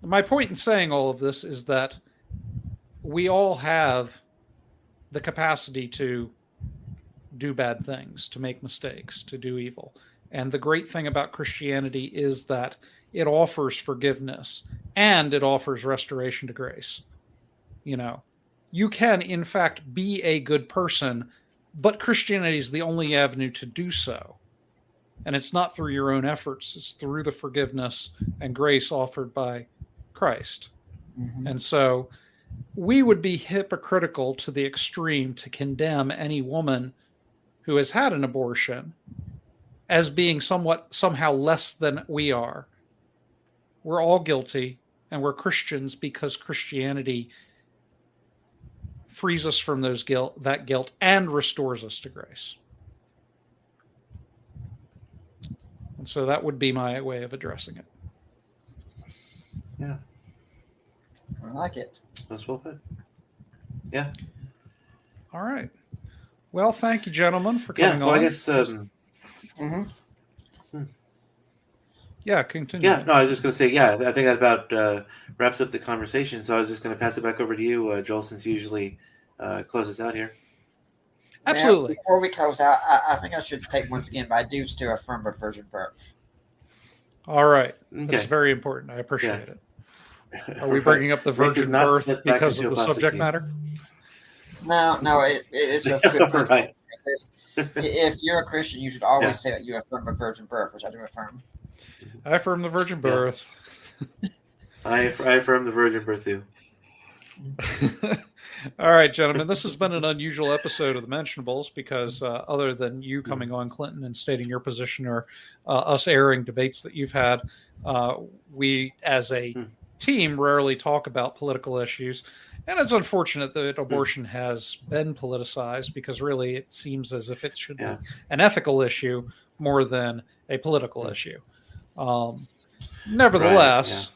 [SPEAKER 5] My point in saying all of this is that we all have the capacity to do bad things, to make mistakes, to do evil. And the great thing about Christianity is that it offers forgiveness and it offers restoration to grace. You can, in fact, be a good person, but Christianity is the only avenue to do so. And it's not through your own efforts. It's through the forgiveness and grace offered by Christ. Mm-hmm. And so we would be hypocritical to the extreme to condemn any woman who has had an abortion as being somehow less than we are. We're all guilty, and we're Christians because Christianity frees us from that guilt and restores us to grace. And so that would be my way of addressing it.
[SPEAKER 6] Yeah,
[SPEAKER 7] I like it.
[SPEAKER 6] that's well put. Yeah.
[SPEAKER 5] All right. Well, thank you, gentlemen, for coming on.
[SPEAKER 6] I guess.
[SPEAKER 5] Yeah, continue.
[SPEAKER 6] Yeah, no, I was just going to say, I think that about wraps up the conversation. So I was just going to pass it back over to you, Joel, since you usually close us out here.
[SPEAKER 5] Absolutely.
[SPEAKER 7] Now, before we close out, I think I should state once again, but I do still affirm a virgin birth.
[SPEAKER 5] All right.
[SPEAKER 6] Okay.
[SPEAKER 5] That's very important. I appreciate
[SPEAKER 6] Yes.
[SPEAKER 5] it. Are we bringing up the
[SPEAKER 6] Rick does
[SPEAKER 5] virgin
[SPEAKER 6] not
[SPEAKER 5] birth
[SPEAKER 6] slip back
[SPEAKER 5] because
[SPEAKER 6] into
[SPEAKER 5] of the
[SPEAKER 6] apostasy.
[SPEAKER 5] subject matter?
[SPEAKER 7] No, it's just good.
[SPEAKER 6] Right.
[SPEAKER 7] If you're a Christian, you should always say that you affirm a virgin birth, which I do affirm.
[SPEAKER 5] I affirm the virgin birth.
[SPEAKER 6] I affirm the virgin birth too.
[SPEAKER 5] All right, gentlemen, this has been an unusual episode of the Mentionables because other than you coming on, Clinton, and stating your position, or us airing debates that you've had, we as a team rarely talk about political issues. And it's unfortunate that abortion has been politicized because really it seems as if it should be an ethical issue more than a political issue. Nevertheless,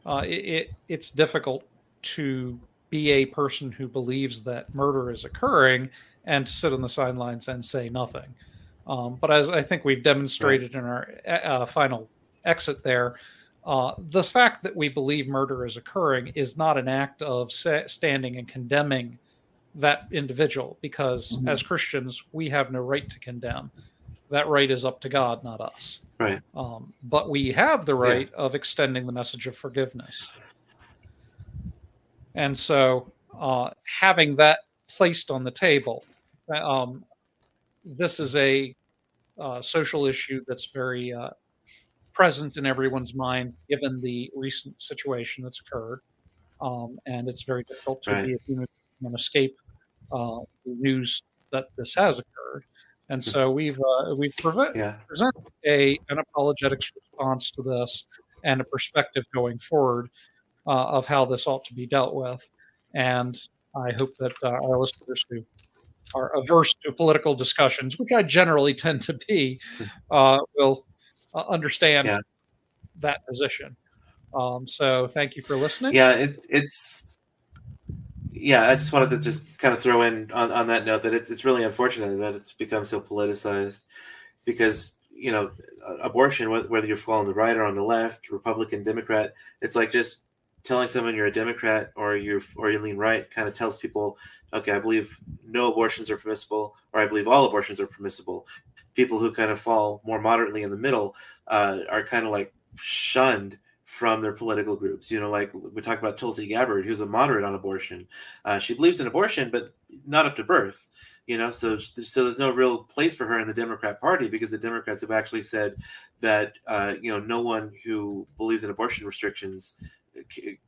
[SPEAKER 5] it's difficult to be a person who believes that murder is occurring and to sit on the sidelines and say nothing. But as I think we've demonstrated in our final exit there, the fact that we believe murder is occurring is not an act of standing and condemning that individual, because as Christians, we have no right to condemn. That right is up to God, not us.
[SPEAKER 6] Right.
[SPEAKER 5] But we have the right of extending the message of forgiveness. And so having that placed on the table, this is a social issue that's very present in everyone's mind, given the recent situation that's occurred. And it's very difficult to be a human and escape the news that this has occurred. And so we've presented an apologetics response to this and a perspective going forward of how this ought to be dealt with. And I hope that our listeners who are averse to political discussions, which I generally tend to be, will understand that position. So thank you for listening.
[SPEAKER 6] I just wanted to just kind of throw in on that note that it's really unfortunate that it's become so politicized, because abortion, whether you fall on the right or on the left, Republican, Democrat, it's like just telling someone you're a Democrat or you lean right kind of tells people, okay, I believe no abortions are permissible, or I believe all abortions are permissible. People who kind of fall more moderately in the middle are kind of like shunned from their political groups. Like we talked about Tulsi Gabbard, who's a moderate on abortion. She believes in abortion, but not up to birth. So there's no real place for her in the Democrat Party, because the Democrats have actually said that no one who believes in abortion restrictions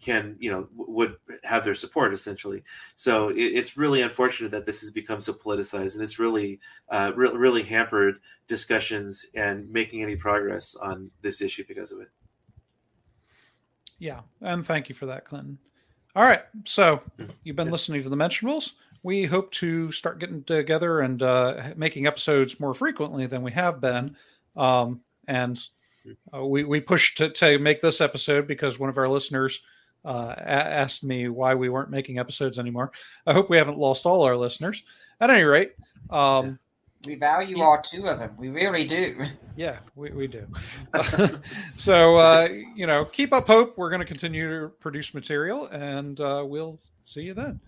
[SPEAKER 6] can would have their support, essentially. So it's really unfortunate that this has become so politicized, and it's really really hampered discussions and making any progress on this issue because of it.
[SPEAKER 5] Yeah, and thank you for that, Clinton. All right, so you've been listening to the Mentionables. We hope to start getting together and making episodes more frequently than we have been. We pushed to make this episode because one of our listeners asked me why we weren't making episodes anymore. I hope we haven't lost all our listeners. At any rate,
[SPEAKER 7] we value all two of them. We really do.
[SPEAKER 5] Yeah, we do. So, keep up hope. We're going to continue to produce material, and we'll see you then.